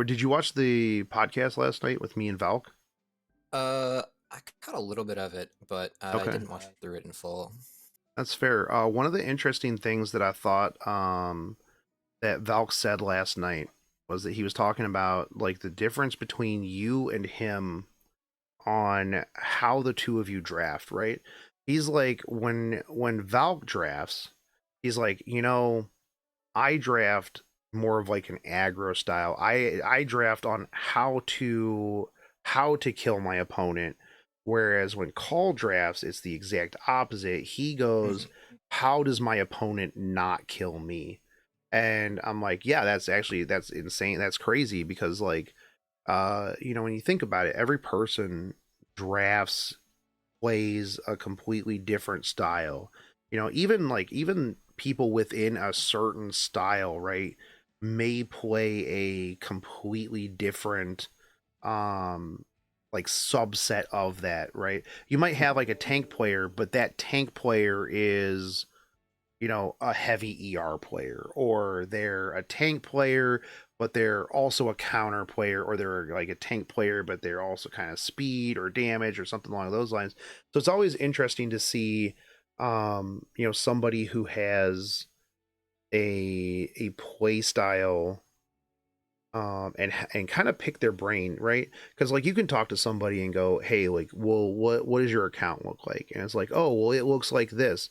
Did you watch the podcast last night with me and Valk? I caught a little bit of it, but I Okay, didn't watch through it in full. that's fair. One of the interesting things that I thought that Valk said last night was that he was talking about like the difference between you and him on how the two of you draft, right? He's like when Valk drafts, he's like, I draft more of like an aggro style. I draft on how to kill my opponent. Whereas when Call drafts, it's the exact opposite. He goes, Mhm. how does my opponent not kill me? And I'm like, yeah, that's insane. That's crazy because like when you think about it, every person drafts plays a completely different style. Even people within a certain style, right, may play a completely different um like subset of that, right? You might have like a tank player, but that tank player is a heavy ER player, or they're a tank player, but they're also a counter player, or they're like a tank player, but they're also kind of speed or damage or something along those lines. So it's always interesting to see, somebody who has a play style and kind of pick their brain, right? Because like you can talk to somebody and go, hey, like, well, what does your account look like? And it's like, oh, well, it looks like this.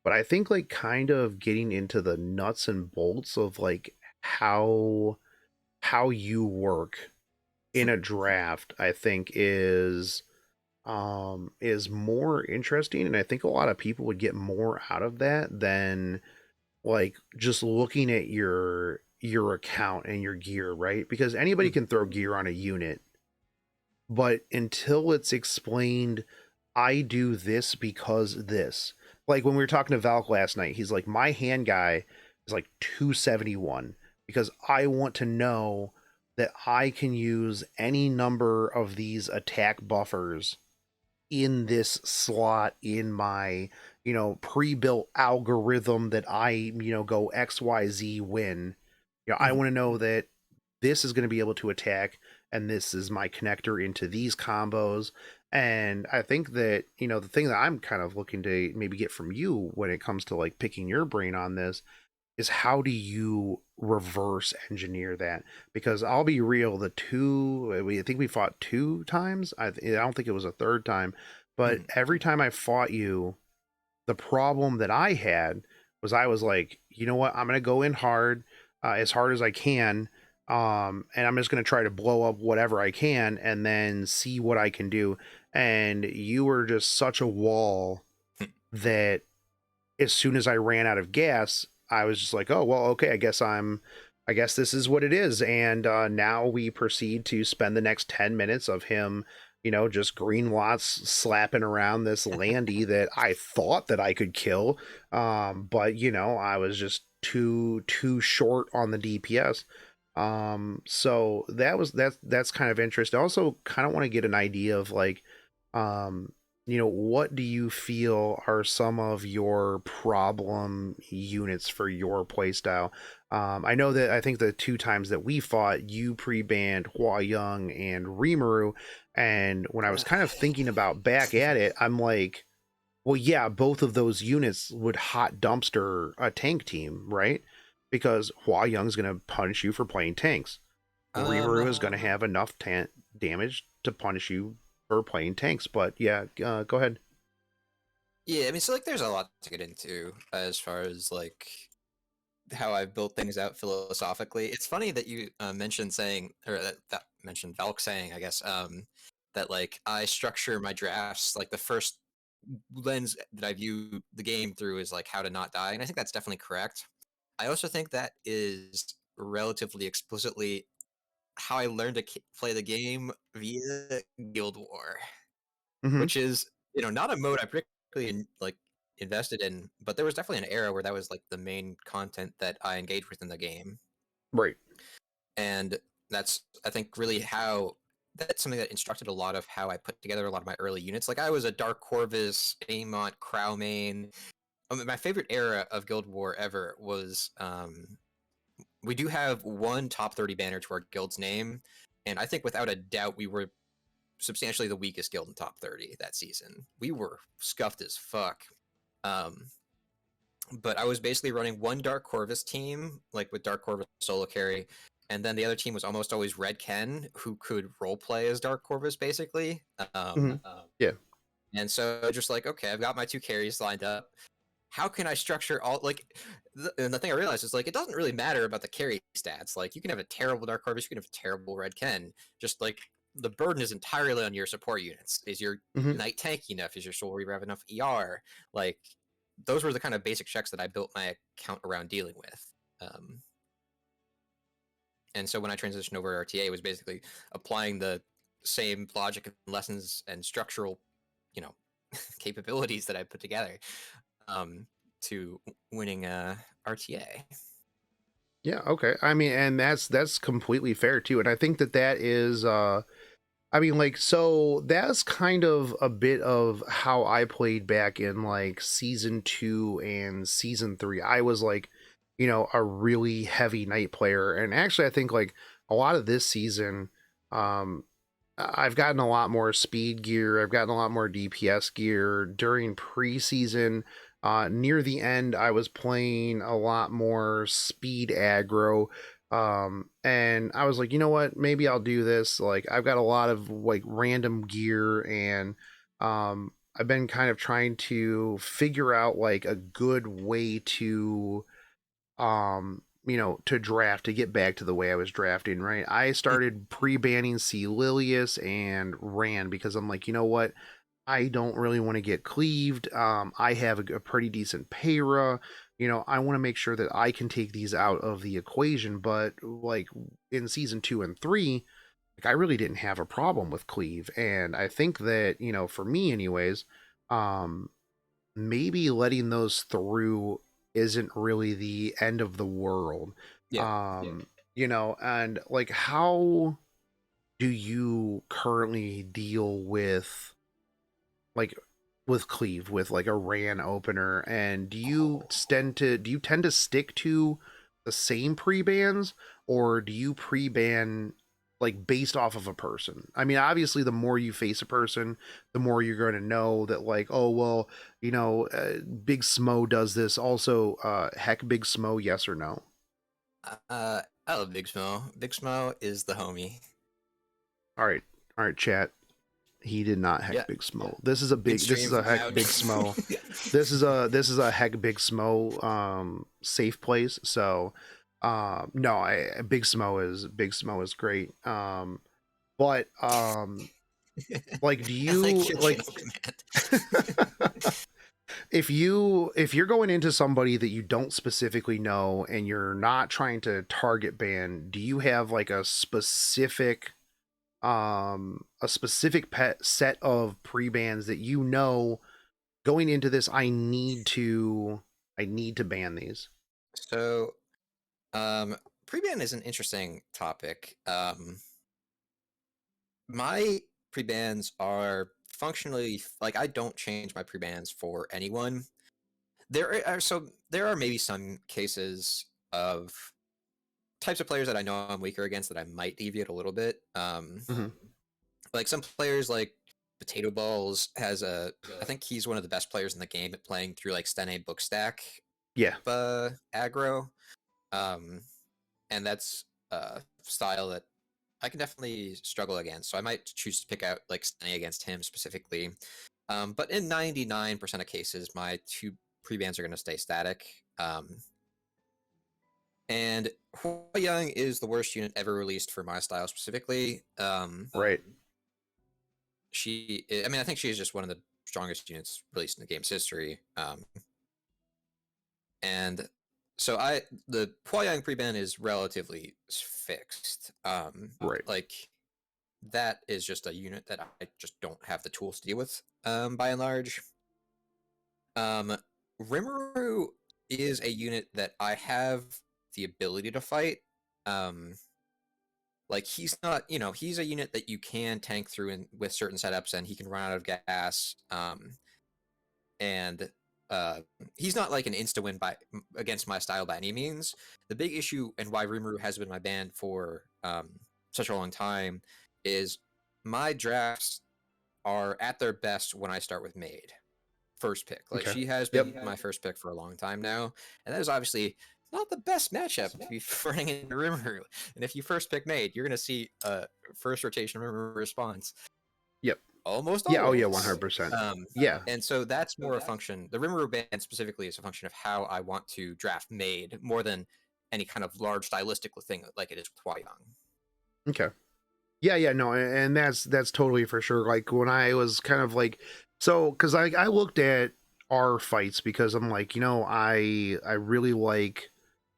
But I think like kind of getting into the nuts and bolts of like how you work in a draft, I think is more interesting, and I think a lot of people would get more out of that than like just looking at your account and your gear, right? Because anybody can throw gear on a unit, but until it's explained, I do this because this. Like when we were talking to Valk last night, he's like, my hand guy is like 271 because I want to know that I can use any number of these attack buffers in this slot in my pre-built algorithm that I go XYZ win. I Mhm. want to know that this is going to be able to attack, and this is my connector into these combos. And I think that the thing that I'm kind of looking to maybe get from you when it comes to like picking your brain on this is how do you reverse engineer that? Because I'll be real, I think we fought two times. I don't think it was a third time, but Mhm. every time I fought you, the problem that I had was I was like, you know what, I'm gonna go in as hard as I can, and I'm just gonna try to blow up whatever I can, and then see what I can do. And you were just such a wall that as soon as I ran out of gas, I was just like, oh, well, okay, I guess this is what it is. And now we proceed to spend the next 10 minutes of him, just green lots slapping around this landy that I thought that I could kill. But, I was just too short on the DPS. So that's kind of interesting. I also kind of want to get an idea of like, um, what do you feel are some of your problem units for your playstyle? I know that I think the two times that we fought, you pre-banned Hua Young and Rimuru, and when I was kind of thinking about back at it, I'm like, well, yeah, both of those units would hot dumpster a tank team, right? Because Hua Young's going to punish you for playing tanks. Um, Rimuru is going to have enough damage to punish you for playing tanks. But yeah, go ahead. yeah, I mean, so like, there's a lot to get into as far as like how I've built things out philosophically. It's funny that you mentioned saying, or that mentioned Valk saying, I guess, that like I structure my drafts like the first lens that I view the game through is like how to not die, and I think that's definitely correct. I also think that is relatively explicitly how I learned to play the game via Guild War, Hmm. which is not a mode I particularly like invested in, but there was definitely an era where that was like the main content that I engaged with in the game, Right. and that's I think really how that's something that instructed a lot of how I put together a lot of my early units. Like I was a Dark Corvus, Amont, Crowmain. My favorite era of Guild War ever was we do have one top 30 banner to our guild's name, and I think without a doubt we were substantially the weakest guild in top 30 that season. We were scuffed as fuck. Um, but I was basically running one Dark Corvus team, like with Dark Corvus solo carry, and then the other team was almost always Red Ken, who could roleplay as Dark Corvus, basically. Mhm. Yeah. And so just like, okay, I've got my two carries lined up. How can I structure all like? And the thing I realized is like it doesn't really matter about the carry stats. Like you can have a terrible Dark Corvus, you can have a terrible Red Ken. Just like the burden is entirely on your support units. Is your Mhm. Knight tanky enough? Is your Soul Reaver have enough ER? Like those were the kind of basic checks that I built my account around dealing with. And so when I transitioned over to RTA, it was basically applying the same logic and lessons and structural, you know, capabilities that I put together to winning RTA. Yeah, okay. I mean, and that's completely fair too. And I think that is I mean, like, so that's kind of a bit of how I played back in like season 2 and season 3. I was like, a really heavy night player. And actually I think like a lot of this season, um I've gotten a lot more speed gear. I've gotten a lot more DPS gear during preseason. Near the end, I was playing a lot more speed aggro. And I was like, you know what? Maybe I'll do this. Like, I've got a lot of like random gear, and I've been kind of trying to figure out like a good way to to draft, to get back to the way I was drafting, right? I started pre-banning C. Lilius and Ran because I'm like, you know what? I don't really want to get cleaved. I have a pretty decent Payra. I want to make sure that I can take these out of the equation. But like in season 2 and 3, like I really didn't have a problem with cleave. And I think that, for me anyways, um, maybe letting those through isn't really the end of the world. Yeah. And like how do you currently deal with like cleave with like a ran opener, and do you tend to stick to the same pre-bans, or do you pre-ban like based off of a person? I mean, obviously the more you face a person, the more you're going to know that like, oh well, Big Smo does this also. Heck, Big Smo, yes or no? I love Big Smo. Big Smo is the homie. All right, all right, chat. He did not Yeah. heck Big Smo. This is a Good big. This stream is a from heck out. Big Smo. This is a heck Big Smo safe place. So no, I Big Smo is great. But like do I like you your like channel command. if you're going into somebody that you don't specifically know and you're not trying to target ban, do you have like a specific pet set of pre-bans that going into this, I need to ban these? So, pre-ban is an interesting topic. My pre-bans are functionally like I don't change my pre-bans for anyone. There are maybe some cases of types of players that I know I'm weaker against that I might deviate a little bit. Mhm. Like some players like Potato Balls has I think he's one of the best players in the game at playing through like Stene book stack Yeah. aggro. Um, and that's a style that I can definitely struggle against. So I might choose to pick out like Stene against him specifically. But in 99% of cases, my two pre-bans are going to stay static. And Hua Young is the worst unit ever released for my style specifically. Right. I mean, I think she is just one of the strongest units released in the game's history. And so the Hua pre-ban is relatively fixed. Right. Like that is just a unit that I just don't have the tools to deal with. By and large, Rimuru is a unit that I have the ability to fight. Like he's not, he's a unit that you can tank through with certain setups, and he can run out of gas. And uh, he's not like an insta win against my style by any means. The big issue and why Rimuru has been my band for such a long time is my drafts are at their best when I start with Maid first pick. Like Okay. she has Yep. been my first pick for a long time now, and that is obviously not the best matchup to be running into Rimuru. And if you first pick Maid, you're gonna see a first rotation Rimuru response Yep. almost Yeah. Oh yeah. always. 100%. Um, Yeah. and so that's more a function. The Rimuru band specifically is a function of how I want to draft Maid more than any kind of large stylistic thing like it is with Hua Young. Okay. Yeah, yeah, no, and that's totally for sure. Like when I was kind of like, so because I looked at our fights because I'm like, I really like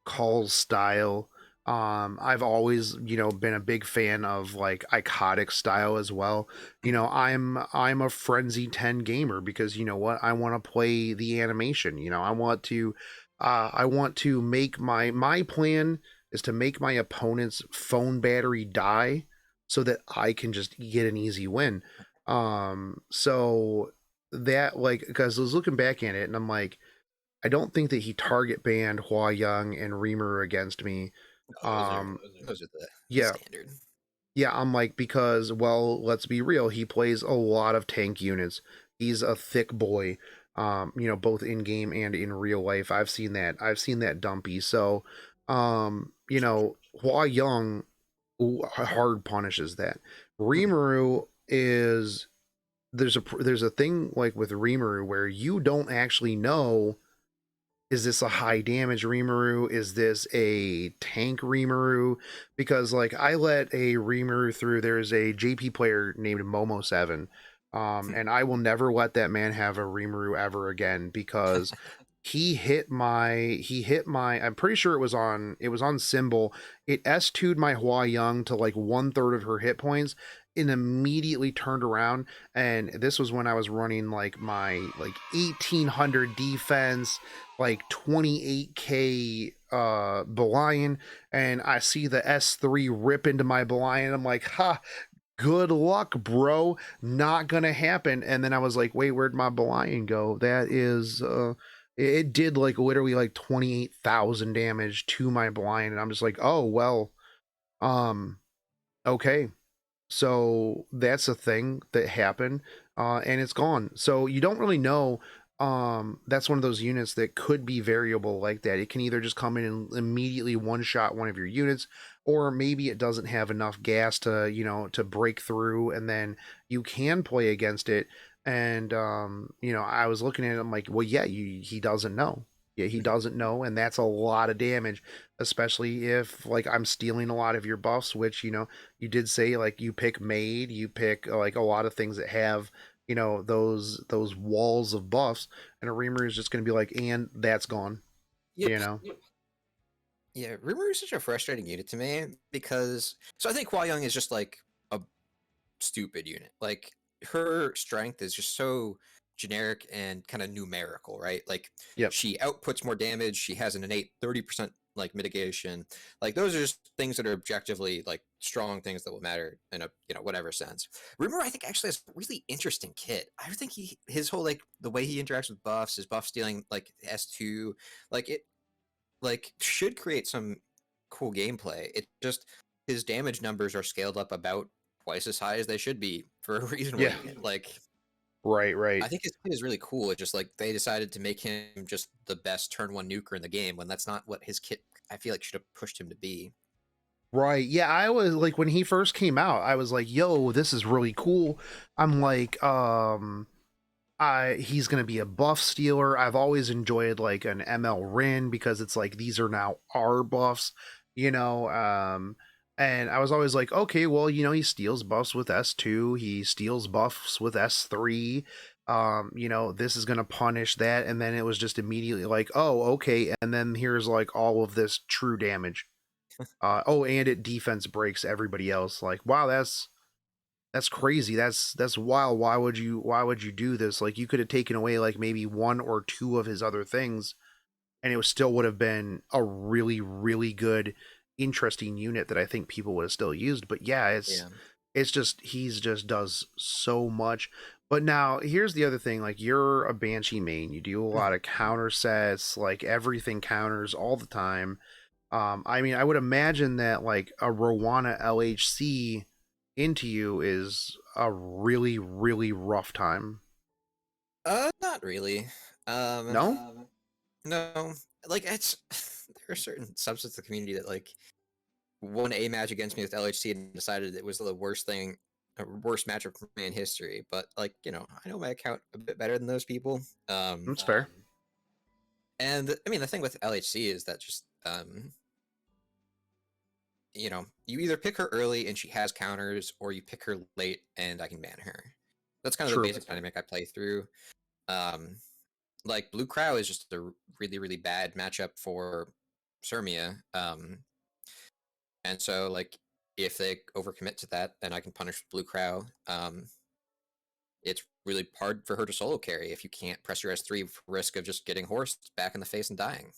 Call's style. I've always, been a big fan of like iconic style as well. I'm a Frenzy 10 gamer because you know what? I want to play the animation. I want to make my plan is to make my opponent's phone battery die so that I can just get an easy win. So that like because I was looking back at it and I'm like, I don't think that he target banned Hua Young and Reamer against me. No, Um, those are the yeah, standard. yeah, I'm like, because, well, let's be real, he plays a lot of tank units. He's a thick boy, both in game and in real life. I've seen that. I've seen that dumpy. So, Hua Young hard punishes that. Rimuru is there's a thing like with Rimuru where you don't actually know, is this a high damage Rimuru? Is this a tank Rimuru? Because like I let a Rimuru through. There's a JP player named Momo7. And I will never let that man have a Rimuru ever again because he hit my I'm pretty sure it was on symbol. It S2'd my Hua Young to like 1/3 of her hit points and immediately turned around. And this was when I was running like my like 1800 defense, like 28k Bellian, and I see the S3 rip into my Bellian. I'm like, ha, good luck, bro. Not gonna happen. And then I was like, wait, where'd my Bellian go? That is it did like literally like 28,000 damage to my Bellian, and I'm just like, oh well, um okay. So that's a thing that happened, and it's gone. So you don't really know. That's one of those units that could be variable like that. It can either just come in and immediately one shot one of your units, or maybe it doesn't have enough gas to, to break through, and then you can play against it. And I was looking at it, I'm like, well, yeah, he doesn't know. Yeah, he doesn't know, and that's a lot of damage, especially if like I'm stealing a lot of your buffs, which you did say like you pick Maid, you pick like a lot of things that have those walls of buffs, and a Reamer is just going to be like, and that's gone. Yep. You know. Yeah, Rimuru is such a frustrating unit to me because so I think Hua Young is just like a stupid unit. Like her strength is just so generic and kind of numerical, right? Like Yep. she outputs more damage, she has an innate 30% like mitigation. Like those are just things that are objectively like strong things that will matter in a whatever sense. Rimuru I think actually has a really interesting kit. I think his whole like the way he interacts with buffs, his buff stealing like S2, like it like should create some cool gameplay. It just his damage numbers are scaled up about twice as high as they should be for a reasonable Yeah. unit. Like Right. Right. I think his kit is really cool. It's just like they decided to make him just the best turn one nuker in the game when that's not what his kit I feel like should have pushed him to be. Right. Yeah, I was like when he first came out, I was like, "Yo, this is really cool." I'm like, he's gonna be a buff stealer. I've always enjoyed like an ML Rin because it's like these are now our buffs, you know. And I was always like, okay, well, he steals buffs with S2, he steals buffs with S3. This is gonna punish that, and then it was just immediately like, oh, okay, and then here's like all of this true damage. Oh, and it defense breaks everybody else. Like, wow, that's crazy. That's wild. Why would you do this? Like you could have taken away like maybe one or two of his other things, and it still would have been a really, really good, interesting unit that I think people would have still used. But yeah, Yeah. it's just he's just does so much. But now here's the other thing, like you're a Banshee main, you do a lot of counter sets, like everything counters all the time. I mean, I would imagine that like a Rowana LHC into you is a really, really rough time. Not really. No? No, like it's there are certain subsets of the community that like won a match against me with LHC and decided it was the worst thing, a worst matchup for me in history. But like I know my account a bit better than those people. That's fair. And I mean the thing with LHC is that just you either pick her early and she has counters, or you pick her late and I can ban her. That's kind of the True. basic dynamic I play through. Um, like Blue Crow is just a really really bad matchup for Sermia. And so like if they overcommit to that, then I can punish Blue Crow. It's really hard for her to solo carry if you can't press your S3 for risk of just getting horsed back in the face and dying.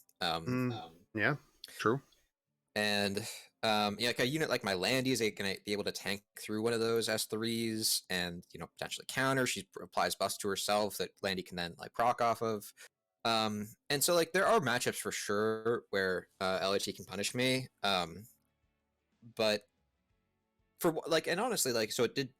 Yeah, true. And yeah, like a unit like my Landy is going to be able to tank through one of those S3s and potentially counter. She applies bust to herself that Landy can then like proc off of. And so like there are matchups for sure where LHT can punish me. But for like, and honestly, like, so it did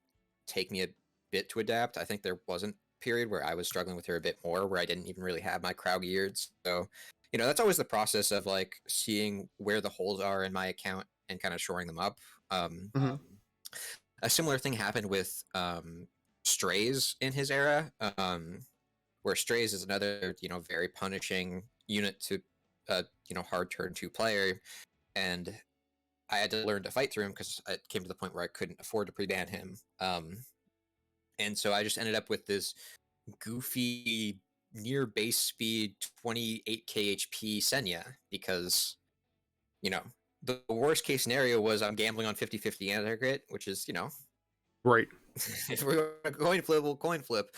take me a bit to adapt. I think there wasn't a period where I was struggling with her a bit more, where I didn't even really have my crowd geared. So, that's always the process of like seeing where the holes are in my account and kind of shoring them up. Hmm. A similar thing happened with Strays in his era, where Strays is another, very punishing unit to, hard turn 2 player. And I had to learn to fight through him because it came to the point where I couldn't afford to pre-ban him. And so I just ended up with this goofy near base speed 28k HP Senya because, the worst case scenario was I'm gambling on 50-50 anti-crit, which is, Right. if we're going to flip, we'll coin flip.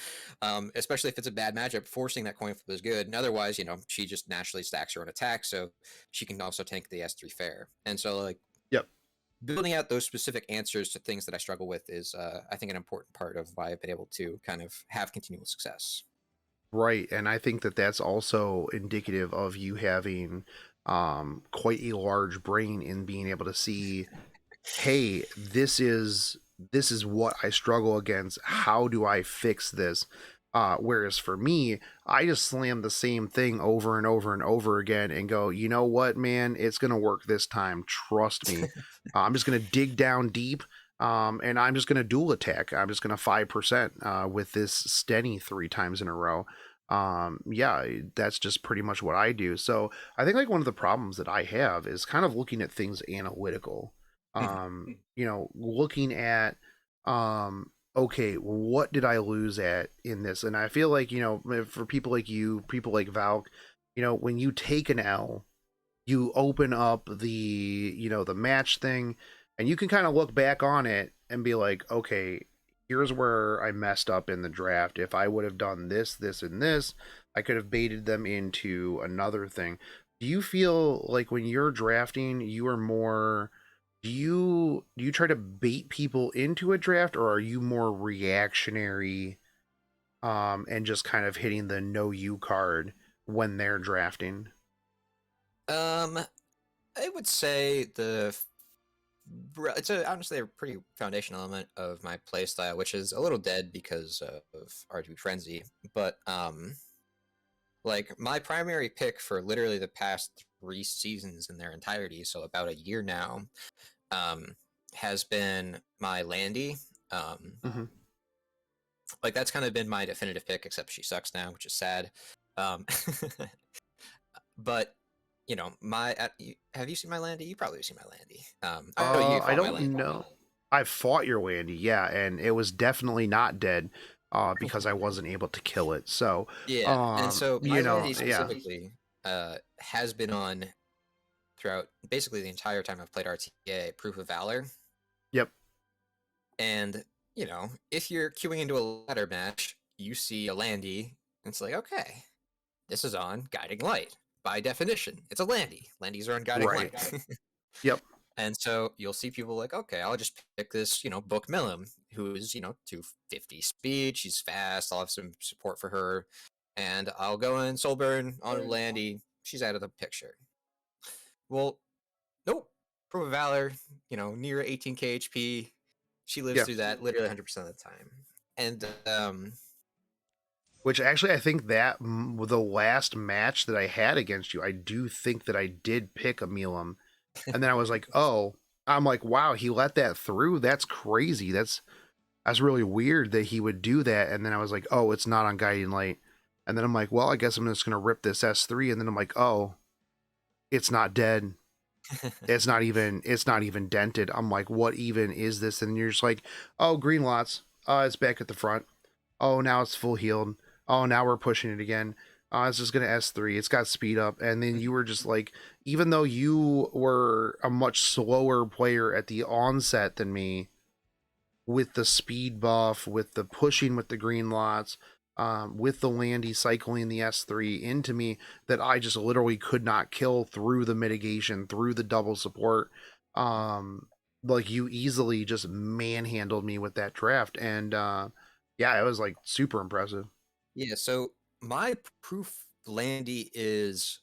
Especially if it's a bad matchup, forcing that coin flip is good. And otherwise, she just naturally stacks her own attack, so she can also tank the S3 fair. And so, like, Yep. building out those specific answers to things that I struggle with is, I think, an important part of why I've been able to kind of have continual success. Right. And I think that that's also indicative of you having quite a large brain in being able to see, hey, this is what I struggle against. How do I fix this? Whereas for me, I just slam the same thing over and over and over again and go, you know what, man, it's gonna work this time. Trust me. I'm just gonna dig down deep. And I'm just gonna dual attack. I'm just gonna 5% with this Stenny 3 times in a row. Yeah, that's just pretty much what I do. So I think like one of the problems that I have is kind of looking at things analytical, looking at okay, what did I lose at in this? And I feel like for people like you, people like Valk, when you take an L, you open up the match thing, and you can kind of look back on it and be like, okay, here's where I messed up in the draft. If I would have done this, this, and this, I could have baited them into another thing. Do you feel like when you're drafting, you are more, do you try to bait people into a draft, or are you more reactionary and just kind of hitting the no you card when they're drafting? Um, I would say it's honestly a pretty foundational element of my playstyle, which is a little dead because of RGB Frenzy. But like my primary pick for literally the past 3 seasons in their entirety, so about a year now, um, has been my Landy. Mm-hmm. Like that's kind of been my definitive pick, except she sucks now, which is sad. Um, but have you seen my Landy? You probably have seen my Landy. I know you I fought my don't Landy. know. I fought your Landy, yeah, and it was definitely not dead, because I wasn't able to kill it. So, Yeah, and so my Landy yeah, specifically has been on throughout basically the entire time I've played RTA, Proof of Valor. yep, And, if you're queuing into a ladder match, you see a Landy, and it's like, okay, this is on Guiding Light. By definition, it's a Landy. Landys are on Guiding right, Light. yep, And so you'll see people like, okay, I'll just pick this, Book Milim, who is 250 speed. She's fast. I'll have some support for her, and I'll go in soul burn on Landy. She's out of the picture. Well, nope. Proof of Valor, near 18k HP. She lives Yeah. through that literally 100% of the time. And Which actually, I think that the last match that I had against you, I do think that I did pick a Milam. And then I was like, oh, I'm like, wow, he let that through. That's crazy. That's really weird that he would do that. And then I was like, oh, it's not on Guiding Light. And then I'm like, well, I guess I'm just gonna rip this S3. And then I'm like, oh, it's not dead. It's not even dented. I'm like, what even is this? And you're just like, oh, green lots. It's back at the front. Oh, now it's full healed. Oh, now we're pushing it again. It's just gonna S3. It's got speed up. And then you were just like, even though you were a much slower player at the onset than me, with the speed buff, with the pushing with the green lots, with the Landy cycling the S3 into me, that I just literally could not kill through the mitigation, through the double support. Like you easily just manhandled me with that draft. And yeah, it was like super impressive. yeah, so my proof Landy is,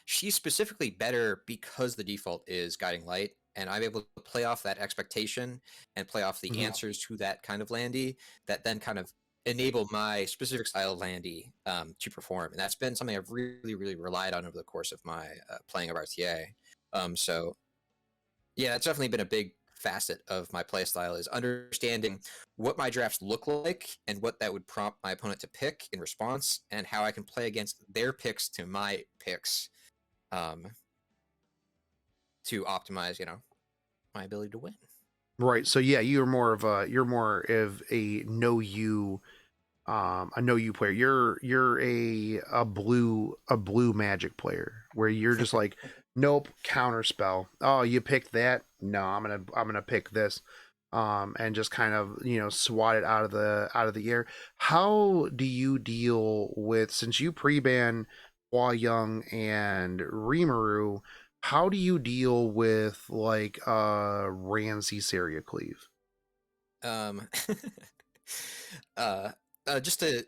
she's specifically better because the default is Guiding Light, and I'm able to play off that expectation and play off the Mhm. answers to that kind of Landy that then kind of enable my specific style of Landy to perform. And that's been something I've really, really relied on over the course of my playing of RTA. So yeah, it's definitely been a big facet of my playstyle is understanding what my drafts look like and what that would prompt my opponent to pick in response, and how I can play against their picks to my picks, um, to optimize, my ability to win. Right. So yeah, you're more of a know you player. You're a blue magic player where you're just like, nope, counter spell. Oh, you picked that? No, I'm gonna pick this. And just kind of, swat it out of the air. How do you deal with, since you pre-ban Hua Young and Rimuru, how do you deal with like Rancy Saria Cleave? Um, uh, just to,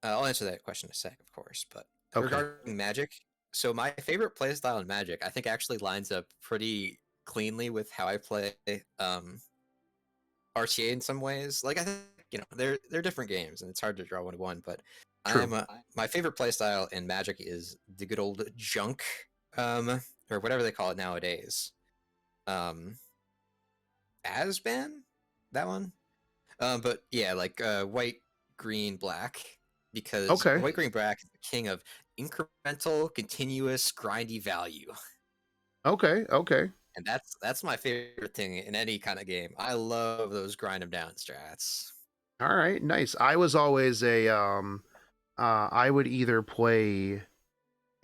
I'll answer that question in a sec, of course. But Okay. regarding Magic, so my favorite playstyle in Magic, I think, actually lines up pretty cleanly with how I play RTA in some ways. Like, I think they're different games, and it's hard to draw one to one. But True. my favorite playstyle in Magic is the good old junk, or whatever they call it nowadays. Um, Asban, that one. But yeah, like white, green, black, because Okay. white, green, black is the king of incremental, continuous, grindy value, Okay. Okay. and that's my favorite thing in any kind of game. I love those grind them down strats. All right. Nice. I was always I would either play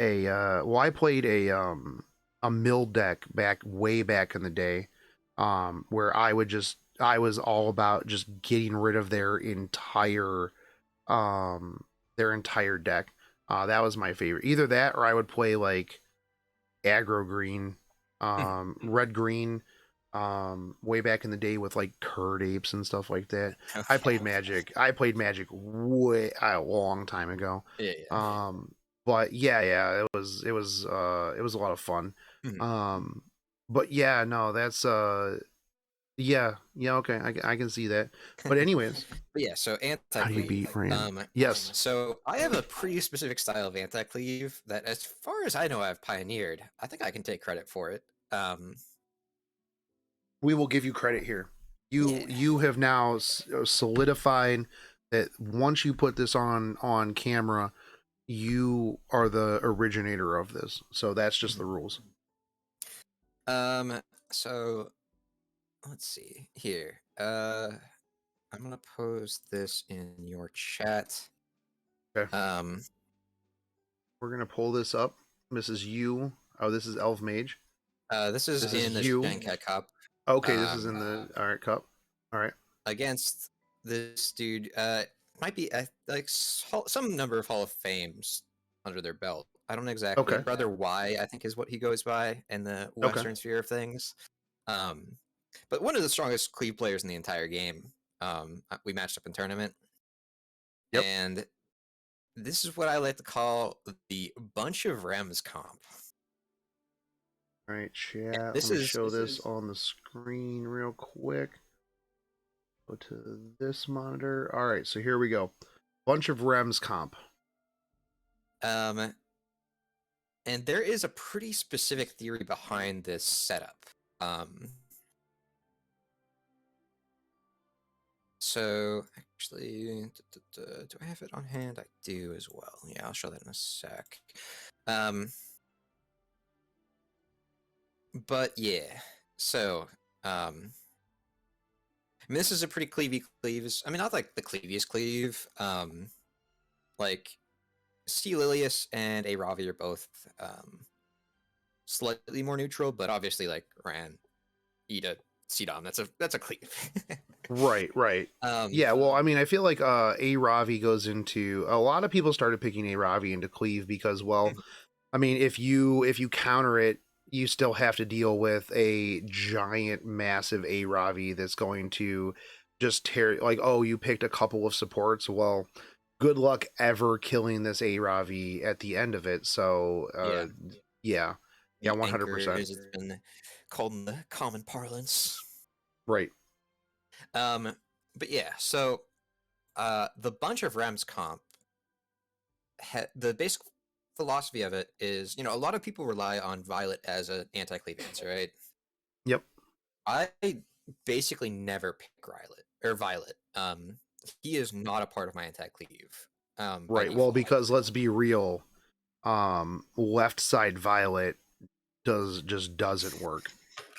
I played a mill deck back way back in the day, where I was all about just getting rid of their entire deck. That was my favorite. Either that or I would play like aggro green, red green, way back in the day with like Curd Apes and stuff like that. Okay. I played Magic way a long time ago. Yeah, yeah. But yeah, it was a lot of fun. Mhm. Um, but yeah, no, that's yeah, okay, I can see that. But anyways, But yeah, so how do you anti-cleave. beat Fran? Yes. So I have a pretty specific style of anti-cleave that, as far as I know, I've pioneered. I think I can take credit for it. We will give you credit here. Yeah. You have now solidified that once you put this on camera, you are the originator of this. So that's just the rules. So let's see here. I'm gonna post this in your chat. Okay. Um, We're gonna pull this up. This is you. Oh, this is Elf Mage. this is This is in the you. Shankat Cup. Okay, this is in the all right cup. All right. Against this dude. Might be like some number of Hall of Fames under their belt. I don't exactly. Okay. Brother Y, I think, is what he goes by in the Okay. Western sphere of things. Um, But one of the strongest cleave players in the entire game. We matched up in tournament, Yep. and this is what I like to call the bunch of rems comp. All right, chat. This Let me is show this on the screen real quick. Go to this monitor. All right, so here we go. Bunch of rems comp. and there is a pretty specific theory behind this setup. So actually, do I have it on hand? I do as well. Yeah, I'll show that in a sec. But yeah, so I mean, this is a pretty cleavy cleaves. I mean, not like the cleaviest cleave. Like C. Lilius and A. Ravi are both slightly more neutral, but obviously like Ran, Ida, Cdom. That's a cleave. Right. Yeah, well, I mean, I feel like A. Ravi goes into a lot of people started picking A. Ravi into cleave because, well, I mean, if you counter it, you still have to deal with a giant, massive A. Ravi that's going to just tear. Like, oh, you picked a couple of supports. Well, good luck ever killing this A. Ravi at the end of it. So, yeah, The 100%. anchor, as it's been called in the common parlance. Right. But yeah, so the bunch of rems comp, the basic philosophy of it is, a lot of people rely on Violet as an anti-cleave answer, right? Yep. I basically never pick Violet. He is not a part of my anti-cleave. Right. Well, because let's be real, left side Violet doesn't work.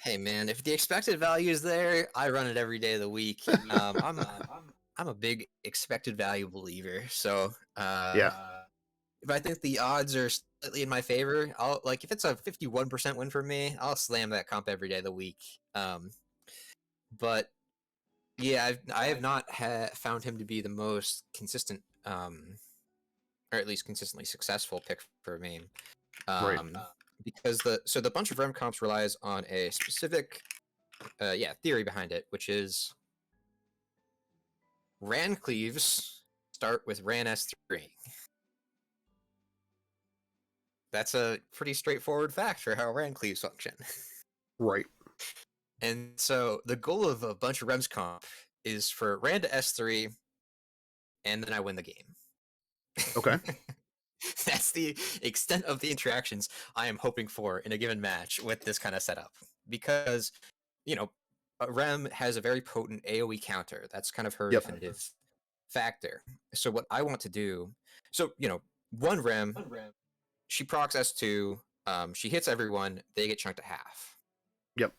Hey man, if the expected value is there, I run it every day of the week. I'm a big expected value believer, so Yeah. if I think the odds are slightly in my favor, I'll like if it's a 51% win for me, I'll slam that comp every day of the week. But yeah, I have not found him to be the most consistent, or at least consistently successful pick for me. Right. Because the bunch of rem comps relies on a specific theory behind it, which is Ran cleaves start with Ran S3. That's a pretty straightforward fact for how Ran cleaves function. Right. And so the goal of a bunch of rems comp is for Ran to S3, and then I win the game. Okay. That's the extent of the interactions I am hoping for in a given match with this kind of setup. Because, a Rem has a very potent AoE counter. That's kind of her definitive factor. So what I want to do, one Rem, she procs S2, she hits everyone, they get chunked to half. Yep.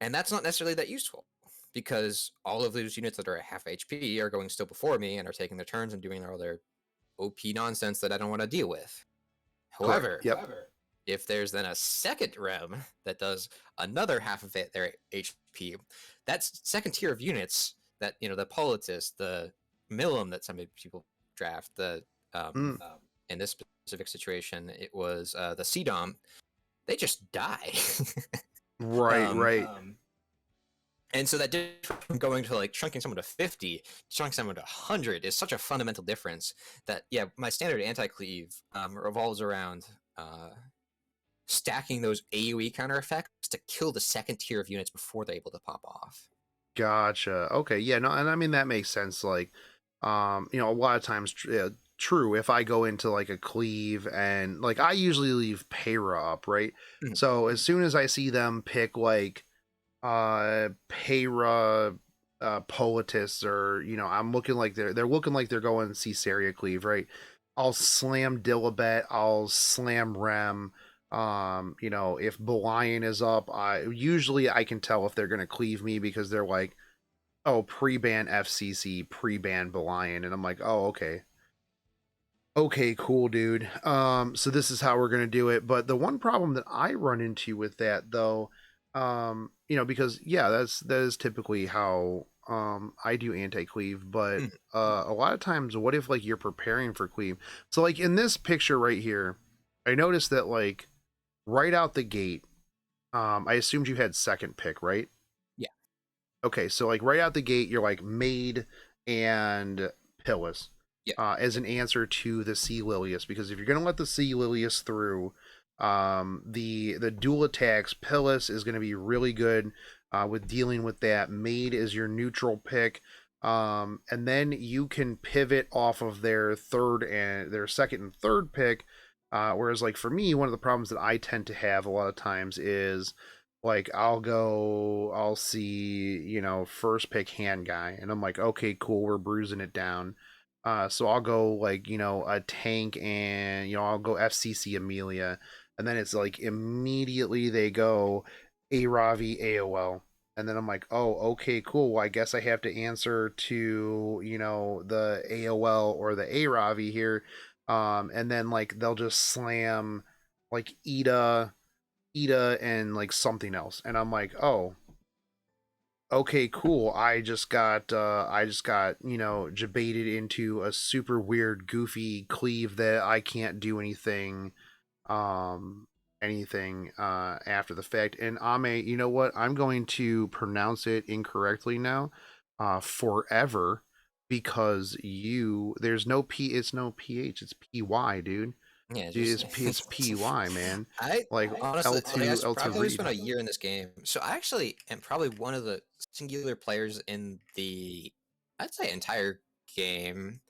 And that's not necessarily that useful, because all of those units that are at half HP are going still before me and are taking their turns and doing all their OP nonsense that I don't want to deal with. However, if there's then a second Rem that does another half of their HP, that's second tier of units that, the Politis, the Millum that some people draft, in this specific situation, it was the Cdom, they just die. Right. And so that difference from going to like chunking someone to 50, chunking someone to 100 is such a fundamental difference that, my standard anti-cleave revolves around stacking those AoE counter effects to kill the second tier of units before they're able to pop off. Gotcha. Okay. Yeah. No, and I mean that makes sense. Like, a lot of times, true. If I go into like a cleave and like I usually leave Payra up, right? Mm-hmm. So as soon as I see them pick like Payra Politis, or I'm looking like they're looking like they're going Caesarea cleave, right? I'll slam Dilibet, I'll slam Rem. If Bellian is up, I can tell if they're gonna cleave me because they're like, oh, pre-ban FCC, pre-ban Bellian, and I'm like, oh, okay, cool, dude. So this is how we're gonna do it. But the one problem that I run into with that, though, because that is typically how I do anti-cleave. But a lot of times, what if like you're preparing for cleave? So like in this picture right here, I noticed that like right out the gate, I assumed you had second pick, right? Yeah. Okay, so like right out the gate, you're like Maid and Pillis Yeah. as an answer to the Sea Lilius, because if you're gonna let the Sea Lilius through, the dual attacks, Pillis is gonna be really good with dealing with that. Maid is your neutral pick. And then you can pivot off of their third and their second and third pick. Whereas, like for me, one of the problems that I tend to have a lot of times is like I'll see, first pick hand guy, and I'm like, okay, cool, we're bruising it down. So I'll go like, a tank, and I'll go FCC Amelia, and then it's like immediately they go A Ravi AOL. And then I'm like, oh, okay, cool. Well, I guess I have to answer to, the AOL or the A Ravi here. And then like they'll just slam like Ida and like something else, and I'm like, oh, okay, cool. I just got jebaited into a super weird goofy cleave that I can't do um anything after the fact. And Ame, you know what, I'm going to pronounce it incorrectly now forever, because there's no p, it's no ph, it's py, dude. Yeah, Dude, just it's py, man. I Like honestly like L2 I've L2 only spent read. a year in this game, so I actually am probably one of the singular players in the I'd say entire game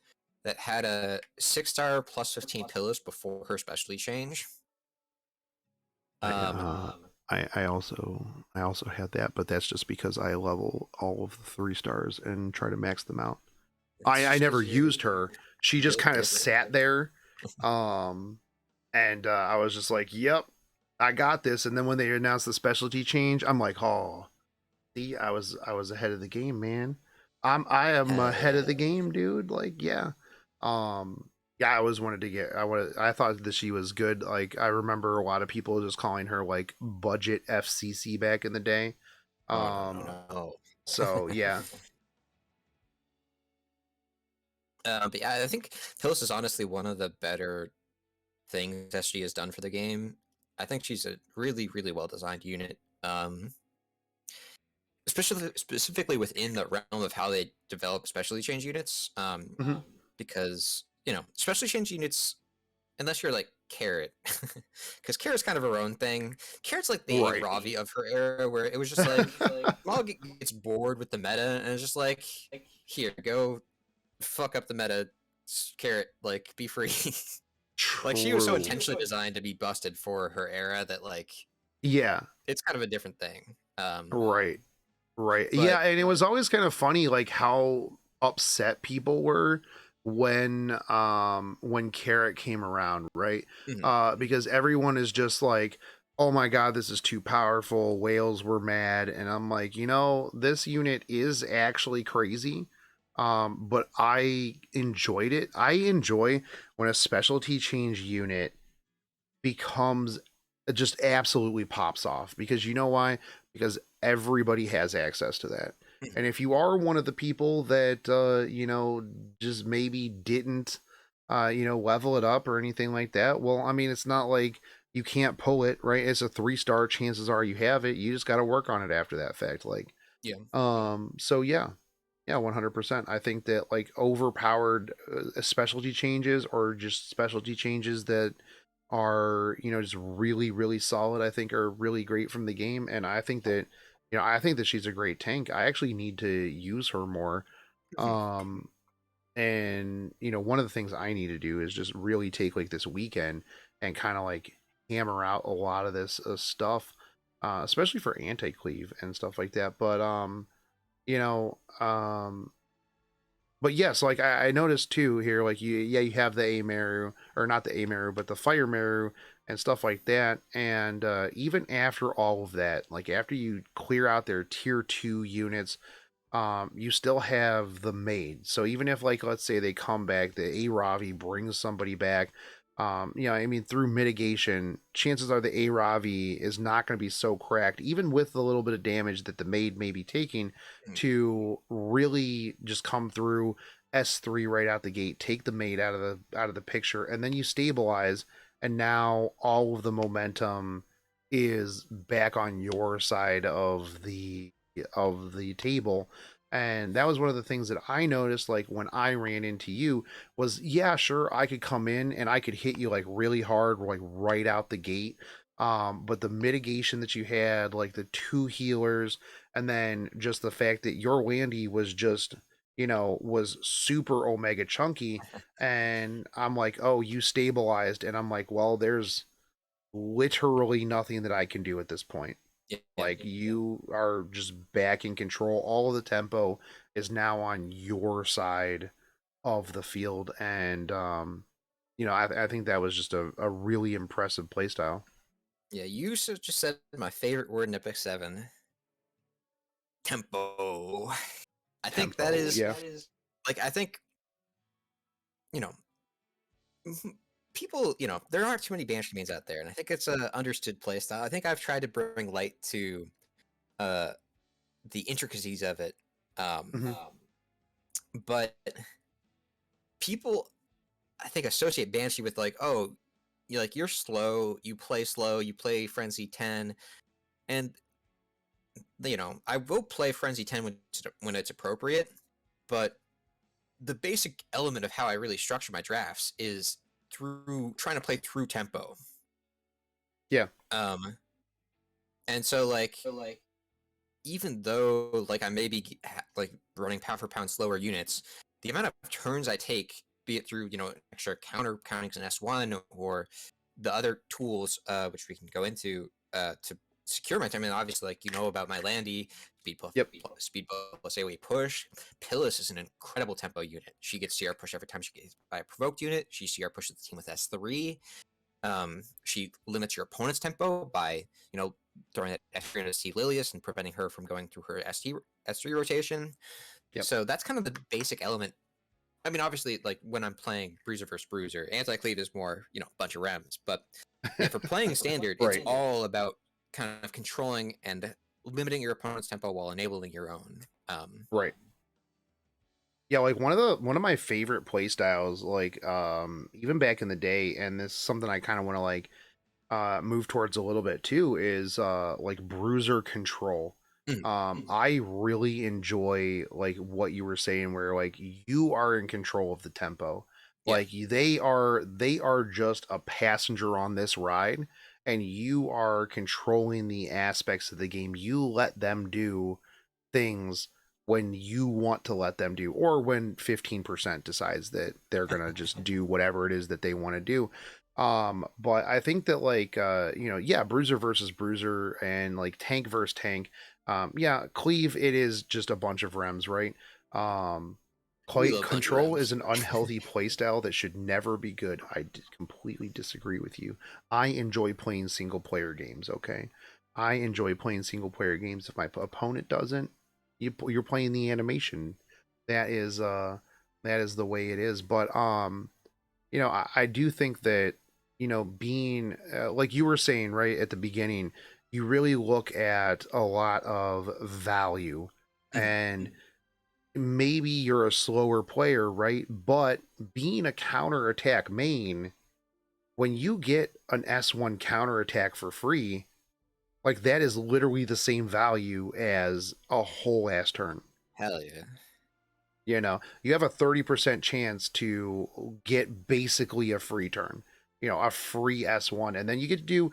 that had a 6-star plus 15 pillars before her specialty change. I Um, I also had that, but that's just because I level all of the 3 stars and try to max them out. it's I just never because used her. She you're just really kind of good. sat there, um, and I was just like, "Yep, I got this." And then when they announced the specialty change, I'm like, "Oh, see, I was ahead of the game, man. I am Hell ahead of yeah. the game, dude. Like, yeah. Um yeah, I always wanted to get I thought that she was good. Like I remember a lot of people just calling her like budget FCC back in the day. Oh no Um no no so no. yeah. But yeah, I think Hillis is honestly one of the better things that she has done for the game. I think she's a really, really well designed unit. Especially specifically within the realm of how they develop specialty change units. Mhm. Because specialty change units, unless you're like Carrot, because Carrot's kind of her own thing. Carrot's like the Right. Ravi of her era, where it was just like Maul gets bored with the meta, and it's just like, here, go fuck up the meta, Carrot, like be free. Like she was so True. intentionally designed to be busted for her era that like Yeah. it's kind of a different thing. Right. Right. Yeah, But and it was always kind of funny like how upset people were when Carrot came around, right? mhm, Because everyone is just like, "Oh my god, this is too powerful." Whales were mad, and I'm like, this unit is actually crazy. But I enjoyed it. I enjoy when a specialty change unit becomes just absolutely pops off, because you know why? Because everybody has access to that. mhm, And if you are one of the people that just maybe didn't level it up or anything like that, well, I mean, it's not like you can't pull it, right? It's a 3-star, chances are you have it. You just got to work on it after that fact. Like, yeah. so yeah. Yeah, 100%. I think that like overpowered specialty changes, or just specialty changes that are, just really, really solid, I think are really great from the game. And I think that she's a great tank. I actually need to use her more. Mhm. Um, and one of the things I need to do is just really take like this weekend and kind of like hammer out a lot of this stuff, especially for anti-cleave and stuff like that. But you know, but yes, like I noticed too here, like you have the Amaru, or not the Amaru, but the Fire Maru and stuff like that. And even after all of that, like after you clear out their tier 2 units, you still have the maid. So even if, like, let's say they come back, the Aravi brings somebody back, I mean, through mitigation, chances are the Aravi is not going to be so cracked, even with the little bit of damage that the maid may be taking, Mhm. to really just come through S3 right out the gate, take the maid out of the picture, and then you stabilize, and now all of the momentum is back on your side of the table. And that was one of the things that I noticed, like when I ran into you, was yeah, sure, I could come in and I could hit you like really hard, like right out the gate. But the mitigation that you had, like the two healers, and then just the fact that your Landy was just, was super omega chunky. And I'm like, oh, you stabilized. And I'm like, well, there's literally nothing that I can do at this point. Yeah, yeah, Like you are just back in control. All of the tempo is now on your side of the field, and I think that was just a really impressive playstyle. yeah. You just said my favorite word in Epic 7, tempo. I think that Tempo, is yeah, like I think you know mhm, people, there aren't too many Banshee mains out there, and I think it's a understood playstyle. I think I've tried to bring light to uh the intricacies of it, um, hmm but people I think associate Banshee with like, oh, you're slow, you play Frenzy 10, and I will play Frenzy 10 when it's appropriate, but the basic element of how I really structure my drafts is through trying to play through tempo. yeah, Um, and so like even though like I may be like running pound for pound slower units, the amount of turns I take, be it through extra counter countings in S1 or the other tools, which we can go into to secure my time. And obviously, like about my Landy, yep, speed plus AoE push. Pillis is an incredible tempo unit. She gets CR push every time she gets by a provoked unit. She CR pushes the team with S3. She limits your opponent's tempo by throwing that extra into C Lilius and preventing her from going through her S3 rotation. yep, So that's kind of the basic element. I mean, obviously, like when I'm playing Bruiser versus Bruiser, anti-cleave is more, bunch of rems. But yeah, for playing standard, it's right, all about kind of controlling and limiting your opponent's tempo while enabling your own. right. Yeah, like one of my favorite play styles, like even back in the day, and this is something I kind of want to like move towards a little bit too, is like bruiser control. Mm, I really enjoy like what you were saying, where like you are in control of the tempo. yeah, Like they are just a passenger on this ride, and you are controlling the aspects of the game. You let them do things when you want to let them do, or when 15% decides that they're gonna just do whatever it is that they want to do. But I think that like yeah, bruiser versus bruiser and like tank versus tank. Yeah, cleave, it is just a bunch of rems, right? um we Play love a bunch of control rems. is an unhealthy playstyle that should never be good. Completely disagree with you. I enjoy playing single player games, okay? I enjoy playing single player games. If my opponent doesn't, you're playing the animation. That is that is the way it is. But I do think that being like you were saying right at the beginning, you really look at a lot of value. Mhm. And maybe you're a slower player, right? But being a counter attack main, when you get an S1 counter attack for free, like that is literally the same value as a whole ass turn. Hell yeah. You have a 30% chance to get basically a free turn, a free S1. And then you get to do,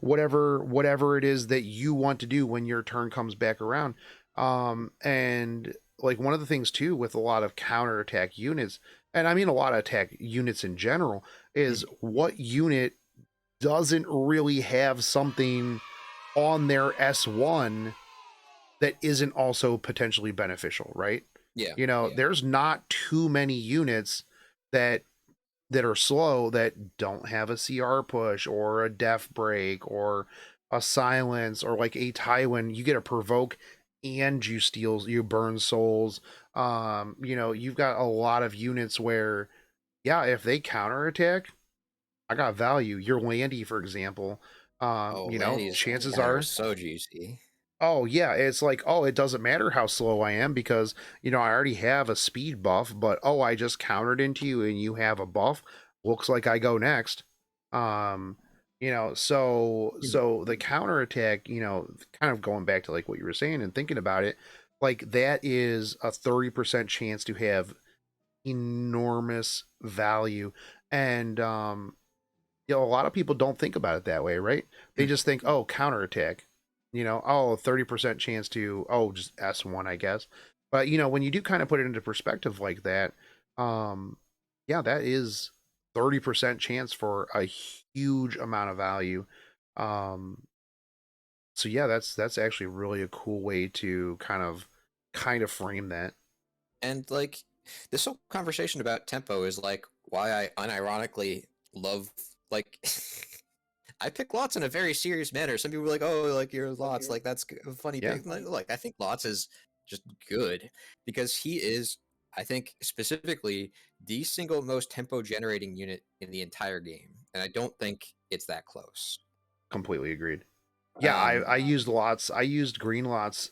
whatever it is that you want to do when your turn comes back around. And like one of the things too with a lot of counterattack units, and I mean a lot of attack units in general, is Mhm. what unit doesn't really have something on their S1 that isn't also potentially beneficial, right? Yeah. There's not too many units that are slow that don't have a CR push or a def break or a silence, or like a Tywin, you get a provoke and you burn souls. You've got a lot of units where, yeah, if they counterattack, I got value. Your Landy, for example, Oh, Landy's chances counter is are, so juicy. oh yeah, it's like, oh, it doesn't matter how slow I am because I already have a speed buff, but oh, I just countered into you and you have a buff. Looks like I go next. Um So the counterattack, kind of going back to like what you were saying and thinking about it, like that is a 30% chance to have enormous value. And a lot of people don't think about it that way, right? They just think, oh, counterattack, oh, 30% chance to, oh, just S1, I guess. But, when you do kind of put it into perspective like that, um, yeah, that is 30% chance for a huge amount of value. Um, so yeah, that's actually really a cool way to kind of frame that. And like this whole conversation about tempo is like why I unironically love like I pick Lots in a very serious manner. Some people are like, "Oh, like you're Lots, like that's a funny Yeah, pick." Like I think Lots is just good because he is, I think specifically the single most tempo generating unit in the entire game, and I don't think it's that close. completely agreed. Yeah, I, Um, I used lots. I used green lots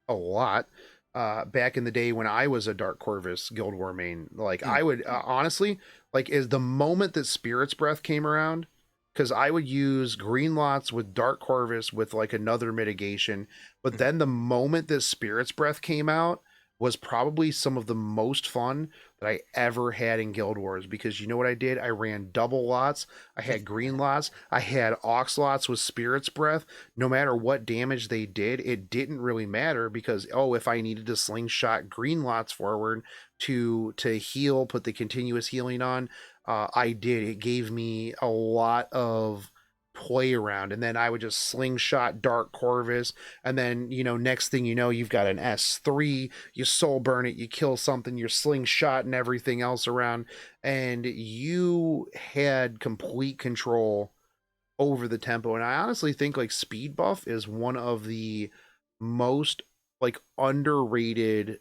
a lot back in the day when I was a Dark Corvus Guild War main. Like mm, I would honestly, like is the moment that Spirit's Breath came around, because I would use green lots with Dark Corvus with like another mitigation. But mhm. then the moment that Spirit's Breath came out was probably some of the most fun that I ever had in Guild Wars, because you know what I did? I ran double lots. I had green lots. I had ox lots with Spirit's Breath. No matter what damage they did, it didn't really matter, because oh, if I needed to slingshot green lots forward to heal, put the continuous healing on, I did. It gave me a lot of play around, and then I would just slingshot Dark Corvus, and then next thing you know, you've got an S3, you soul burn it, you kill something, you're slingshot and everything else around, and you had complete control over the tempo. And I honestly think like speed buff is one of the most like underrated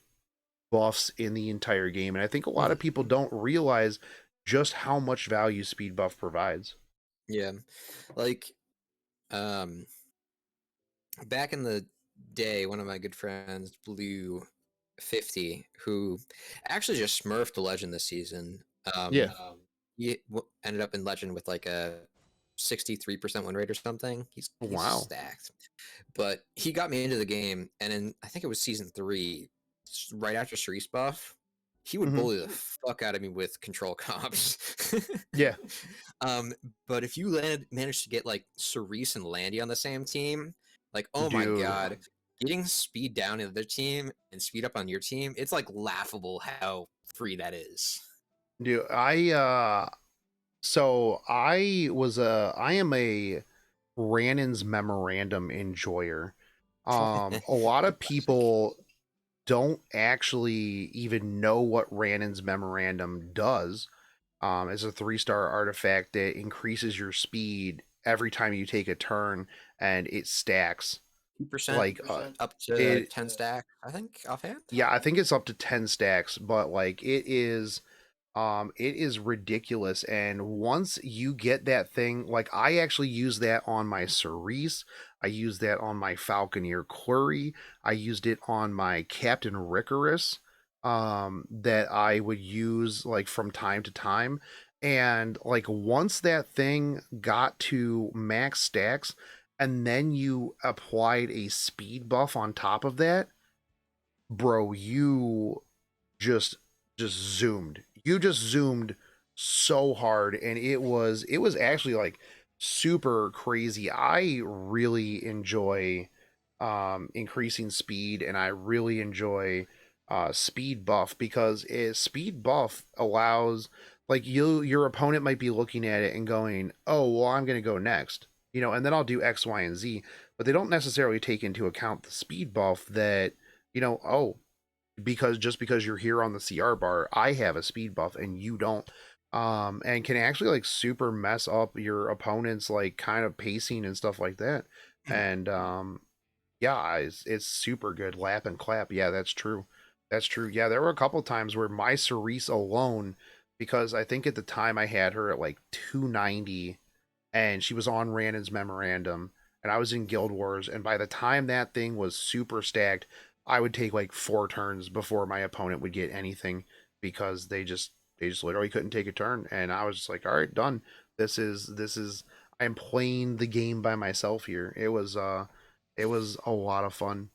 buffs in the entire game. And I think a lot of Mhm. people don't realize just how much value speed buff provides. Yeah, like um, back in the day, one of my good friends, Blue 50, who actually just smurfed the legend this season. Yeah. He ended up in legend with like a 63% win rate or something. He's Wow. stacked. But he got me into the game, and in I think it was season 3, right after Cerise buff, he would Hmm. bully the fuck out of me with control comps. Yeah. um, but if you managed to get like Cerise and Landy on the same team, like oh my Dude. god, getting speed down in their team and speed up on your team, it's like laughable how free that is. Dude, I am a Rannon's memorandum enjoyer. A lot of Classic. people don't actually even know what Rannon's memorandum does. It's a 3-star artifact that increases your speed every time you take a turn, and it stacks 2% like up to it. 10 stack, I think, offhand. Yeah, I think it's up to 10 stacks, but like it is ridiculous. And once you get that thing, like I actually use that on my Cerise, I use that on my Falconeer Query, I used it on my Captain Rickarus, that I would use like from time to time. And like once that thing got to max stacks, and then you applied a speed buff on top of that, bro, you just just zoomed. You just zoomed so hard, and it was actually like super crazy. I really enjoy increasing speed, and I really enjoy speed buff, because speed buff allows, like, your opponent might be looking at it and going, "Oh, well, I'm going to go next." And then I'll do X, Y, and Z, but they don't necessarily take into account the speed buff that, oh, because just because you're here on the CR bar, I have a speed buff and you don't. And can actually like super mess up your opponent's like kind of pacing and stuff like that. And yeah, it's super good. Lap and clap. Yeah, that's true. That's true. Yeah, there were a couple times where my Cerise alone, because I think at the time I had her at like 290, and she was on Rannon's memorandum, and I was in Guild Wars, and by the time that thing was super stacked, I would take like 4 turns before my opponent would get anything, because they just literally couldn't take a turn, and I was just like, all right, done. This is I'm playing the game by myself here. It was a lot of fun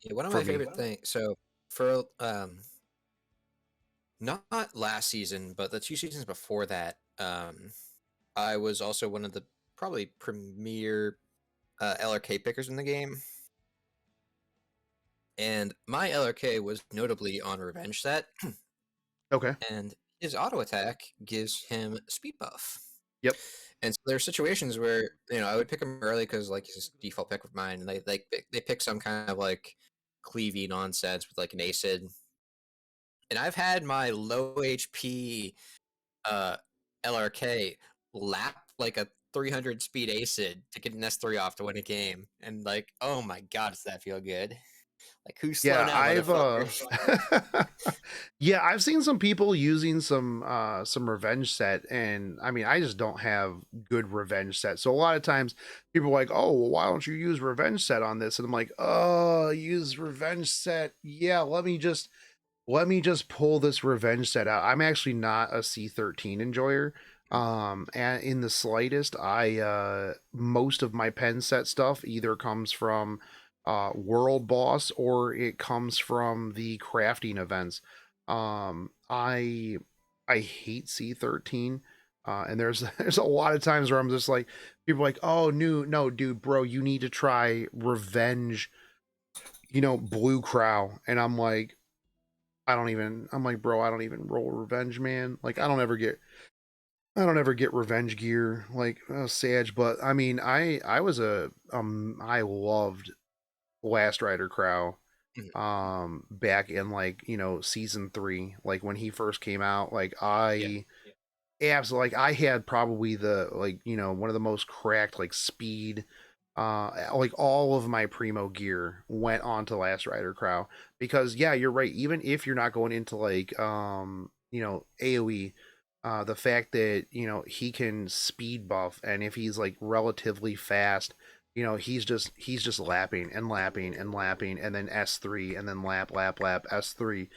Yeah, one of for my me. favorite things. So for not last season, but the 2 seasons before that, I was also one of the probably premier LRK pickers in the game, and my LRK was notably on Revenge Set, Okay. and his auto attack gives him speed buff. Yep. And so there are situations where I would pick him early because like he's a default pick of mine, and they pick some kind of like cleavy nonsense with like an acid, and I've had my low HP uh, LRK lap like a 300 speed acid to get an S3 off to win a game, and like, oh my god, does that feel good? Like, who's slow Yeah, now, I've motherfuckers? yeah, I've seen some people using some revenge set, and I mean I just don't have good revenge set. So a lot of times people are like, "Oh, well, why don't you use revenge set on this?" And I'm like, "Oh, use revenge set. Yeah, let me just pull this revenge set out." I'm actually not a C13 enjoyer. And in the slightest, I most of my pen set stuff either comes from world boss or it comes from the crafting events. I hate C13. And there's there's a lot of times where I'm just like, people are like, "Oh no, dude, bro, you need to try revenge, blue crow." And I'm like, bro, I don't even roll revenge, man. Like, I don't ever get revenge gear, like, Sage. But I mean, I loved Last Rider Crow, Mhm. back in, like, season 3, like when he first came out. Like, Yeah. absolutely, like, I had probably the, like, one of the most cracked, like, speed, like, all of my primo gear went onto Last Rider Crow. Because yeah, you're right, even if you're not going into, like, AoE, the fact that he can speed buff, and if he's like relatively fast, he's just lapping and lapping and lapping, and then S3, and then lap S3.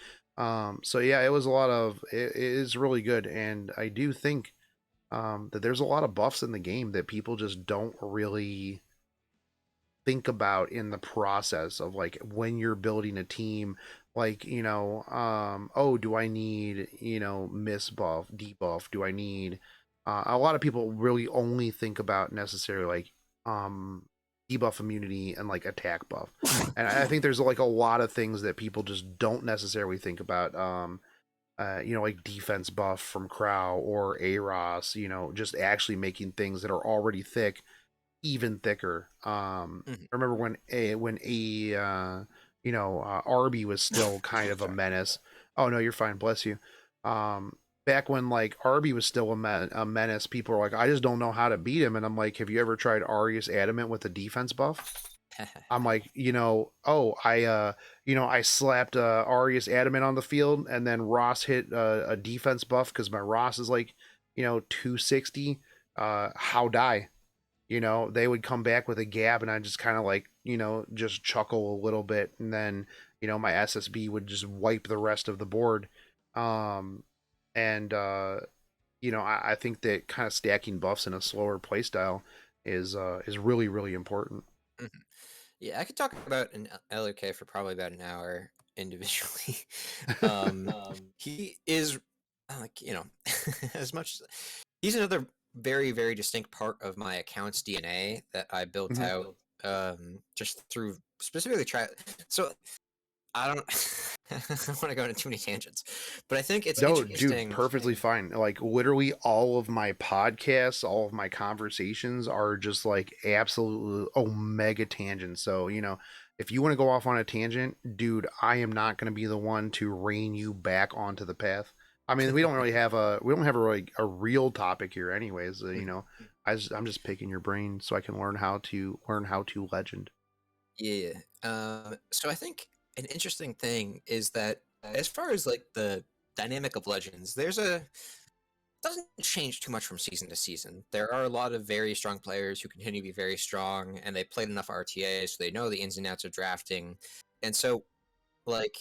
So yeah, it was a lot of it is really good. And I do think that there's a lot of buffs in the game that people just don't really think about in the process of, like, when you're building a team. Like, oh, do I need, miss buff, debuff? Do I need, a lot of people really only think about necessarily, like, um debuff immunity and, like, attack buff. And I think there's, like, a lot of things that people just don't necessarily think about. Like defense buff from Crow or Aros, just actually making things that are already thick even thicker. Mhm. I remember when Arby was still kind of a Sorry. menace. Oh no, you're fine. Bless you. Back when, like, Arby was still a menace, people were like, I just don't know how to beat him. And I'm like, have you ever tried Arius Adamant with a defense buff? I'm like, I slapped Arius Adamant on the field, and then Ross hit a defense buff because my Ross is like, 260. How die? They would come back with a gap, and I just kind of, like, just chuckle a little bit, and then my SSB would just wipe the rest of the board. um and I think that kind of stacking buffs in a slower playstyle is really really important. Mhm. Yeah, I could talk about an LRK for probably about an hour individually. um, he is like as much he's another very very distinct part of my account's DNA that I built Mhm. out just through specifically try. So I don't I don't want to go into too many tangents, but I think it's No, dude, interesting. perfectly fine. Like, literally all of my podcasts, all of my conversations are just, like, absolute omega tangents. So, if you want to go off on a tangent, dude, I am not going to be the one to rein you back onto the path. I mean, we don't have a real topic here anyways. I'm just picking your brain so I can learn how to legend. Yeah. So I think an interesting thing is that as far as like the dynamic of Legends, there's a doesn't change too much from season to season. There are a lot of very strong players who continue to be very strong, and they played enough RTA, so they know the ins and outs of drafting. And so, like,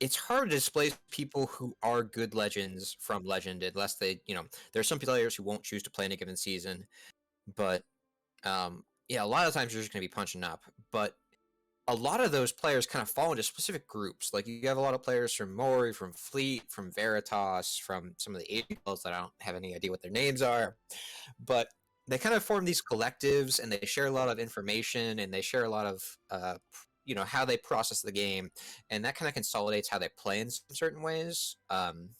it's hard to displace people who are good legends from legend unless they, there's some players who won't choose to play in a given season, but yeah, a lot of times you're just going to be punching up. But a lot of those players kind of fall into specific groups. Like you have a lot of players from Mori, from Fleet, from Veritas, from some of the APLs that I don't have any idea what their names are, but they kind of form these collectives and they share a lot of information and they share a lot of how they process the game, and that kind of consolidates how they play in some certain ways. And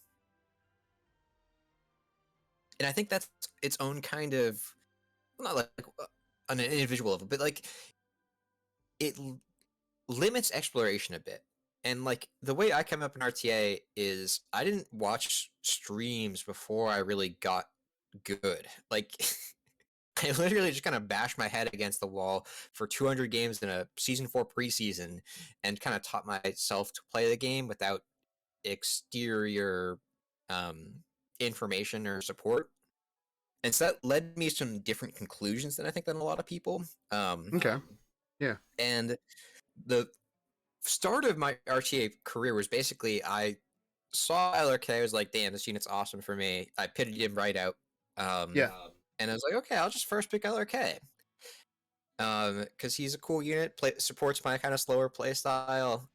I think that's its own kind of, not like on an individual level, but like it limits exploration a bit. And like the way I came up in RTA is I didn't watch streams before I really got good. Like I literally just kind of bashed my head against the wall for 200 games in a season 4 preseason and kind of taught myself to play the game without exterior um, information or support. And so that led me to some different conclusions than I think than a lot of people. Okay. Yeah. And the start of my RTA career was basically I saw LRK, I was like, damn, this unit's awesome for me. I pitted him right out. Yeah. And I was like, okay, I'll just first pick LRK. Because he's a cool unit, supports my kind of slower play style.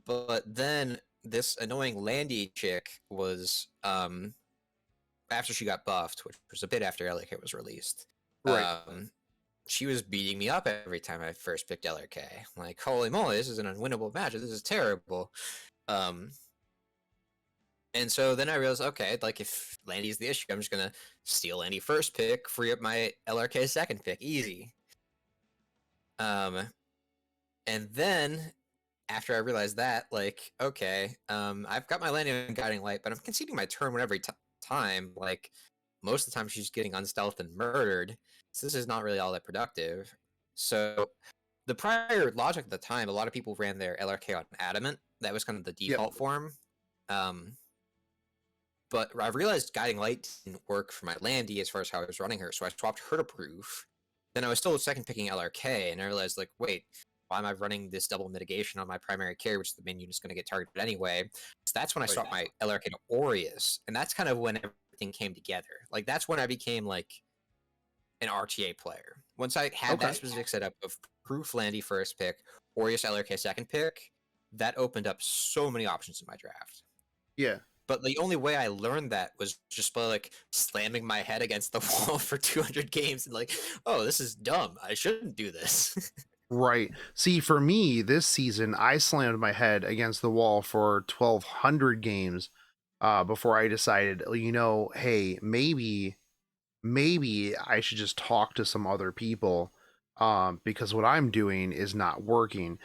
But then this annoying Landy chick was, after she got buffed, which was a bit after LRK was released, Right. she was beating me up every time I first picked LRK. Like, holy moly, this is an unwinnable match. This is terrible. And so then I realized, okay, like if Landy's the issue, I'm just gonna steal Landy first pick, free up my LRK second pick, easy. And then after I realized that, like, okay, I've got my Landy and Guiding Light, but I'm conceding my turn every time. Like, most of the time she's getting unstealthed and murdered, so this is not really all that productive. So the prior logic at the time, a lot of people ran their LRK on Adamant. That was kind of the default form. But I realized Guiding Light didn't work for my Landy as far as how I was running her, so I swapped her to Proof. Then I was still second picking LRK, and I realized, like, wait, why am I running this double mitigation on my primary carry, which the main unit's going to get targeted anyway? So that's when I swapped my LRK to Aureus, and that's kind of when everything came together. Like, that's when I became, like, an RTA player. Once I had that specific setup of Proof Landy first pick, Aureus LRK second pick, that opened up so many options in my draft. Yeah. But the only way I learned that was just by like slamming my head against the wall for 200 games and like, oh, this is dumb. I shouldn't do this. Right. See, for me, this season, I slammed my head against the wall for 1,200 games before I decided, hey, maybe I should just talk to some other people because what I'm doing is not working.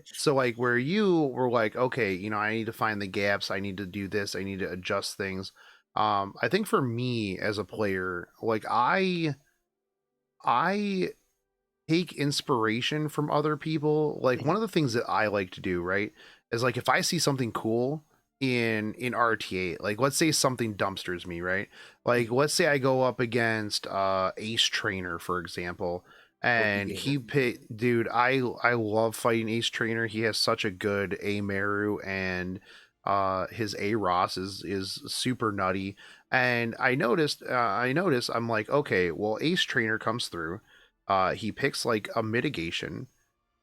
So like where you were like, okay, I need to find the gaps, I need to do this, I need to adjust things. I think for me as a player, like I take inspiration from other people. Like one of the things that I like to do, right, is like if I see something cool in RTA, like let's say something dumpsters me, right? Like let's say I go up against Ace Trainer, for example, and he pick dude, I love fighting Ace Trainer. He has such a good A Meru, and his A Ross is super nutty. And I noticed I'm like, okay, well, Ace Trainer comes through, he picks like a mitigation,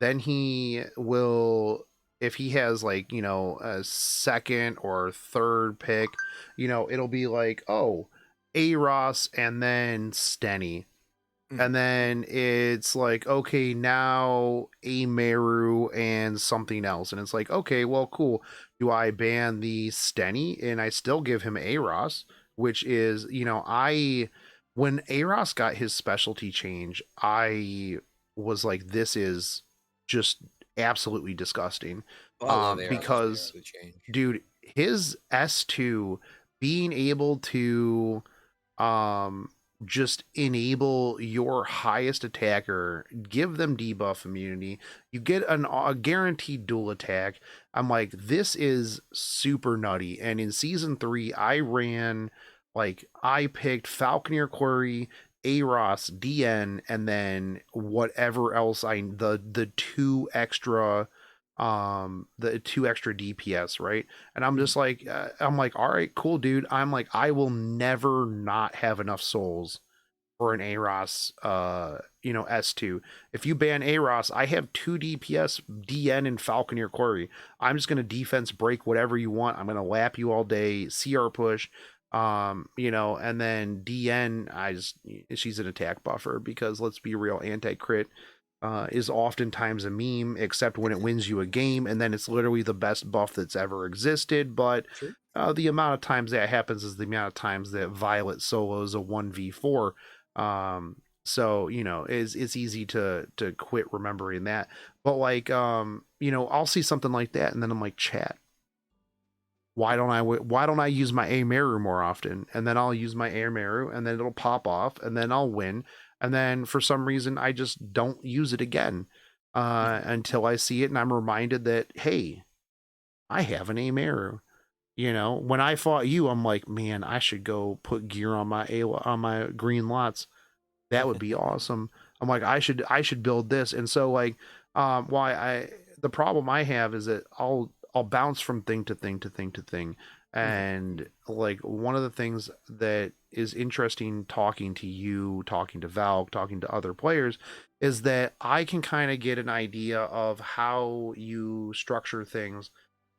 then he will, if he has like a second or third pick, it'll be like, oh, A Ross and then Stenny, and then it's like, okay, now a Meru and something else, and it's like, okay, well, cool, do I ban the Stenny and I still give him A Ross, which is, I when A Ross got his specialty change, I was like, this is just absolutely disgusting. Oh, I love Because change. dude, his S2 being able to um just enable your highest attacker, give them debuff immunity, you get a guaranteed dual attack. I'm like, this is super nutty. And in season 3 I picked Falconeer Quarry, Aros, DN, and then whatever else the two extra the 2 extra DPS, right? And I'm Mhm. just like, I'm like, all right, cool, dude. I'm like, I will never not have enough souls for an AROS, S2. If you ban AROS, I have 2 DPS, DN, and Falconeer Quarry. I'm just gonna defense break whatever you want. I'm gonna lap you all day, CR push, and then DN, she's an attack buffer because let's be real, anti crit is oftentimes a meme, except when it wins you a game, and then it's literally the best buff that's ever existed. But True. the amount of times that happens is the amount of times that Violet solos a 1v4. So it's easy to quit remembering that. But like I'll see something like that, and then I'm like, chat. Why don't I use my Ameru more often? And then I'll use my Ameru, and then it'll pop off, and then I'll win. And then for some reason, I just don't use it again Mhm. until I see it, and I'm reminded that hey, I have an Ameru. When I fought you, I'm like, man, I should go put gear on my green lots. That would be awesome. I'm like, I should build this. And so like why I the problem I have is that I'll bounce from thing to thing to thing to thing. Mhm. And like one of the things that is interesting talking to you, talking to Valve, talking to other players is that I can kind of get an idea of how you structure things.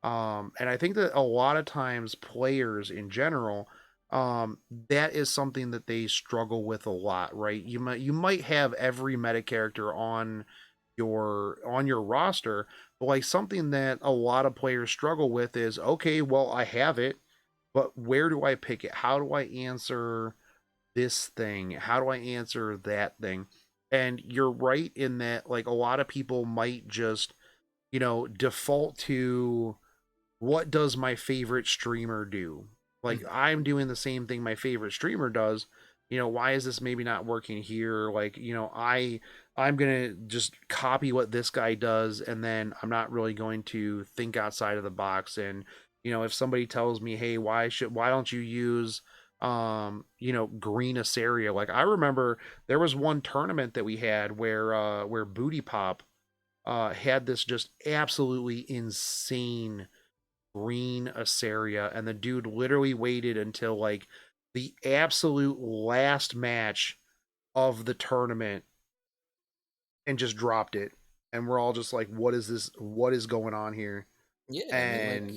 And I think that a lot of times players in general that is something that they struggle with a lot, right? You might have every meta character on your roster, but like something that a lot of players struggle with is okay, well, I have it, but where do I pick it? How do I answer this thing? How do I answer that thing? And you're right in that like a lot of people might just, default to what does my favorite streamer do? Like Mhm. I'm doing the same thing my favorite streamer does. Why is this maybe not working here? Like, I'm going to just copy what this guy does and then I'm not really going to think outside of the box and if somebody tells me, "Hey, why don't you use green Asaria?" Like I remember there was one tournament that we had where Booty Pop had this just absolutely insane green Asaria, and the dude literally waited until like the absolute last match of the tournament and just dropped it. And we're all just like, what is this? What is going on here? Yeah, I mean, And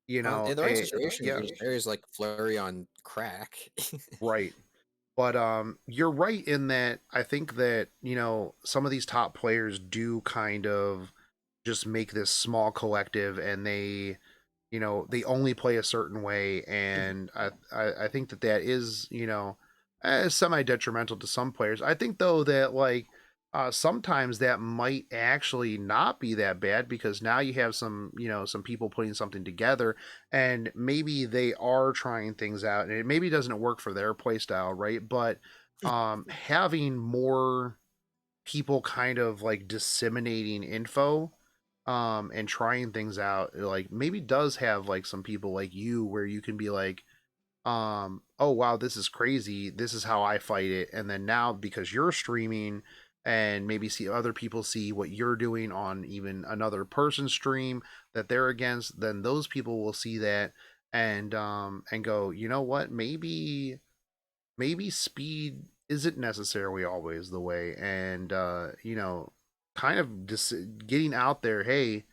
in the right situation, you yeah, can just areas like Flurry on crack. right. But you're right in that I think that some of these top players do kind of just make this small collective, and they only play a certain way, Mhm. and I think that is semi detrimental to some players. I think though that like sometimes that might actually not be that bad because now you have some people putting something together and maybe they are trying things out and it maybe doesn't work for their play style, right? But having more people kind of like disseminating info and trying things out like maybe does have like some people like you where you can be like oh wow, this is crazy, this is how I fight it, and then now because you're streaming and maybe see other people see what you're doing on even another person's stream that they're against, then those people will see that and go, you know what, maybe speed isn't necessarily always the way, and kind of just getting out there, hey,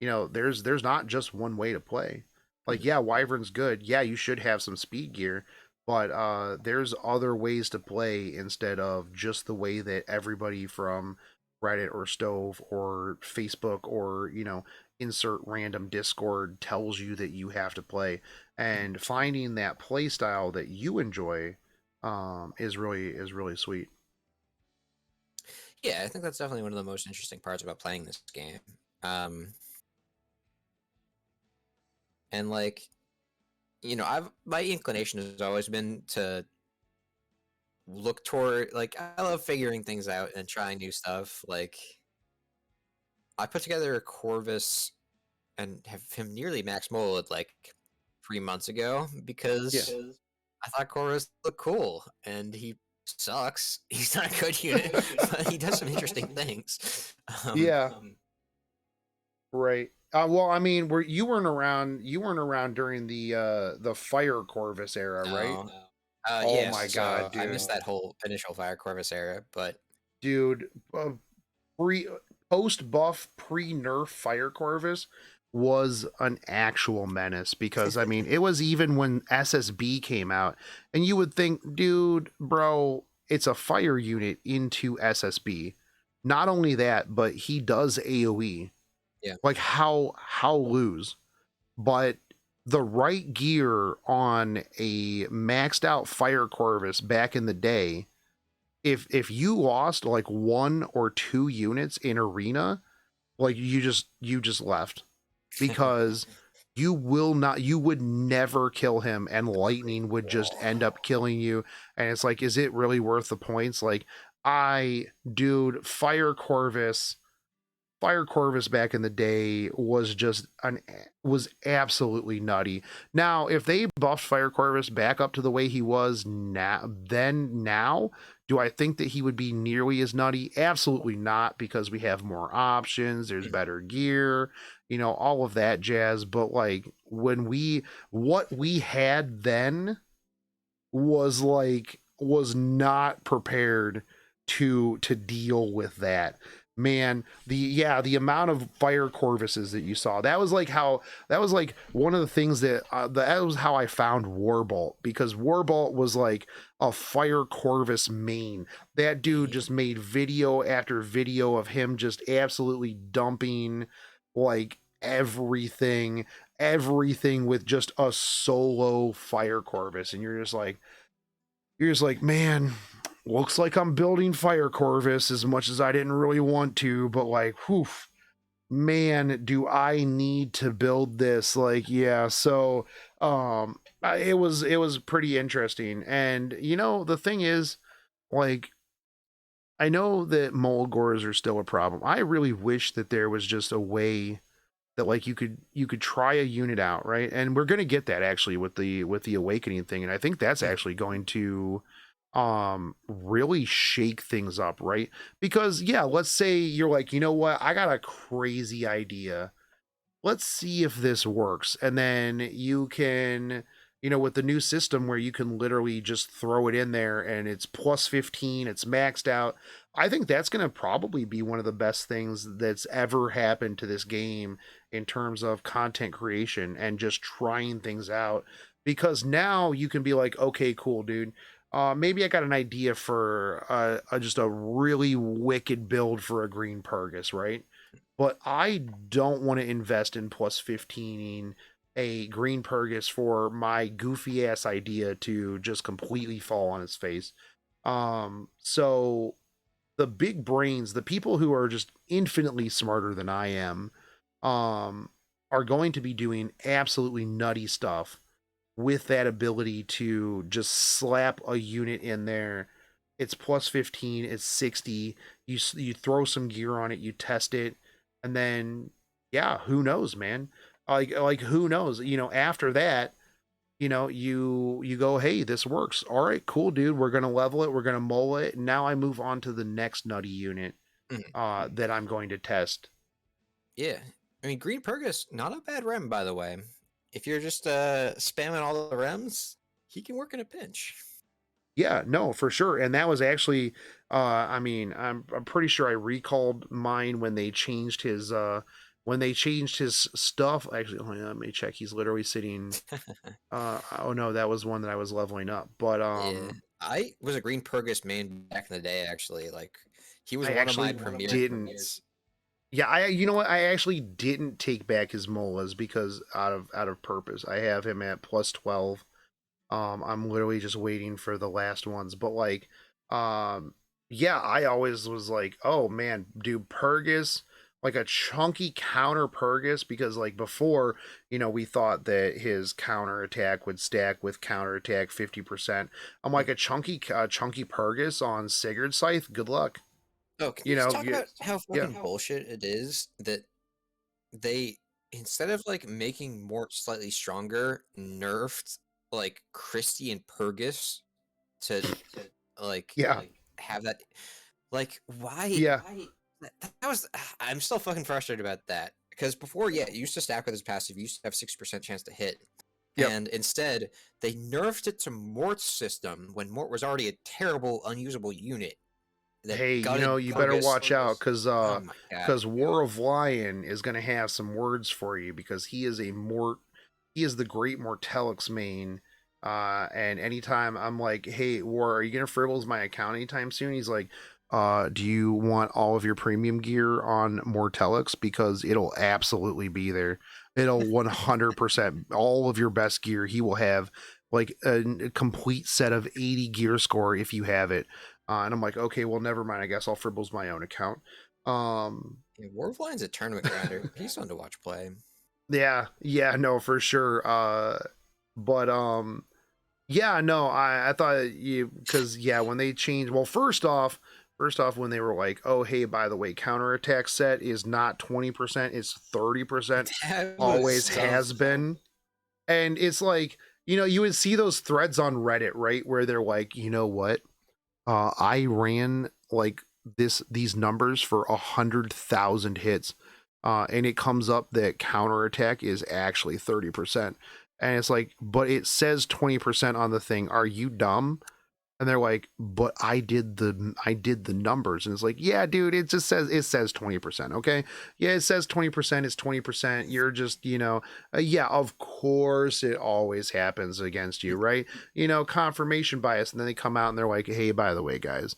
there's not just one way to play. Like, Mhm. yeah, Wyvern's good, yeah, you should have some speed gear, but there's other ways to play instead of just the way that everybody from Reddit or Stove or Facebook or insert random Discord tells you that you have to play. Mhm. And finding that play style that you enjoy is really sweet. Yeah, I think that's definitely one of the most interesting parts about playing this game. Um, and like, I've my inclination has always been to look toward like I love figuring things out and trying new stuff. Like I put together a Corvus and have him nearly max molded like 3 months ago Yeah. because I thought Corvus looked cool and he sucks. He's not a good unit, but he does some interesting things. Um, Yeah. Right. Well, I mean, were you weren't around? You weren't around during the Fire Corvus era, right? No. Oh Yeah, my so God, I missed dude, that whole initial Fire Corvus era, but dude, pre post buff pre nerf Fire Corvus was an actual menace because I mean it was even when SSB came out, and you would think, dude, bro, it's a fire unit into SSB. Not only that, but he does AOE. yeah. Like how lose? But the right gear on a maxed out Fire Corvus back in the day, if you lost like 1 or 2 units in arena, like you just left because you would never kill him and lightning would just end up killing you. And it's like, is it really worth the points? Like, I dude, Fire Corvus back in the day was just was absolutely nutty. Now, if they buffed Fire Corvus back up to the way he was now, do I think that he would be nearly as nutty? Absolutely not, because we have more options, there's Mhm. better gear, all of that jazz. But like what we had then was not prepared to deal with that. Man, the amount of Fire Corvuses that you saw, that was like one of the things that was how I found Warbolt, because Warbolt was like a Fire Corvus main. That dude just made video after video of him just absolutely dumping like everything with just a solo Fire Corvus, and you're just like, man, looks like I'm building Fire Corvus as much as I didn't really want to, but like, whew, man, do I need to build this? Like, yeah. So, it was pretty interesting, and the thing is, like, I know that Mulgores are still a problem. I really wish that there was just a way that like you could try a unit out, right? And we're gonna get that actually with the awakening thing, and I think that's Mhm. actually going to really shake things up, right? Because yeah, let's say you're like, you know what, I got a crazy idea, let's see if this works. And then you can, with the new system where you can literally just throw it in there and it's plus 15, it's maxed out. I think that's going to probably be one of the best things that's ever happened to this game in terms of content creation and just trying things out. Because now you can be like, okay, cool, dude. Maybe I got an idea for just a really wicked build for a green Purgus, right? But I don't want to invest in plus 15 a green Purgus for my goofy ass idea to just completely fall on its face. So the big brains, the people who are just infinitely smarter than I am, um, are going to be doing absolutely nutty stuff with that ability to just slap a unit in there. It's plus 15, it's 60. You throw some gear on it, you test it, and then yeah, who knows, man? Like who knows? After that, you go, hey, this works. All right, cool, dude. We're gonna level it, we're gonna mull it. And now I move on to the next nutty unit Mhm. that I'm going to test. Yeah. I mean, Green Purgus, not a bad rem, by the way. If you're just spamming all the rems, he can work in a pinch. Yeah, no, for sure. And that was actually I mean, I'm pretty sure I recalled mine when they changed his stuff. Actually, let me check. He's literally sitting oh no, that was one that I was leveling up. But Yeah. I was a Green Purgus main back in the day, actually. Like, he was I one of my actually premier didn't. Yeah, I you know what? I actually didn't take back his molas because out of purpose. I have him at plus 12. I'm literally just waiting for the last ones. But like, um, yeah, I always was like, oh man, do Purgus, like a chunky counter Purgus, because like before, we thought that his counter attack would stack with counter attack 50%. I'm like, a chunky Purgus on Sigurd Scythe. Good luck. Oh, can we You just know, talk you about how yeah, fucking bullshit it is that they, instead of like making more slightly stronger, nerfed like Christie and Purgus to like yeah, have that, like, why yeah. that was I'm still fucking frustrated about that because before, yeah, you used to stack with his passive. You used to have 60% chance to hit, Yep. and instead they nerfed it to Mort's system when Mort was already a terrible, unusable unit that Hey, gutted you better Fergus. watch out because Oh my god! War of Lion is gonna have some words for you because he is the great Mortelix main. And anytime I'm like, hey, War, are you gonna Fribbles my account anytime soon? He's like, do you want all of your premium gear on Mortelix? Because it'll absolutely be there. It'll 100% all of your best gear. He will have like a complete set of 80 gear score if you have it. And I'm like, okay, well, never mind. I guess I'll Fribbles my own account. Yeah, War of Lion's a tournament grinder. He's fun to watch play. Yeah, no, for sure. But yeah, no, I thought because yeah, when they changed, well, first off, when they were like, oh, hey, by the way, counterattack set is not 20%, it's 30%, That was always so has been, and it's like, you would see those threads on Reddit, right, where they're like, you know what, I ran like these numbers for 100,000 hits, and it comes up that counterattack is actually 30%, and it's like, but it says 20% on the thing. Are you dumb? And they're like, but I did the numbers, and it's like, yeah, dude, it says 20%. Okay, yeah, it says 20%. It's 20%. You're just yeah, of course it always happens against you, right? Confirmation bias, and then they come out and they're like, hey, by the way, guys,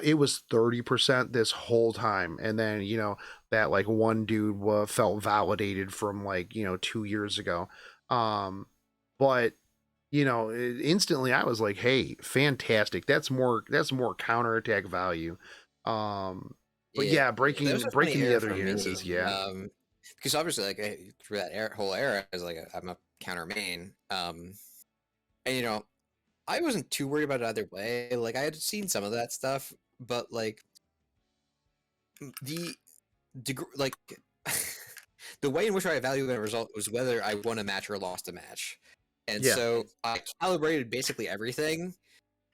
it was 30% this whole time, and then that like one dude felt validated from like 2 years ago, but instantly I was like, hey, fantastic. That's more counterattack value. But yeah. yeah, That was a funny breaking the era other for units me. is yeah. Because obviously, like through that whole era, I was like, I'm a counter main. And I wasn't too worried about it either way. Like I had seen some of that stuff, but like the like the way in which I evaluated a result was whether I won a match or lost a match. And Yeah. so I calibrated basically everything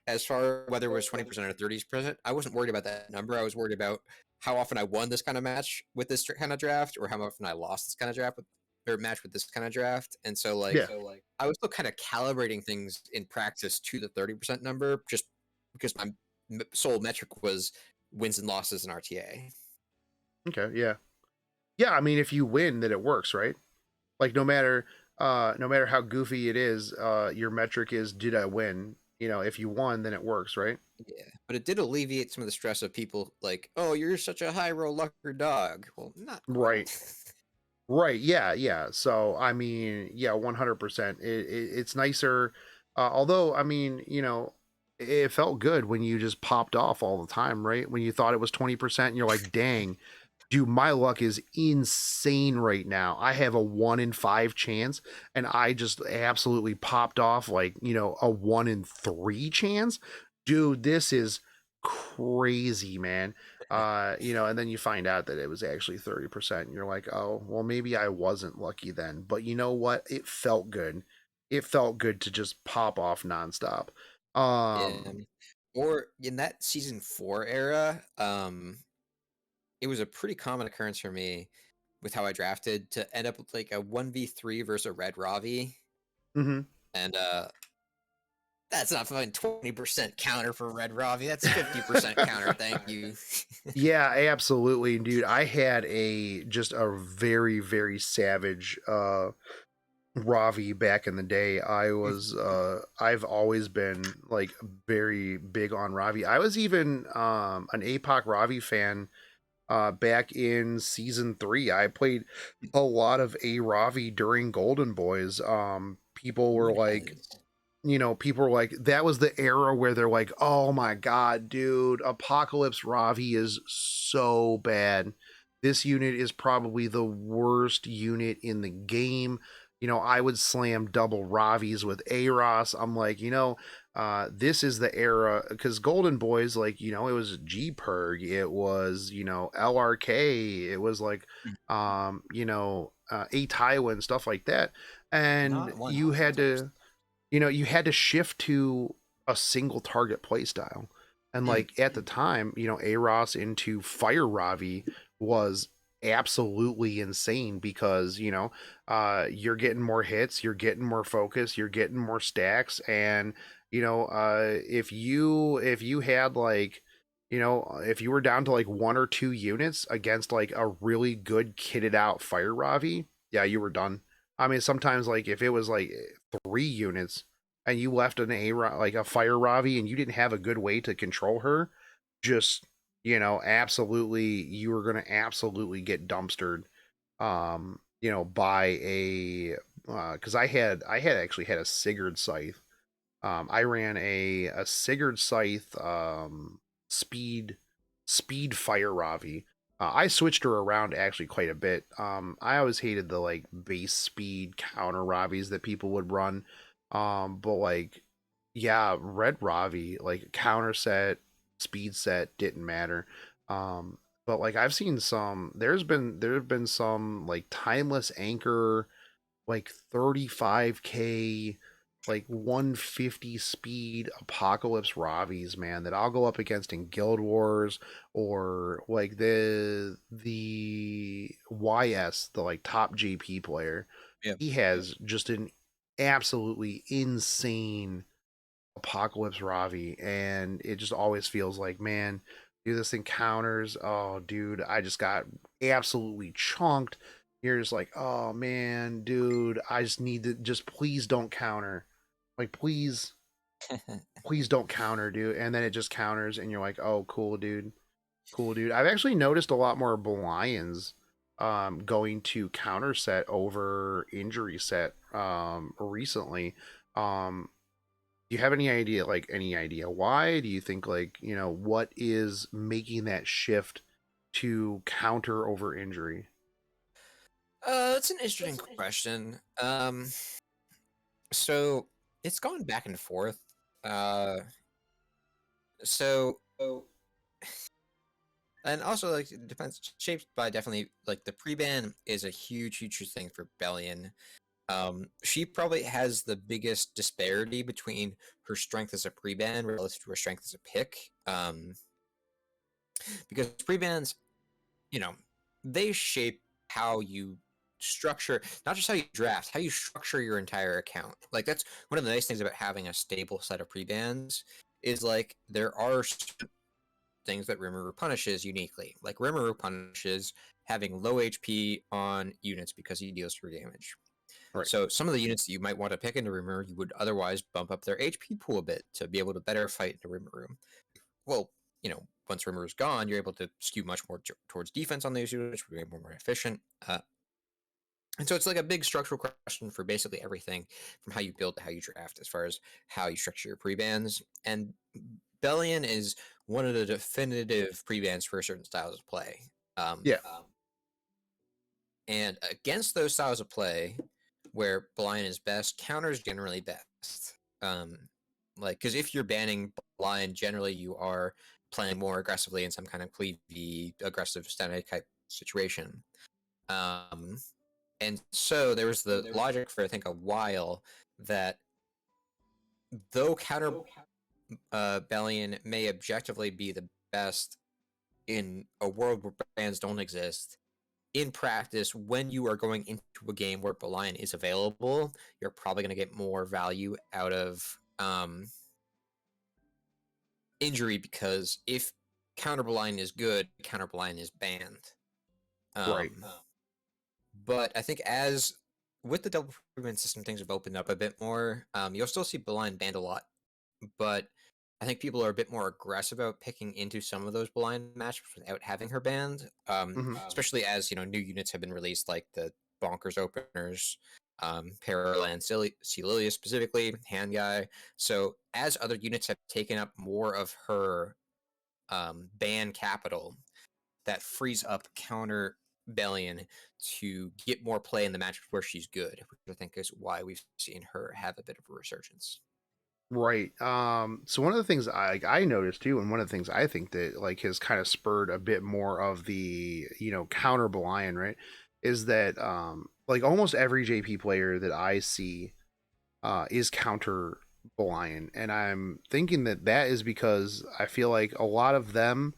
as far whether it was 20% or 30%. I wasn't worried about that number. I was worried about how often I won this kind of match with this kind of draft, or how often I lost this kind of draft or match with this kind of draft. And so Yeah. I was still kind of calibrating things in practice to the 30% number, just because my sole metric was wins and losses in RTA. Okay. Yeah. Yeah. I mean, if you win, then it works, right? Like no matter how goofy it is, your metric is did I win? If you won, then it works, right? Yeah, but it did alleviate some of the stress of people like, "Oh, you're such a high roll lucker dog." Well, not Right. quite. Right. Yeah. Yeah. So I mean, yeah, 100%. It's nicer. Although I mean, it felt good when you just popped off all the time, right? When you thought it was 20%, and you're like, dang, dude, my luck is insane right now. I have a 1 in 5 chance, and I just absolutely popped off like a 1 in 3 chance. Dude, this is crazy, man. And then you find out that it was actually 30%, and you're like, oh, well, maybe I wasn't lucky then. But you know what? It felt good. It felt good to just pop off nonstop. Yeah. Um, Or in that season 4 era, it was a pretty common occurrence for me with how I drafted to end up with like a 1v3 versus a red Ravi. mhm. And that's not fucking 20% counter for red Ravi. That's 50% counter. Thank you. Yeah, absolutely, dude. I had just a very, very savage Ravi back in the day. I've always been like very big on Ravi. I was even an APOC Ravi fan back in season 3. I played a lot of A Ravi during Golden Boys. People were like, Nice. people were like, that was the era where they're like, oh my god, dude, Apocalypse Ravi is so bad. This unit is probably the worst unit in the game. I would slam double Ravis with Aros. I'm like, this is the era because Golden Boys, like, it was G Perg, it was, LRK, it was like, A Tywin, stuff like that. And Not one. you had to shift to a single target playstyle. And Mm. like at the time, Aros into Fire Ravi was absolutely insane because you're getting more hits, you're getting more focus, you're getting more stacks, and if you had like if you were down to like one or two units against like a really good kitted out fire ravi, yeah, you were done. I mean, sometimes like if it was like three units and you left like a fire ravi and you didn't have a good way to control her, just absolutely, you were going to absolutely get dumpstered, by because I had actually had a Sigurd scythe. I ran a Sigurd scythe, speed speed fire ravi. I switched her around actually quite a bit. I always hated the like base speed counter ravis that people would run. But like, yeah, red ravi like counter set, speed set didn't matter. But like I've seen some. There have been some like timeless anchor like 35k like 150 speed apocalypse ravis, man, that I'll go up against in guild wars, or like the YS, the like top JP player. Yeah. He has just an absolutely insane Apocalypse Ravi, and it just always feels like, man, do this encounters. Oh, dude, I just got absolutely chunked. You're just like, oh man, dude, I just need to just please don't counter. Like, please don't counter, dude. And then it just counters, and you're like, oh, cool, dude. Cool, dude. I've actually noticed a lot more Bellians going to counter set over injury set recently. Um, do you have any idea why? Do you think like, what is making that shift to counter over injury? That's an interesting question. So it's gone back and forth. Uh, so and also like it depends, shaped by definitely like the pre-ban is a huge thing for Bellian. She probably has the biggest disparity between her strength as a pre-ban relative to her strength as a pick. Because pre-bans, you know, they shape how you structure, not just how you draft, how you structure your entire account. Like that's one of the nice things about having a stable set of pre-bans is like there are things that Rimuru punishes uniquely. Like Rimuru punishes having low HP on units because he deals 3 damage. Right. So some of the units that you might want to pick into Rimuru, you would otherwise bump up their HP pool a bit to be able to better fight into Rimuru. Well, once Rimmeru's gone, you're able to skew much more towards defense on those units, which will be more efficient. And so it's like a big structural question for basically everything from how you build to how you draft, as far as how you structure your pre-bans. And Bellian is one of the definitive pre-bans for certain styles of play. Um, Yeah. and against those styles of play, where Bellian is best, counter is generally best. Um, like, because if you're banning Bellian, generally you are playing more aggressively in some kind of cleavy, aggressive static type situation. Um, and so there was the logic for I think a while that though counter Bellion may objectively be the best in a world where bans don't exist, in practice, when you are going into a game where Bellion is available, you're probably going to get more value out of injury, because if counter Bellion is good, counter Bellion is banned. Right. But I think as with the double improvement system, things have opened up a bit more. You'll still see Bellion banned a lot, but I think people are a bit more aggressive about picking into some of those blind matchups without having her banned. Hmm. Especially as new units have been released, like the Bonkers openers, Paralan Celilia specifically, Hand Guy. So as other units have taken up more of her ban capital, that frees up counter Bellion to get more play in the matchups where she's good, which I think is why we've seen her have a bit of a resurgence. Right. So one of the things I noticed too, and one of the things I think that like has kind of spurred a bit more of the counter Lion, right, is that like almost every JP player that I see is counter Lion, and I'm thinking that that is because I feel like a lot of them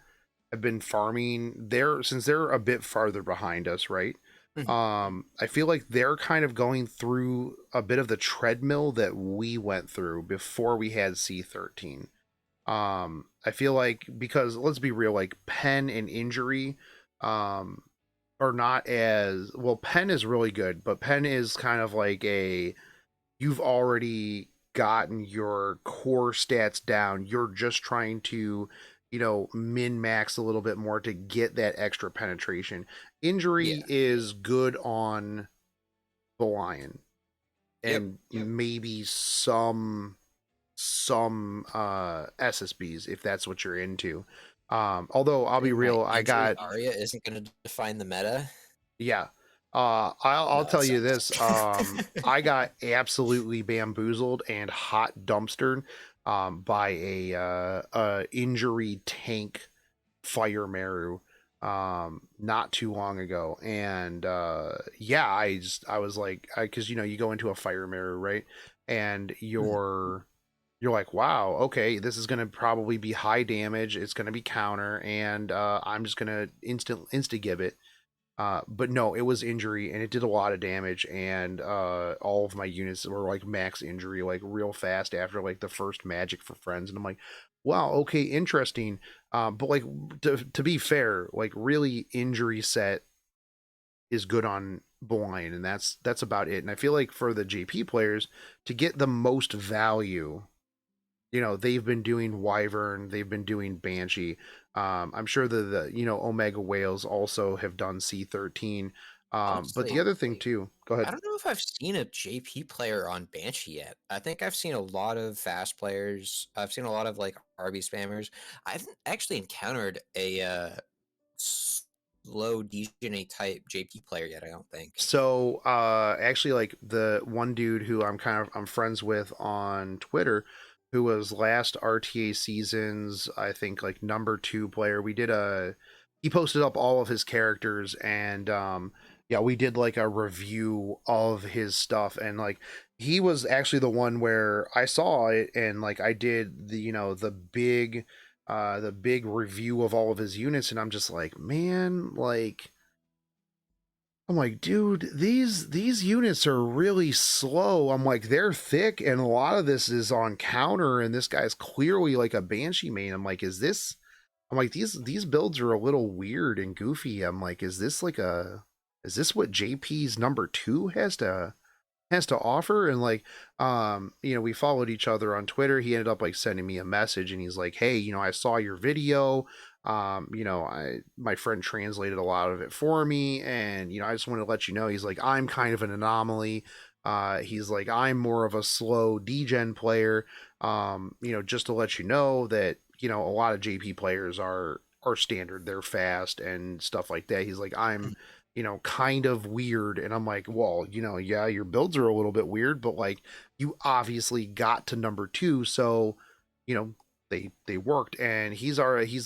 have been farming there since they're a bit farther behind us, right? Mhm. I feel like they're kind of going through a bit of the treadmill that we went through before we had C13. I feel like because let's be real, like pen and injury, um, are not as well. Pen is really good, but pen is kind of like a you've already gotten your core stats down. You're just trying to, min max a little bit more to get that extra penetration. Yeah. Injury is good on the lion Yep. and maybe some SSBs if that's what you're into. Although I'll be And my real, I injury got aria isn't going to define the meta. yeah. I'll No, that tell you sucks. this. I got absolutely bamboozled and hot dumpstered by a injury tank fire Meru not too long ago. And yeah, I was like because you go into a fire Meru, right? And Mhm. you're like, wow, okay, this is gonna probably be high damage, it's gonna be counter, and I'm just gonna insta give it. But no, it was injury and it did a lot of damage, and all of my units were like max injury, like real fast after like the first magic for friends. And I'm like, wow, okay, interesting. But like to be fair, like really injury set is good on Bellian, and that's about it. And I feel like for the JP players to get the most value, they've been doing Wyvern, they've been doing Banshee. I'm sure the Omega Whales also have done C13. But the Honestly, other thing too, go I ahead. don't know if I've seen a JP player on Banshee yet. I think I've seen a lot of fast players. I've seen a lot of like RB spammers. I haven't actually encountered a slow DJNA type JP player yet, I don't think. So actually like the one dude who I'm friends with on Twitter who was last RTA season's I think like number 2 player. He posted up all of his characters, and yeah, we did like a review of his stuff, and like he was actually the one where I saw it and like I did the big review of all of his units, and I'm just like, man, like I'm like, dude, these units are really slow. I'm like, they're thick, and a lot of this is on counter, and this guy's clearly like a Banshee main. I'm like, is this? I'm like, these builds are a little weird and goofy. I'm like, is this what JP's number 2 has to offer? And like we followed each other on Twitter. He ended up like sending me a message, and he's like, hey, I saw your video. I my friend translated a lot of it for me, and I just want to let you know, he's like, I'm kind of an anomaly. He's like, I'm more of a slow degen player. Just to let you know that a lot of JP players are standard, they're fast and stuff like that. He's like, I'm kind of weird. And I'm like, well, yeah, your builds are a little bit weird, but like you obviously got to number 2. So, you know, they worked, and he's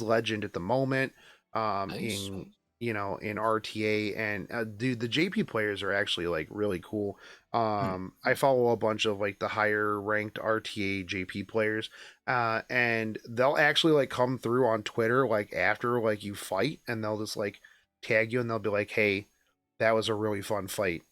legend at the moment, Nice. in RTA. And dude, the JP players are actually like really cool. Mhm. I follow a bunch of like the higher ranked RTA JP players, and they'll actually like come through on Twitter like after like you fight, and they'll just like tag you, and they'll be like, hey, that was a really fun fight.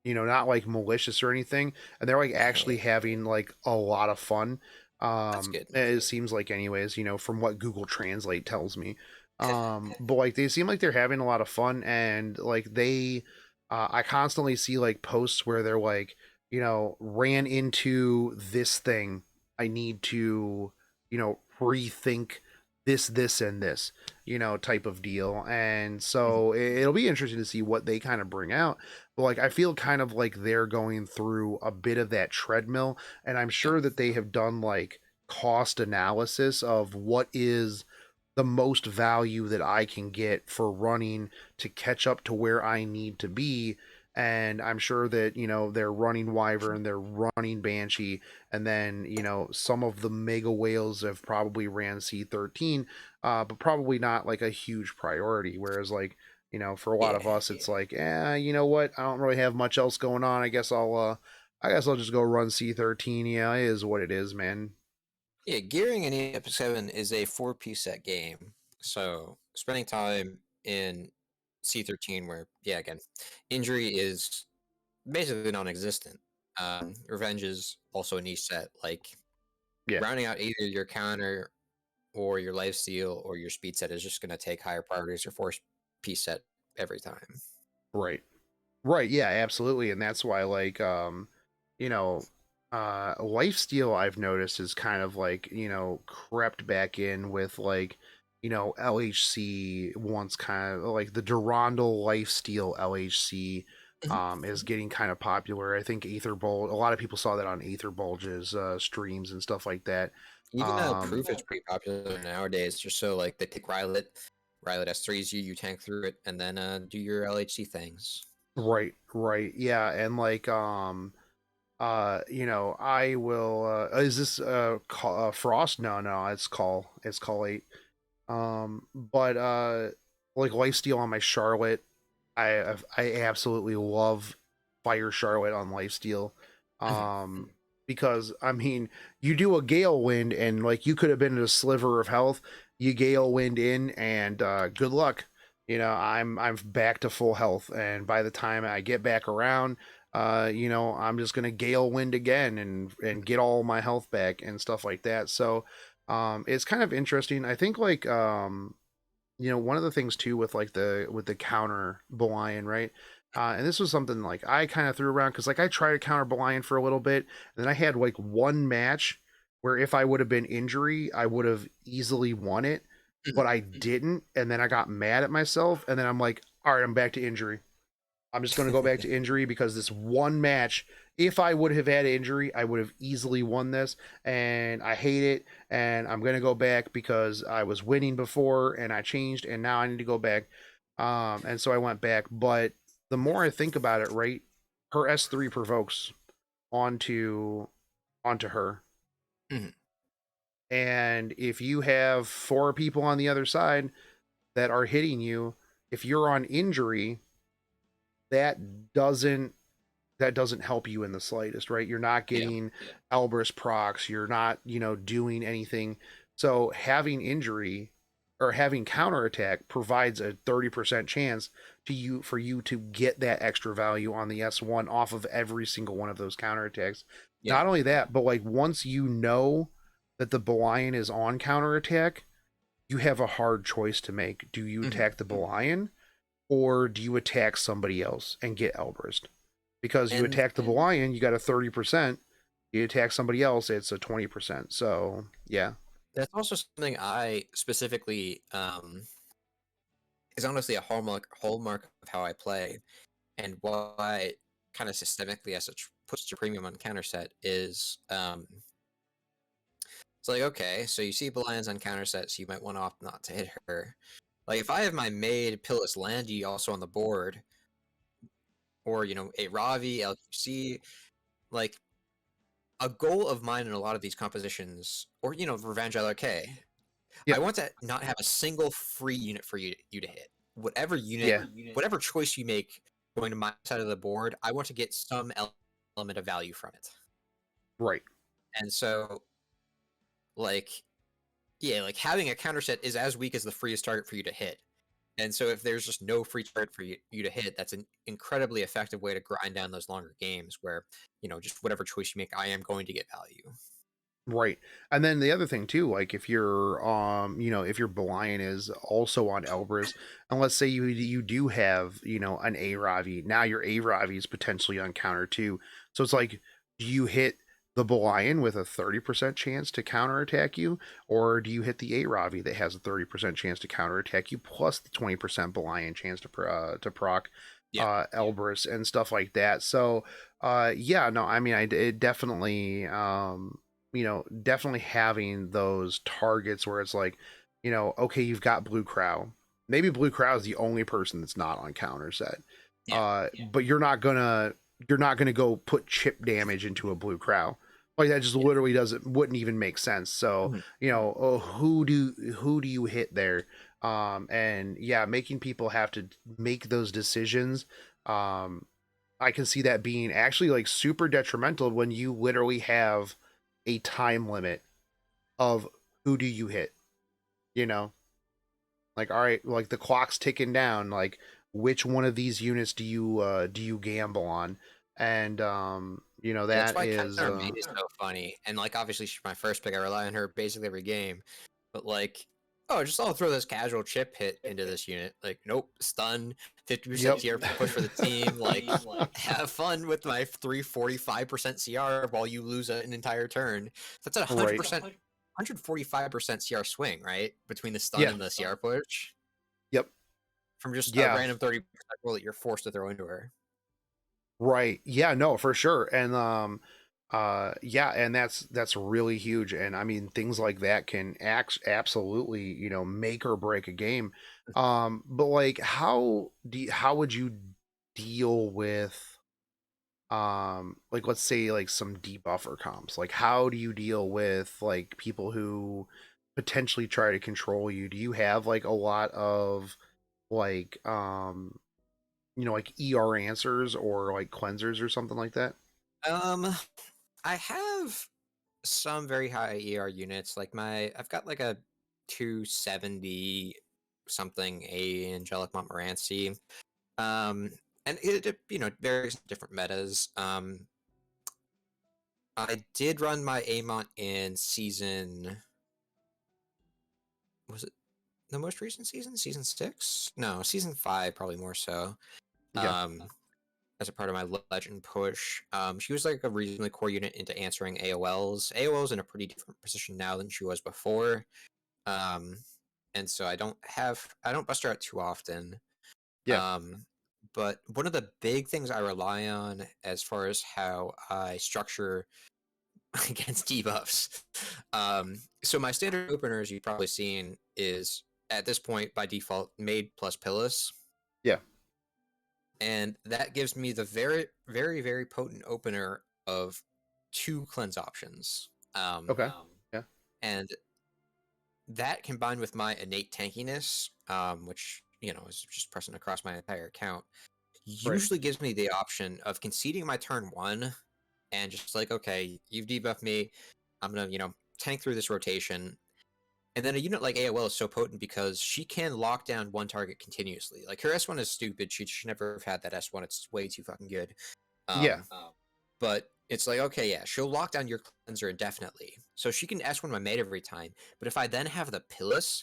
Not like malicious or anything. And they're like actually having like a lot of fun. That's good. It seems like anyways, from what Google Translate tells me. But like they seem like they're having a lot of fun, and like I constantly see like posts where they're like, ran into this thing. I need to, rethink this and this, type of deal. And Mhm. so it'll be interesting to see what they kind of bring out. But like I feel kind of like they're going through a bit of that treadmill, and I'm Yeah. sure that they have done like cost analysis of what is the most value that I can get for running to catch up to where I need to be. And I'm sure that, they're running Wyvern, they're running Banshee, and then, some of the mega whales have probably ran C13, but probably not like a huge priority. Whereas, like, for a lot Yeah. of us, it's like, you know what? I don't really have much else going on. I guess I'll just go run C13. Yeah, it is what it is, man. Yeah. Gearing in EP7 is a 4-piece set game. So spending time in C13, where yeah, again, injury is basically non-existent. Revenge is also a niche set. Like Yeah. rounding out either your counter or your life steal or your speed set is just going to take higher priorities or force piece set every time. Right. Right. Yeah, absolutely. And that's why, like, you know, lifesteal I've noticed is kind of like, crept back in with like, LHC once kind of like the Durandal lifesteal LHC Mhm. is getting kind of popular. I think Aether Bulge, a lot of people saw that on Aether Bulge's streams and stuff like that. Even Um, proof is pretty popular nowadays. Just so like they pick Rylet S3s you, you tank through it, and then do your LHC things. right, right. Yeah, and like I will is this Frost? No, it's call 8. But like lifesteal on my Charlotte, I absolutely love Fire Charlotte on lifesteal. Mhm. Because I mean, you do a gale wind and like you could have been in a sliver of health, you gale wind in and good luck. I'm back to full health, and by the time I get back around, I'm just gonna gale wind again and get all my health back and stuff like that. So it's kind of interesting. I think like one of the things too with like the counter Bellian, right? And this was something like I kind of threw around because like I tried to counter Bellian for a little bit, and then I had like one match where if I would have been injury, I would have easily won it, but Mhm. I didn't, and then I got mad at myself, and then I'm like, all right, I'm back to injury. I'm just going to go back to injury because this one match, if I would have had injury, I would have easily won this. And I hate it. And I'm going to go back because I was winning before and I changed and now I need to go back. And so I went back. But the more I think about it, right, her S3 provokes onto her. Mhm. And if you have four people on the other side that are hitting you, if you're on injury, that doesn't that doesn't help you in the slightest, right? You're not Yeah. getting Elbrus procs. You're not, doing anything. So having injury or having counterattack provides a 30% chance for you to get that extra value on the S1 off of every single one of those counterattacks. Yeah. Not only that, but like once you know that the Bellion is on counterattack, you have a hard choice to make. Do you Mhm. attack the Bellion or do you attack somebody else and get Elbrus? Because you And attack the Bellion, you got a 30%. You attack somebody else, it's a 20%. So yeah. that's also something I specifically is honestly a hallmark of how I play, and why kind of systemically as such puts your premium on counter set is it's like, okay, so you see Belian's on counter set, so you might want to opt not to hit her. Like if I have my maid Pillis Landy also on the board, or a Ravi LQC, like a goal of mine in a lot of these compositions, or Revenge LRK, I Yep. want to not have a single free unit for you to hit. Whatever unit, Yeah. whatever choice you make going to my side of the board, I want to get some element of value from it. Right. And so, like, yeah, like having a counter set is as weak as the freest target for you to hit. And so, if there's just no free target for you to hit, that's an incredibly effective way to grind down those longer games where, just whatever choice you make, I am going to get value. Right. And then the other thing too, like if your Bellion is also on Elbrus, and let's say you do have, an A Ravi, now your A Ravi is potentially on counter too. So it's like, do you hit the Bellion with a 30% chance to counterattack you, or do you hit the A Ravi that has a 30% chance to counterattack you plus the 20% Bellion chance to proc Yeah. Elbrus and stuff like that. So yeah, no, I mean it definitely definitely having those targets where it's like, okay, you've got Blue Crow. Maybe Blue Crow is the only person that's not on counter set. Yeah. But you're not gonna go put chip damage into a Blue Crow. Like that just literally wouldn't even make sense. So, Mhm. who do you hit there? And yeah, making people have to make those decisions. Um, I can see that being actually like super detrimental when you literally have a time limit of who do you hit, you know? Like, all right, like the clock's ticking down. Like, which one of these units do you gamble on? And Yeah, that's that why is Counter Maid is so funny. And like obviously she's my first pick. I rely on her basically every game. But like, oh, just I'll throw this casual chip hit into this unit. Like, nope, stun, 50% yep, CR push for the team. Like, have fun with my 345% CR while you lose an entire turn. That's a right, 100%, 145% CR swing, right? Between the stun yeah, and the CR push yep, from just a yeah. random 30% roll that you're forced to throw into her. Right. Yeah, no, for sure. And yeah, and that's really huge. And I mean things like that can absolutely, make or break a game. But like how would you deal with like let's say like some debuffer comps? Like how do you deal with like people who potentially try to control you? Do you have like a lot of like like ER answers or like cleansers or something like that? Um, I have some very high ER units. Like I've got like a 270 something a angelic Montmorency. Um, and varies in different metas. I did run my Amont in season. Was it the most recent season? Season 6? No, season 5, probably more so. Yeah. Um, as a part of my legend push. She was like a reasonably core unit into answering AOLs. AOL's in a pretty different position now than she was before. Um, and so I don't bust her out too often. Yeah. Um, but one of the big things I rely on as far as how I structure against debuffs. So my standard opener, as you've probably seen, is at this point by default Maid plus Pillis. Yeah. And that gives me the very, very, very potent opener of 2 cleanse options. Okay. Yeah. And that combined with my innate tankiness, which is just pressing across my entire account, Right. usually gives me the option of conceding my turn 1 and just like, okay, you've debuffed me, I'm gonna tank through this rotation. And then a unit like AOL is so potent because she can lock down one target continuously. Like her S1 is stupid. She should never have had that S1. It's way too fucking good. Yeah. Um, but it's like, okay, yeah, she'll lock down your cleanser indefinitely. So she can S1 my mate every time. But if I then have the Pillis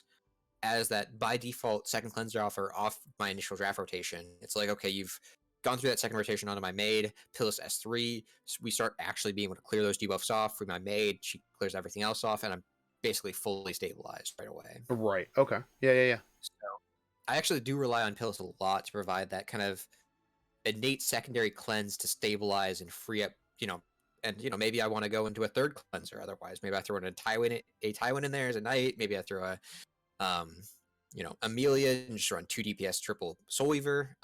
as that by default second cleanser offer off my initial draft rotation, it's like, okay, you've gone through that second rotation onto my maid, Pillis S3. So we start actually being able to clear those debuffs off. Free my maid, she clears everything else off, and I'm basically fully stabilized right away. Right. Okay. Yeah. Yeah. Yeah. So I actually do rely on Pillis a lot to provide that kind of innate secondary cleanse to stabilize and free up, and maybe I want to go into a third cleanser. Otherwise, maybe I throw in a Tywin in there as a knight. Maybe I throw um, Amelia and just run 2 DPS triple Soul Weaver.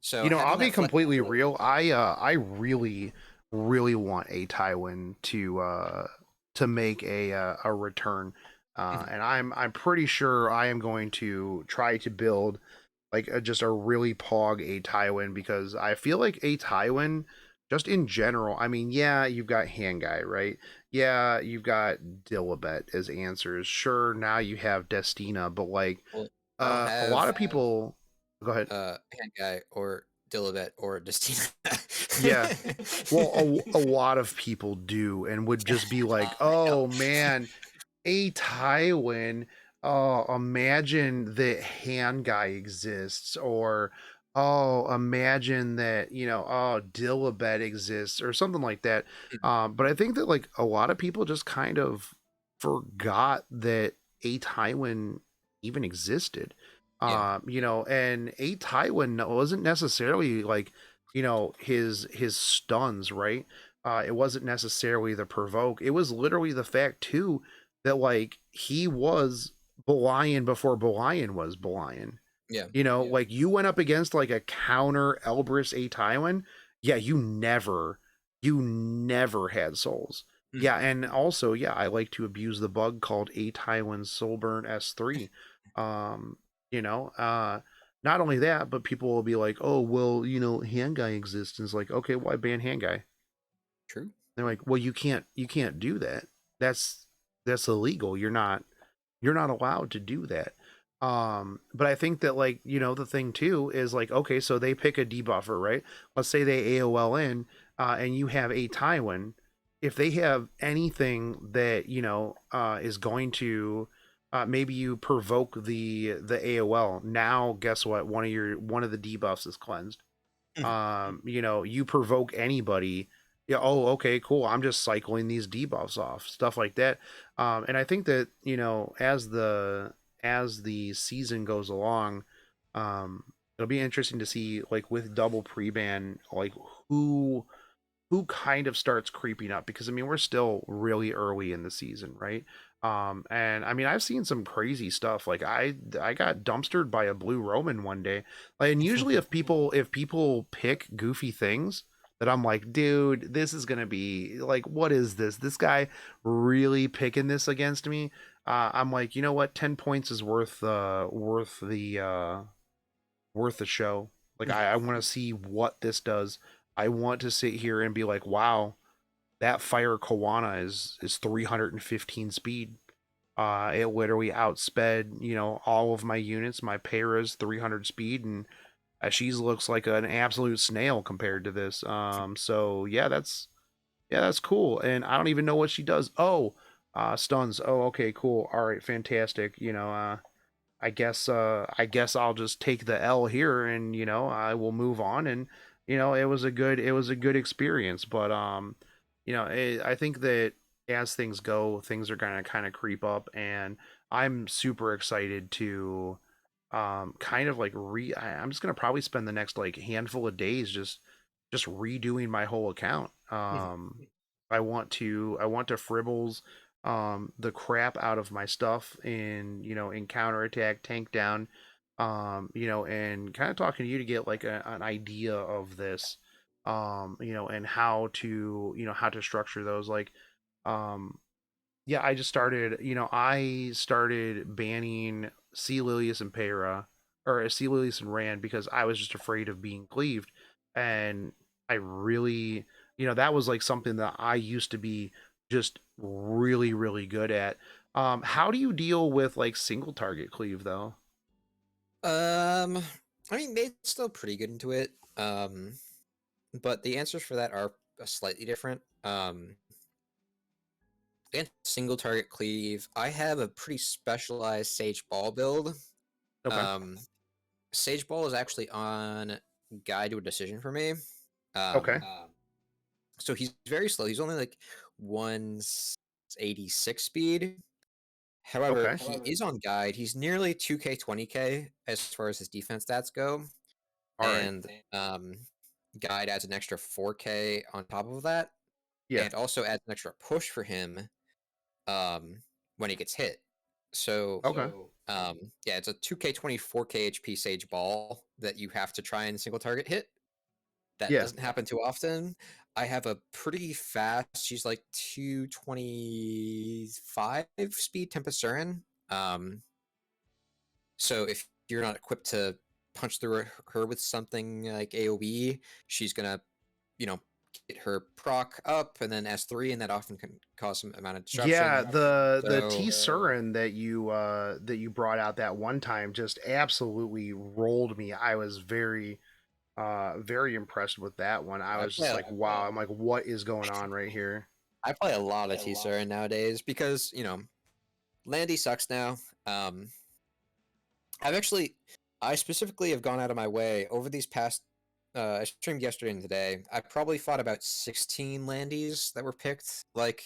So I'll having be that completely flexibility, real. I really really want a Tywin to make a return. And I'm pretty sure I am going to try to build like just a really pog a Tywin because I feel like a Tywin just in general. I mean, yeah, you've got Hand Guy, right? Yeah, you've got Dilibet as answers. Sure, now you have Destina, but like well, I don't a lot have of people go ahead. Hand Guy or Dilibet or Destina. Yeah. Well, a lot of people do and would just be like, I know. "Oh man, a Tywin. Oh, imagine that Hand Guy exists," or "Oh, imagine that oh Dilibet exists," or something like that. But I think that like a lot of people just kind of forgot that a Tywin even existed. Yeah, And a Tywin wasn't necessarily like his stuns, right? It wasn't necessarily the provoke. It was literally the fact too that like he was Bellian before Bellian was Bellian. yeah. Like you went up against like a counter Elbrus a Tywin. Yeah, you never had souls. Yeah, Mhm. and also, yeah, I like to abuse the bug called a Tywin Soulburn S3. Um, you know, uh not only that, but people will be like, "Oh, well, hand guy exists." And it's like, "Okay, why ban hand guy?" True. They're like, "Well, you can't do that. That's illegal. You're not." You're not allowed to do that. But I think that, like, the thing too is like, okay, so they pick a debuffer, right? Let's say they AOL in, and you have a Tywin. If they have anything that is going to, maybe you provoke the AOL. Now, guess what? One of the debuffs is cleansed. You provoke anybody. Yeah, oh, okay, cool. I'm just cycling these debuffs off, stuff like that. And I think that, as the season goes along, it'll be interesting to see, like, with double pre-ban, like, who who kind of starts creeping up, because I mean we're still really early in the season, right? And I mean I've seen some crazy stuff. Like I got dumpstered by a blue Roman one day. Like, and usually if people pick goofy things that I'm like, dude, this is gonna be like, what is this? This guy really picking this against me? I'm like, you know what? 10 points is worth the show. Like I want to see what this does. I want to sit here and be like, wow, that fire Kawana is 315 speed. It literally outsped, all of my units. My Para's 300 speed, and she looks like an absolute snail compared to this. So yeah, that's cool. And I don't even know what she does. Oh, stuns. Oh, okay, cool. All right, fantastic. I guess I'll just take the L here, and I will move on. And it was a good experience. But I think that as things go, things are gonna kind of creep up, and I'm super excited to kind of like I'm just gonna probably spend the next like handful of days just redoing my whole account. I want to Fribbles the crap out of my stuff in counterattack, tank down, and kind of talking to you to get like an idea of this, and how to structure those. Like, um yeah, I started banning Sea Lilius and Pera, or Sea Lilius and Rand, because I was just afraid of being cleaved. And I really, that was like something that I used to be just really, really good at. How do you deal with like single target cleave though? Um, I mean, Maid's still pretty good into it. But the answers for that are slightly different. Against single target cleave, I have a pretty specialized Sage Ball build. Okay. Um, Sage Ball is actually on Guide to a Decision for me. Okay. So he's very slow. He's only like 186 speed. However, Okay. he is on Guide. He's nearly 2k, 20k as far as his defense stats go. All right. And Guide adds an extra 4k on top of that, Yeah. and also adds an extra push for him when he gets hit. So, Okay. yeah, it's a 2k 24k HP Sage Ball that you have to try and single target hit. That Yeah. doesn't happen too often. I have a pretty fast, she's like 225 speed Tempest Surin. So if you're not equipped to punch through her with something like AoE, she's gonna, you know, get her proc up and then S3, and that often can cause some amount of Yeah, disruption. the So T Surin that you brought out that one time just absolutely rolled me. I was very impressed with that one. I I was play just like, wow, I'm like, what is going on right here? I play a lot of T-Surin nowadays because, Landy sucks now. Um, I've actually, I specifically have gone out of my way over these past. I streamed yesterday and today. I probably fought about 16 Landies that were picked, like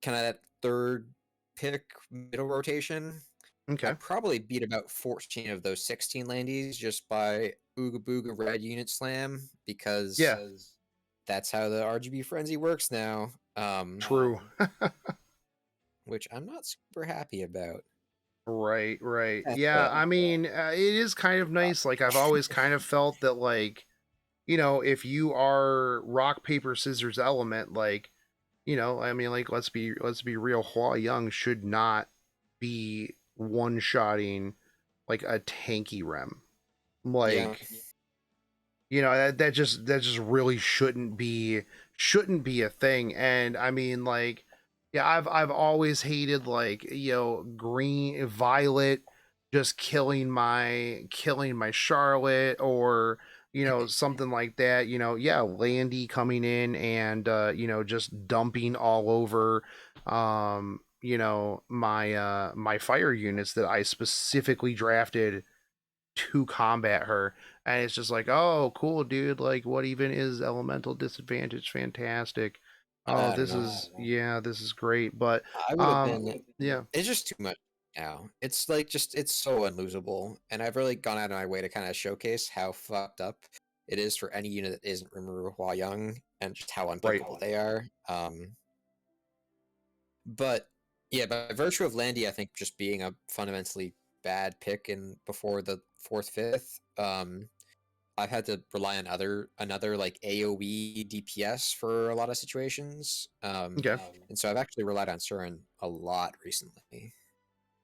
kind of that third pick middle rotation. I Okay. probably beat about 14 of those 16 Landies just by Ooga Booga Red Unit Slam because Yeah, that's how the RGB Frenzy works now. true. Which I'm not super happy about. Right, right. That's Yeah, I mean, it is kind of nice. Like, I've always kind of felt that, like, if you are rock, paper, scissors element, like, I mean, like, let's be real. Hua Young should not be one-shotting like a tanky rem. yeah. Like, that just really shouldn't be a thing. And I mean, like, Yeah, I've always hated like, green violet just killing my Charlotte, or something like that. Yeah, Landy coming in and just dumping all over my fire units that I specifically drafted to combat her. And it's just like, oh, cool, dude. Like, what even is elemental disadvantage? Fantastic. Oh, I don't this know. is, yeah, this is great. But, I would have been. yeah, It's just too much now. It's like just it's so unlosable, and I've really gone out of my way to kind of showcase how fucked up it is for any unit that isn't Rimuru while young, and just how right. unpickable they are. But yeah, by virtue of Landy, I think just being a fundamentally bad pick in before the fourth, fifth, I've had to rely on another like AoE DPS for a lot of situations. Okay. And so I've actually relied on Surin a lot recently.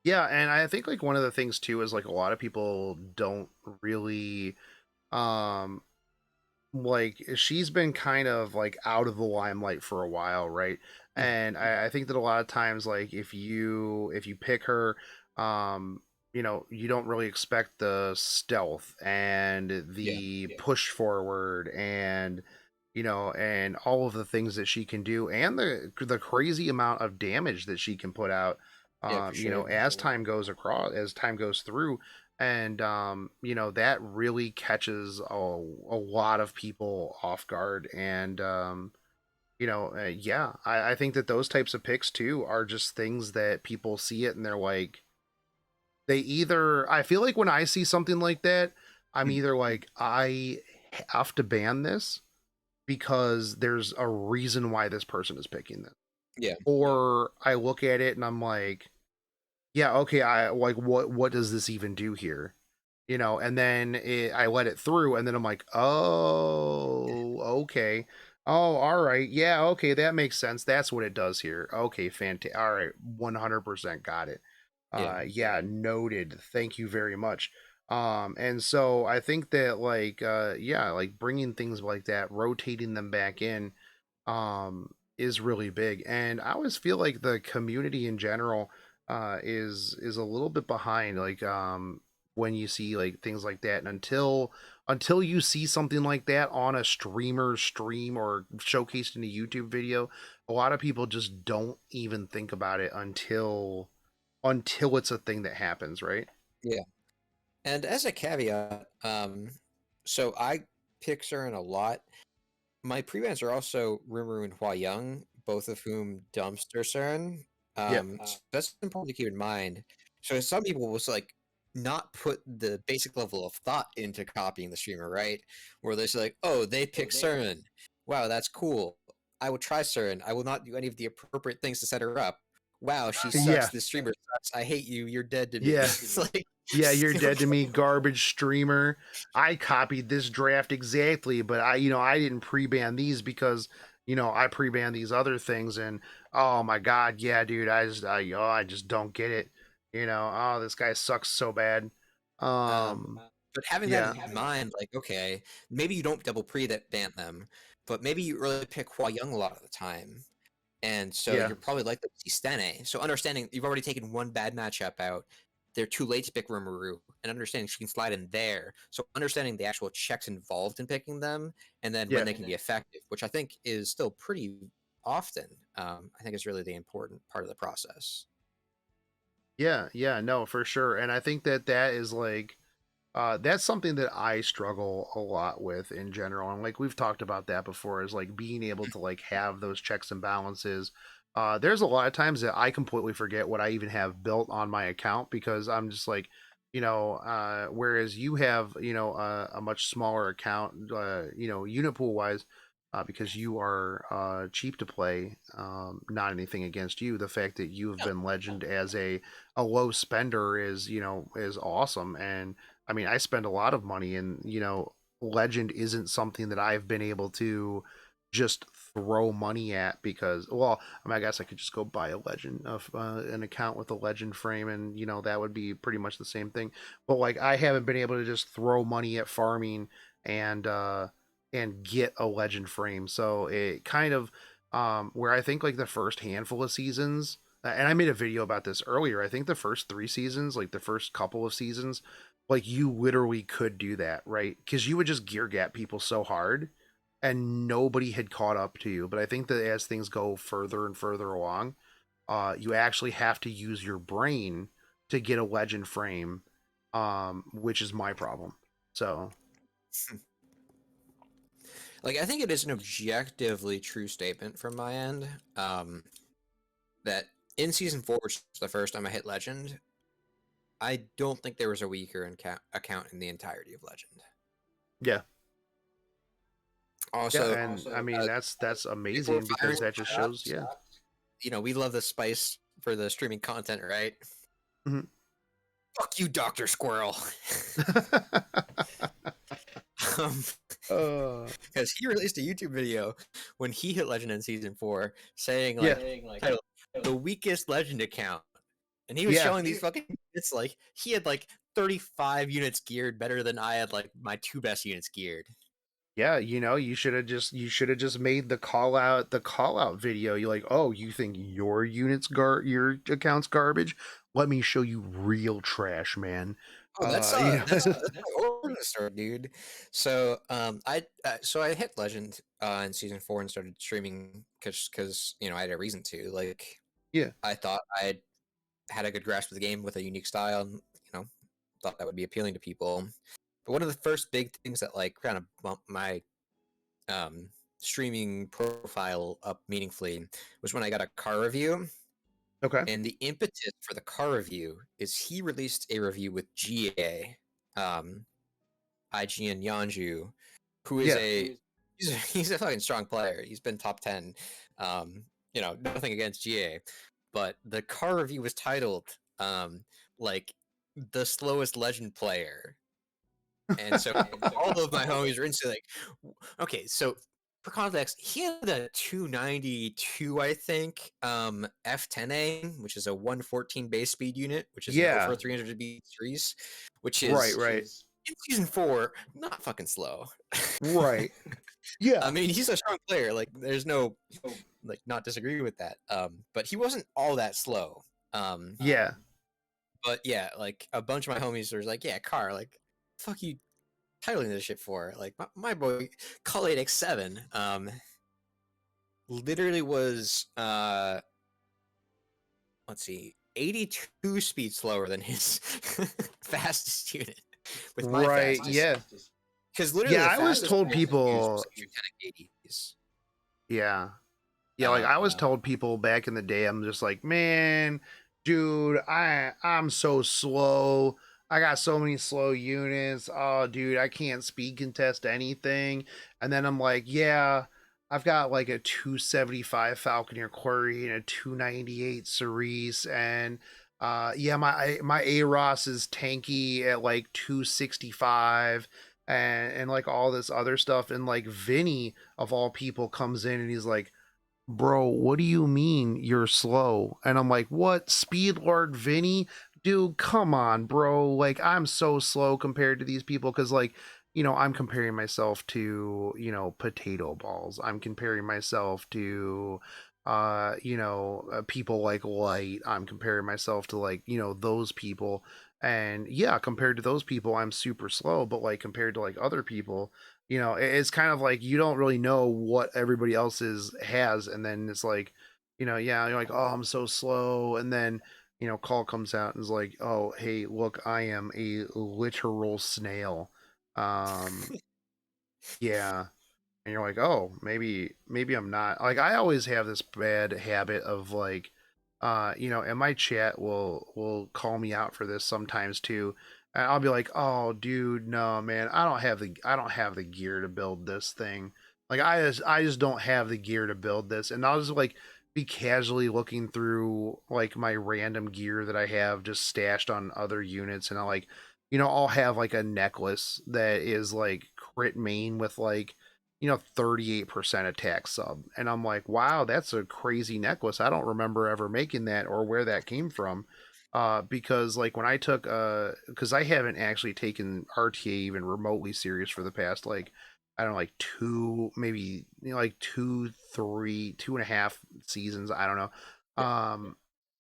Yeah, and I think like one of the things too is like a lot of people don't really um like she's been kind of like out of the limelight for a while, right? Mhm. And I think that a lot of times, like if you pick her, you don't really expect the stealth and Yeah, the push forward, and and all of the things that she can do, and the crazy amount of damage that she can put out, yeah, for sure. as time goes through. And that really catches a lot of people off guard. And yeah, I think that those types of picks too are just things that people see it and they're like, I feel like when I see something like that, I'm Mhm. either like, I have to ban this because there's a reason why this person is picking this, Yeah, or I look at it and I'm like, yeah, okay, I like, what does this even do here? And then I let it through, and then I'm like, oh, okay. Oh, all right. Yeah, okay, that makes sense. That's what it does here. Okay, fantastic. All right, 100% got it. yeah, Yeah, noted. Thank you very much. And so I think that like yeah, like bringing things like that, rotating them back in is really big. And I always feel like the community in general is a little bit behind, like when you see like things like that. And until you see something like that on a streamer's stream or showcased in a YouTube video, a lot of people just don't even think about it until it's a thing that happens, right? yeah. And as a caveat, so I pick Surin a lot. My pre-bans are also Rimuru and Hua Young, both of whom dumpster Surin. Yeah. So that's important to keep in mind. So some people will like not put the basic level of thought into copying the streamer, right? Where they're just like, oh, they pick Surin. Wow, that's cool. I will try Surin. I will not do any of the appropriate things to set her up. Wow, she sucks. Yeah. This streamer sucks. I hate you. You're dead to me. Yeah. It's like, Yeah, you're dead to okay. me, garbage streamer. I copied this draft exactly, but I didn't pre-ban these because, I pre-ban these other things. And oh my god, yeah, dude, I just don't get it. Oh, this guy sucks so bad. Um, Um, but having that yeah, in mind, like, okay, maybe you don't double pre that ban them, but maybe you really pick Hua Young a lot of the time. And so yeah, you're probably likely to see Stene. So understanding you've already taken one bad matchup out, they're too late to pick Rimuru, and understanding she can slide in there. So understanding the actual checks involved in picking them, and then when yeah. they can be effective, which I think is still pretty often. I think is really the important part of the process. Yeah, yeah, no, for sure. And I think that that is like that's something that I struggle a lot with in general. And like we've talked about that before, is like being able to like have those checks and balances. There's a lot of times that I completely forget what I even have built on my account because I'm just like, whereas you have, a much smaller account, unit pool wise, because you are cheap to play. Not anything against you. The fact that you have Yeah, been legend as a low spender is awesome. And I mean, I spend a lot of money, and legend isn't something that I've been able to just throw money at because, well, I mean, I guess I could just go buy a legend of an account with a legend frame, and that would be pretty much the same thing. But like, I haven't been able to just throw money at farming and get a legend frame, so it kind of where I think like the first handful of seasons, and I made a video about this earlier. I think the first 3 seasons, like the first couple of seasons, like you literally could do that, right? Because you would just gear gap people so hard, and nobody had caught up to you. But I think that as things go further and further along, you actually have to use your brain to get a legend frame, which is my problem. So Like, I think it is an objectively true statement from my end, that in season 4, which is the first time I hit Legend, I don't think there was a weaker account in the entirety of Legend. yeah, yeah, Also, and I mean that's before amazing firing because that just shows, shots, yeah. we love the spice for the streaming content, right? Mhm. Fuck you, Dr. Squirrel. um, uh, because he released a YouTube video when he hit Legend in season 4, saying yeah, title, the weakest Legend account, and he was yeah, showing these fucking units, like he had like 35 units geared better than I had like my 2 best units geared. yeah. You should have just made the call out video. You're like, oh, you think your account's garbage? Let me show you real trash, man. Oh, that's You know, that's my origin story, dude. So I hit Legend in season 4 and started streaming because I had a reason to. Like, yeah, I thought I had a good grasp of the game with a unique style, and thought that would be appealing to people. But one of the first big things that like kind of bumped my um, streaming profile up meaningfully was when I got a car review. okay, And the impetus for the car review is he released a review with GA, um, IGN Yanju, who is yeah, he's a fucking strong player. He's been top 10. Nothing against GA, but the car review was titled like the slowest legend player. And so all of my homies were into like, okay, so for context, he had a 292, I think, F10A, which is a 114 base speed unit, which is an yeah, over 300 B3s, which right, is right, in season 4 not fucking slow. right, I yeah, mean, he's a strong player. Like, there's no like not disagree with that. But he wasn't all that slow. Um, yeah. but yeah, like a bunch of my homies were like, yeah, car, like, fuck you titling this shit for? Like my boy Call8x7 literally was let's see, 82 speed slower than his fastest unit with my Right, fastest. yeah. Because literally Yeah, the I was fastest told one he used was people, like Lieutenant 80s. yeah. Yeah, like I was told people back in the day, I'm just like, man, dude, I'm so slow. I got so many slow units. Oh, dude, I can't speed contest anything. And then I'm like, yeah, I've got like a 275 Falconeer Quarry and a 298 Cerise, and yeah, my AROS is tanky at like 265, and like all this other stuff. And like Vinny of all people comes in and he's like, bro, what do you mean you're slow? And I'm like, what? Speed Lord Vinny? Dude, come on, bro. Like, I'm so slow compared to these people because, like, I'm comparing myself to, potato balls. I'm comparing myself to, people like Light. I'm comparing myself to, like, those people. And yeah, compared to those people, I'm super slow. But, like, compared to, like, other people, it's kind of like you don't really know what everybody else's has, and then it's like, yeah, you're like, oh, I'm so slow, and then call comes out and is like, oh, hey, look, I am a literal snail. Yeah, and you're like, oh, maybe I'm not. Like, I always have this bad habit of like, and my chat will call me out for this sometimes too. And I'll be like, oh, dude, no, man, I don't have the gear to build this thing. Like, I just don't have the gear to build this, and I'll just like be casually looking through like my random gear that I have just stashed on other units, and I'll have like a necklace that is like crit main with like 38% attack sub. And I'm like, wow, that's a crazy necklace. I don't remember ever making that or where that came from. Because like when I took because I haven't actually taken RTA even remotely serious for the past like I don't know, like two, maybe like two, three, 2.5 seasons. I don't know. Yeah. Yeah.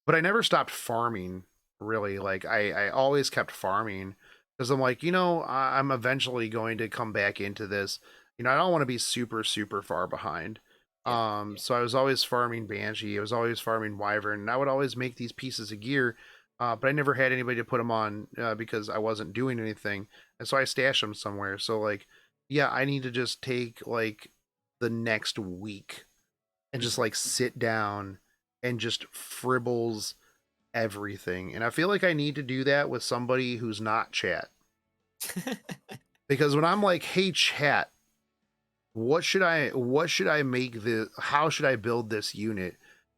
But I never stopped farming. Really, like I always kept farming because I'm like, I'm eventually going to come back into this. I don't want to be super super far behind. Yeah. So I was always farming Banshee. I was always farming Wyvern, and I would always make these pieces of gear. But I never had anybody to put them on because I wasn't doing anything, and so I stashed them somewhere. So like, yeah, I need to just take like the next week and just like sit down and just fribbles everything. And I feel like I need to do that with somebody who's not chat. Because when I'm like, "Hey chat, what should I make this how should I build this unit?"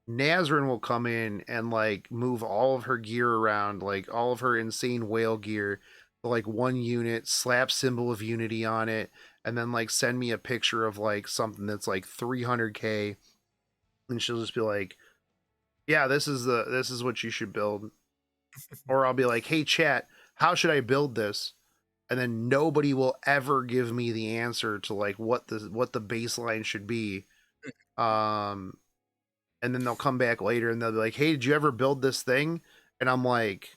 Nazrin will come in and like move all of her gear around, like all of her insane whale gear to like one unit, slap symbol of unity on it, and then like send me a picture of like something that's like 300k, and she'll just be like, "Yeah, this is what you should build." Or I'll be like, "Hey chat, how should I build this?" And then nobody will ever give me the answer to like what the baseline should be. Um and then they'll come back later and they'll be like, "Hey, did you ever build this thing?" And I'm like,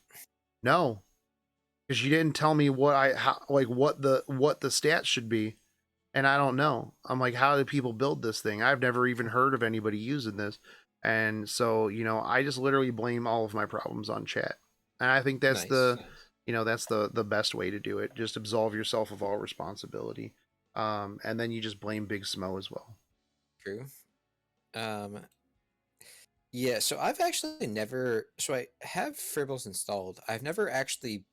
"No, because you didn't tell me what the stats should be." And I don't know. I'm like, "How do people build this thing? I've never even heard of anybody using this." And so, I just literally blame all of my problems on chat. And I think that's Nice. the best way to do it. Just absolve yourself of all responsibility. And then you just blame Big Smo as well. True. Um, yeah, so I've actually never. So I have Fribbles installed. I've never actually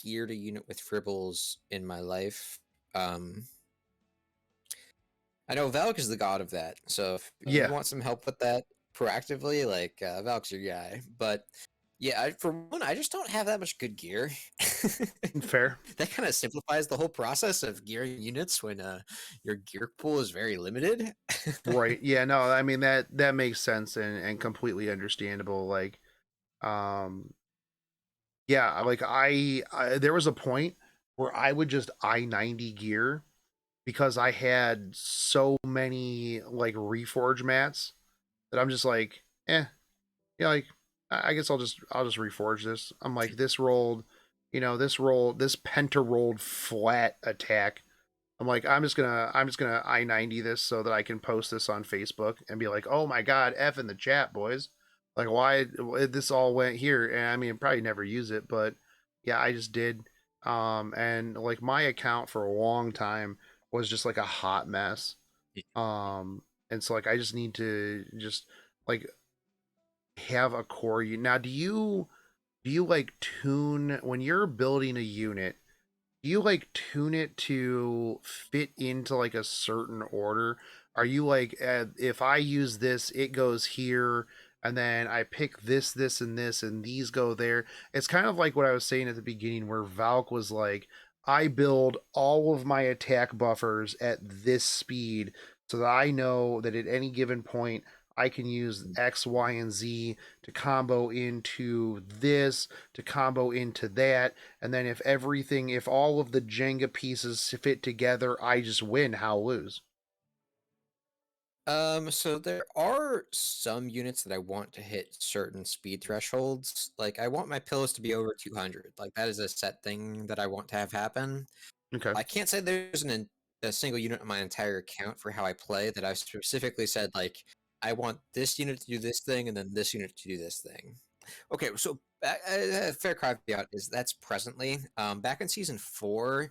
geared a unit with Fribbles in my life. Um, I know Valk is the god of that. So if you Yeah, want some help with that proactively, like Valk's your guy. But yeah, for one, I just don't have that much good gear. fair. That kind of simplifies the whole process of gearing units when your gear pool is very limited. Right. Yeah, no, I mean that makes sense and completely understandable. Like, um yeah, like I there was a point where I would just I-90 gear because I had so many like reforge mats that I'm just like, yeah, like I guess I'll just reforge this. I'm like, this penta rolled flat attack. I'm like, I'm just gonna I-90 this so that I can post this on Facebook and be like, "Oh my god, F in the chat, boys." Like, why this all went here? And I mean, probably never use it, but yeah, I just did. And like my account for a long time was just like a hot mess. And so like I just need to just like have a core. Now, do you like tune when you're building a unit? Do you like tune it to fit into like a certain order? Are you like, if I use this, it goes here, and then I pick this, and these go there? It's kind of like what I was saying at the beginning, where Valk was like, I build all of my attack buffers at this speed so that I know that at any given point I can use X, Y, and Z to combo into this, to combo into that, and then if all of the Jenga pieces fit together, I just win. How lose? So there are some units that I want to hit certain speed thresholds. Like I want my pillows to be over 200. Like that is a set thing that I want to have happen. Okay. I can't say there's a single unit on my entire account for how I play that I specifically said like I want this unit to do this thing and then this unit to do this thing. Okay, so a fair caveat is that's presently. Back in season 4,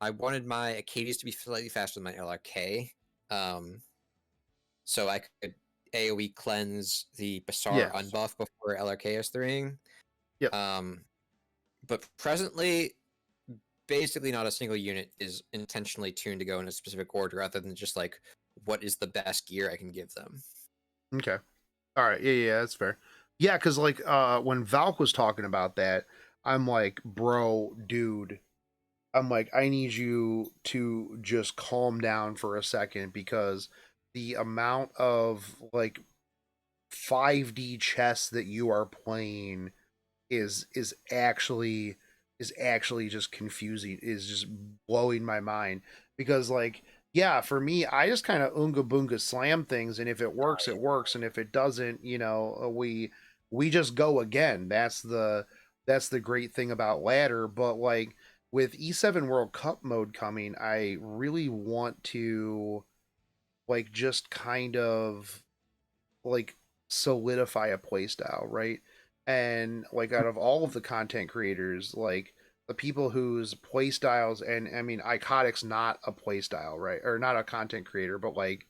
I wanted my Acadias to be slightly faster than my LRK. Um, so I could AoE cleanse the Basar Yeah. unbuff before LRK is 3. Yep. Um, but presently, basically not a single unit is intentionally tuned to go in a specific order other than just like what is the best gear I can give them. Okay. All right. Yeah, yeah, that's fair. Yeah, because like when Valk was talking about that, I'm like, bro, dude, I'm like, I need you to just calm down for a second because the amount of like 5D chess that you are playing is is actually just confusing, is just blowing my mind because like Yeah, for me, I just kind of unga boonga slam things, and if it Oh, works, it works, and if it doesn't, we just go again. That's the great thing about ladder. But like with E7 World Cup mode coming, I really want to like just kind of like solidify a playstyle, right? And like out of all of the content creators, like the people whose playstyles, and I mean Icotic's not a playstyle, right? Or not a content creator, but like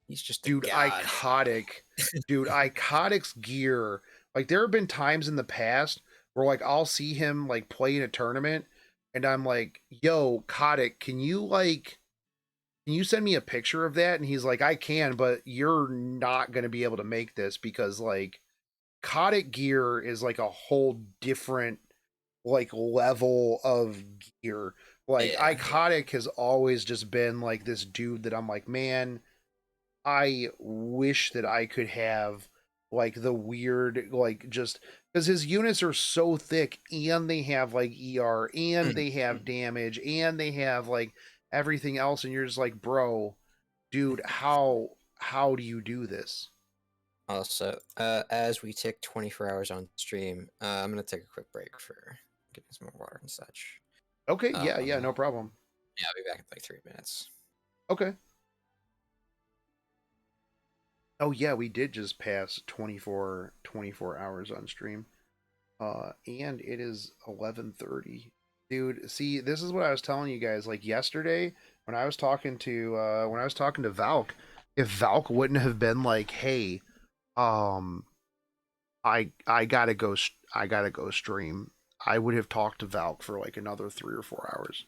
he's just a dude, god. Icotic's gear, like there have been times in the past where like I'll see him like play in a tournament and I'm like, yo, Kotick, can you send me a picture of that? And he's like, I can, but you're not going to be able to make this because like Kotick gear is like a whole different like level of gear. Like Yeah, yeah. Icotic has always just been like this dude that I'm like, man, I wish that I could have like the weird like just because his units are so thick and they have like ER and they have damage and they have like everything else and you're just like, bro, dude, how do you do this? Also, as we tick 24 hours on stream, I'm gonna take a quick break for getting some more water and such. Okay, yeah, Um, no problem. yeah, I'll be back in like 3 minutes. Okay. Oh yeah, we did just pass 24 hours on stream. And it is 11:30. Dude, see, this is what I was telling you guys like yesterday when I was talking to Valk, if Valk wouldn't have been like, "Hey, um I got to go stream." I would have talked to Valk for like another 3 or 4 hours.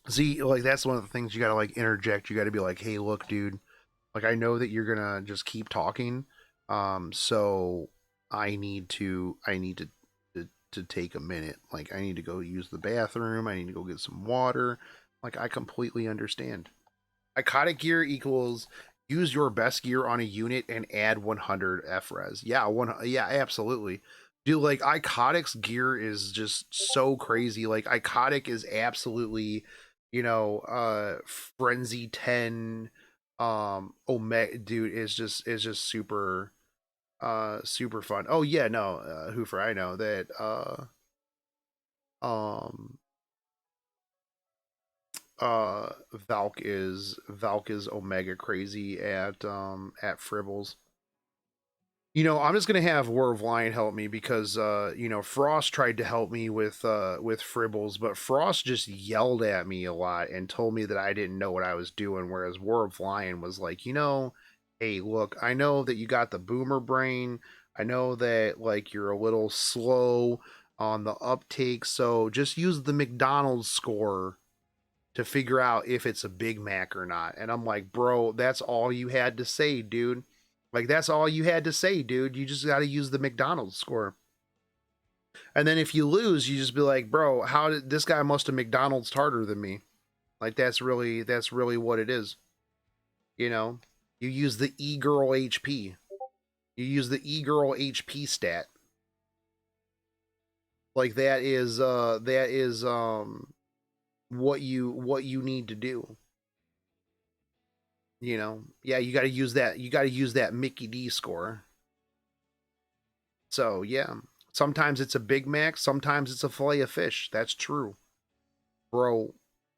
See, like that's one of the things you got to like interject. You got to be like, "Hey, look, dude, like I know that you're going to just keep talking. So I need to take a minute. Like I need to go use the bathroom. I need to go get some water. Like I completely understand. Iconic gear equals use your best gear on a unit and add 100 FRES. Yeah, absolutely. Dude, like Icotic's gear is just so crazy. Like Icotic is absolutely, Frenzy 10 Omega dude is just super fun. Oh yeah, no, Hoofer, I know that um Valk is Omega crazy at Fribbles. I'm just gonna have War of Lion help me because Frost tried to help me with Fribbles, but Frost just yelled at me a lot and told me that I didn't know what I was doing, whereas War of Lion was like, hey, look, I know that you got the boomer brain. I know that like you're a little slow on the uptake, so just use the McDonald's score to figure out if it's a Big Mac or not. And I'm like, bro, that's all you had to say, dude. Like, that's all you had to say, dude. You just got to use the McDonald's score. And then if you lose, you just be like, bro, how did this guy must have McDonald's harder than me? Like, that's really what it is. You know, you use the E girl HP. You use the E girl HP stat. Like that is what you need to do. Yeah, you got to use that. You got to use that Mickey D score. So yeah, sometimes it's a Big Mac, sometimes it's a fillet of fish. That's true, bro.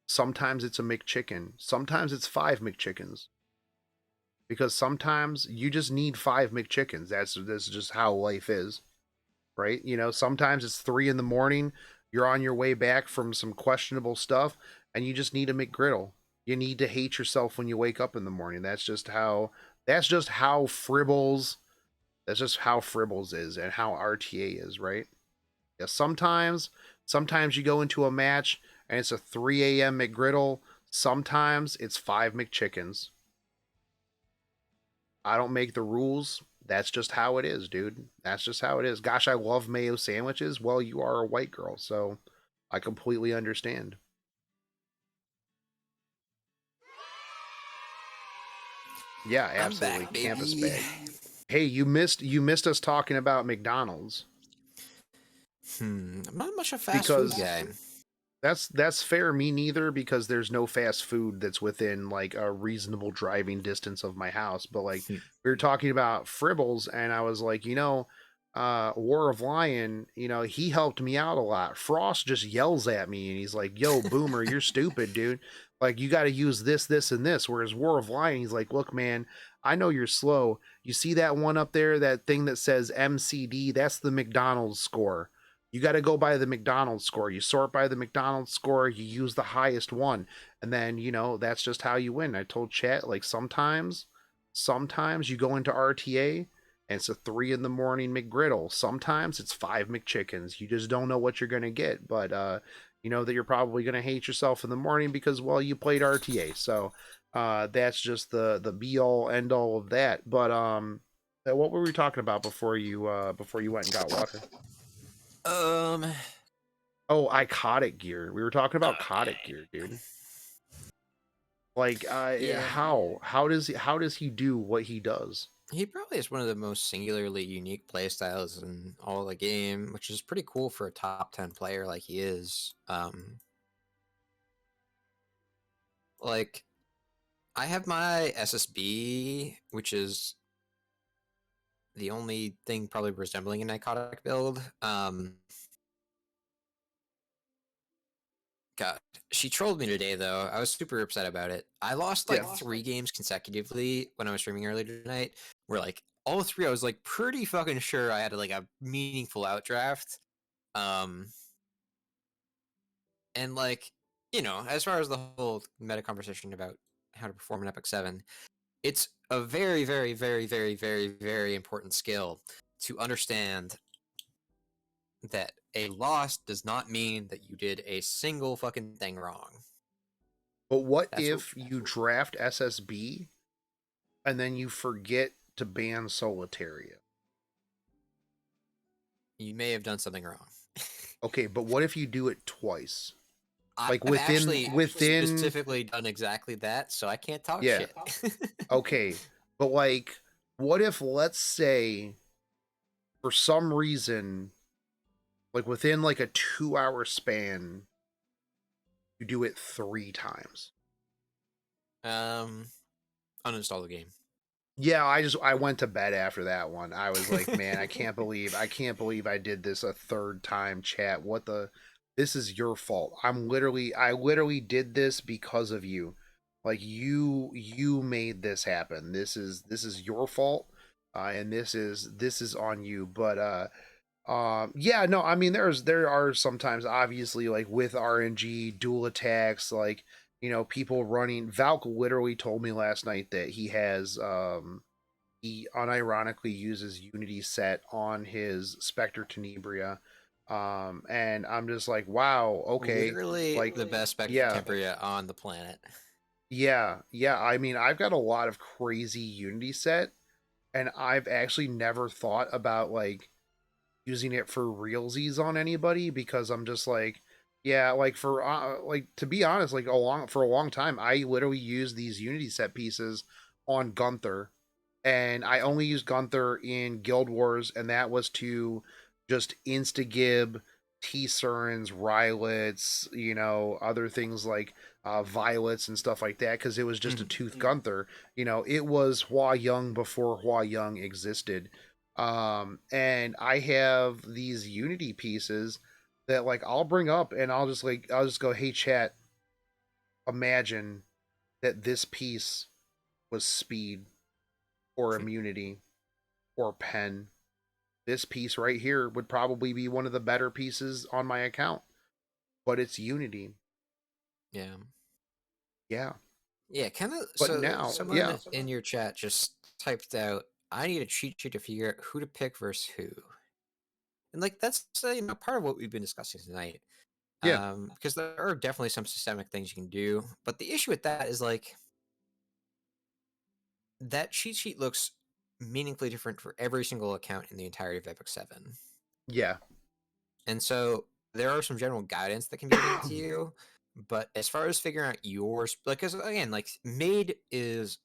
Sometimes it's a McChicken, sometimes it's 5 McChickens. Because sometimes you just need 5 McChickens. That's just how life is, right? Sometimes it's 3 in the morning. You're on your way back from some questionable stuff, and you just need a McGriddle. You need to hate yourself when you wake up in the morning. That's just how. That's just how Fribbles. That's just how Fribbles is and how RTA is, right? Yeah, sometimes you go into a match and it's a 3 a.m. McGriddle. Sometimes it's 5 McChickens. I don't make the rules. That's just how it is, dude. That's just how it is. Gosh, I love mayo sandwiches. Well, you are a white girl, so I completely understand. Yeah, I'm absolutely. back, Campus baby. bag. Hey, you missed us talking about McDonald's. I'm not much a fast food because guy. that's fair. Me neither, because there's no fast food that's within like a reasonable driving distance of my house. But like we were talking about Fribbles, and I was like, War of Lion, he helped me out a lot. Frost just yells at me and he's like, "Yo, Boomer, you're stupid, dude. Like you got to use this, this, and this." Whereas War of Lion, he's like, "Look, man, I know you're slow. You see that one up there, that thing that says MCD? That's the McDonald's score. You got to go by the McDonald's score. You sort by the McDonald's score, you use the highest one. And then, that's just how you win." I told chat, like, sometimes you go into RTA and it's a 3 in the morning McGriddle. Sometimes it's 5 McChickens. You just don't know what you're going to get. But, you know that you're probably going to hate yourself in the morning because, well, you played RTA. So that's just the be all end all of that. But what were we talking about before you went and got water? Um. Oh, iconic gear. We were talking about Okay. Kotic gear, dude. Like, Yeah. how does he do what he does? He probably has one of the most singularly unique playstyles in all the game, which is pretty cool for a top 10 player like he is. Like, I have my SSB, which is the only thing probably resembling a Nicotic build. God, she trolled me today though. I was super upset about it. I lost like Yeah. 3 games consecutively when I was streaming earlier tonight. Where like all three, I was like pretty fucking sure I had like a meaningful outdraft. Um, and like as far as the whole meta conversation about how to perform an Epic 7, it's a very, very, very, very, very, very important skill to understand that a loss does not mean that you did a single fucking thing wrong. But what That's what if you draft SSB and then you forget to ban Solitaria? you may have done something wrong. Okay, but what if you do it twice? Like I've within actually within specifically done exactly that, so I can't talk yeah. shit. Okay. But like, what if, let's say, for some reason, like within like a 2 hour span, you do it 3 times? um, uninstall the game. Yeah, I went to bed after that one. I was like, man, I can't believe I did this a third time, chat. What the This is your fault. I literally did this because of you. Like you made this happen. This is your fault. And this is on you. But yeah, no, I mean there are sometimes, obviously, like with RNG dual attacks, like people running. Valk literally told me last night that he unironically uses Unity set on his Spectre Tenebria. And I'm just like, wow, okay. Literally Like, the best Spectre yeah, Tempria on the planet. yeah. I mean, I've got a lot of crazy Unity set, and I've actually never thought about like using it for realsies on anybody, because I'm just like, yeah, like for like, to be honest, like for a long time I literally used these Unity set pieces on Gunther, and I only used Gunther in Guild Wars, and that was to just insta-gib T-Surns, Rylets, other things like Violets and stuff like that, because it was just a Tooth Gunther. It was Hua Young before Hua Young existed. And I have these Unity pieces that, like, I'll bring up, and I'll just go, "Hey chat, imagine that this piece was speed or immunity or pen. This piece right here would probably be one of the better pieces on my account, but it's Unity." Yeah. Yeah. Yeah, kind of. But So now, someone yeah. in your chat just typed out, "I need a cheat sheet to figure out who to pick versus who," and like that's part of what we've been discussing tonight. Yeah. Because there are definitely some systemic things you can do, but the issue with that is like that cheat sheet looks meaningfully different for every single account in the entirety of Epic 7. Yeah. And so there are some general guidance that can be given to you, but as far as figuring out yours, like, because again, like Made is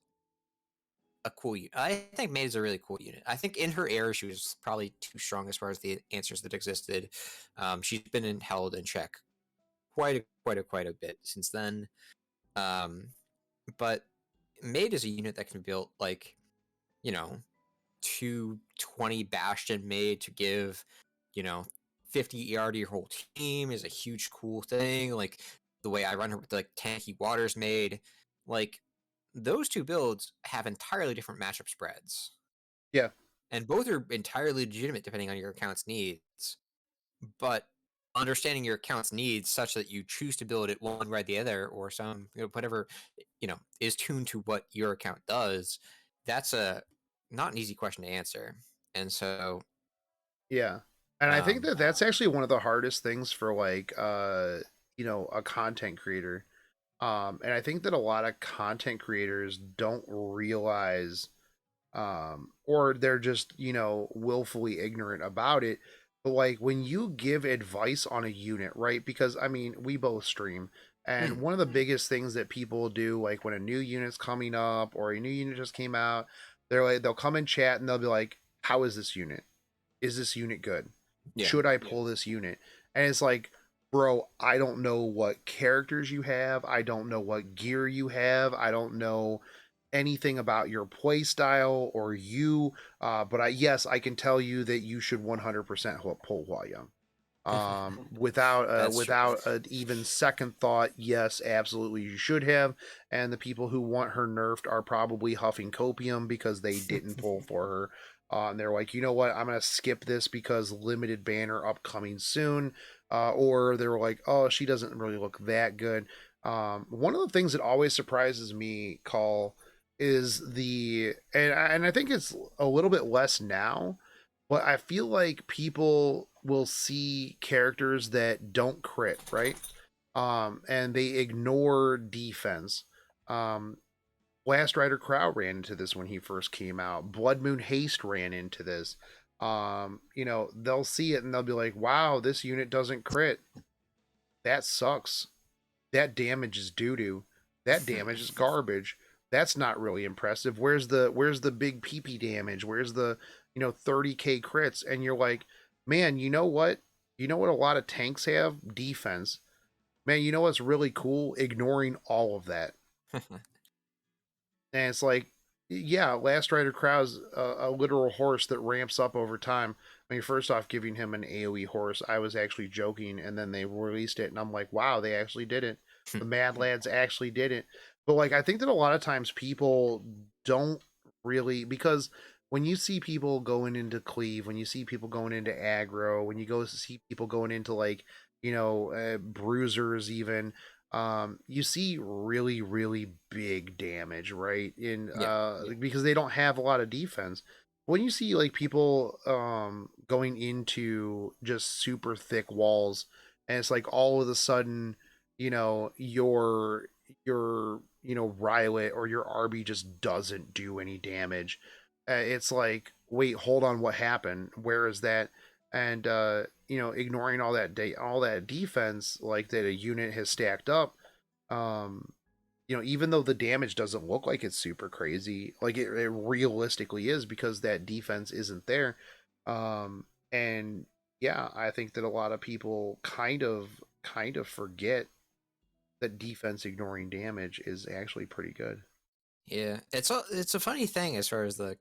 a cool unit. I think Maid is a really cool unit. I think in her era, she was probably too strong as far as the answers that existed. She's been held in check quite a bit since then. Um, but Maid is a unit that can be built like, you know, 220 Bastion Maid to give, 50 ER to your whole team is a huge cool thing. Like the way I run her with like tanky Waters Maid, like those two builds have entirely different matchup spreads. Yeah. And both are entirely legitimate depending on your account's needs. But understanding your account's needs such that you choose to build it one way or the other, or some whatever is tuned to what your account does, that's a not an easy question to answer. And so Yeah. And I think um that that's actually one of the hardest things for like a content creator. And I think that a lot of content creators don't realize or they're just, willfully ignorant about it. But like when you give advice on a unit, right? Because I mean, we both stream, and mhm, one of the biggest things that people do, like when a new unit's coming up or a new unit just came out, they'll come in chat and they'll be like, "How is this unit? Is this unit good? yeah. Should I pull this unit?" And it's like, bro, I don't know what characters you have. I don't know what gear you have. I don't know anything about your play style or you. But yes, I can tell you that you should 100% pull Hua Young. That's true. Without an even second thought, yes, absolutely you should have. And the people who want her nerfed are probably huffing copium because they didn't pull for her. And they're like, you know what, I'm gonna skip this because limited banner upcoming soon. Or they were like, oh, she doesn't really look that good. One of the things that always surprises me, Call, is and I think it's a little bit less now, but I feel like people will see characters that don't crit, right? And they ignore defense. Um, Last Rider Crow ran into this when he first came out. Blood Moon Haste ran into this. They'll see it and they'll be like, "Wow, this unit doesn't crit. That sucks. That damage is doo doo. That damage is garbage. That's not really impressive. Where's the big PP damage? Where's the 30k crits?" And you're like, man, you know what? You know what a lot of tanks have? Defense. Man, you know what's really cool? Ignoring all of that. And it's like, yeah, Last Rider Crow's a literal horse that ramps up over time. I mean, first off, giving him an AoE horse, I was actually joking, and then they released it, and I'm like, wow, they actually did it. The Mad Lads actually did it. But like, I think that a lot of times people don't really, because when you see people going into cleave, when you see people going into aggro, when you go see people going into like, bruisers even, you see really really big damage, right? In Yeah. because they don't have a lot of defense. When you see like people going into just super thick walls, and it's like all of a sudden, your Rylet or your RB just doesn't do any damage. It's like, wait, hold on, what happened? Where is that? And ignoring all that defense like that a unit has stacked up, um even though the damage doesn't look like it's super crazy, like it realistically is because that defense isn't there. And yeah, I think that a lot of people kind of forget that defense ignoring damage is actually pretty good. Yeah. It's a funny thing as far as the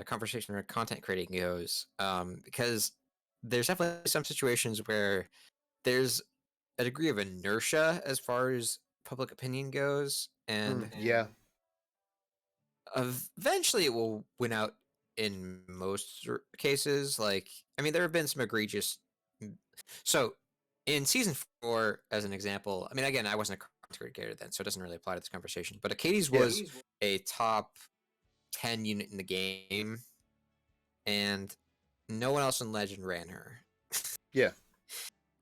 conversation or content creating goes, because there's definitely some situations where there's a degree of inertia as far as public opinion goes, and Yeah. eventually it will win out in most cases. Like, I mean, there have been some egregious. So, in season 4, as an example, I mean, again, I wasn't a content creator then, so it doesn't really apply to this conversation. But Acades Yeah. was a top 10 unit in the game, and no one else in Legend ran her. Yeah.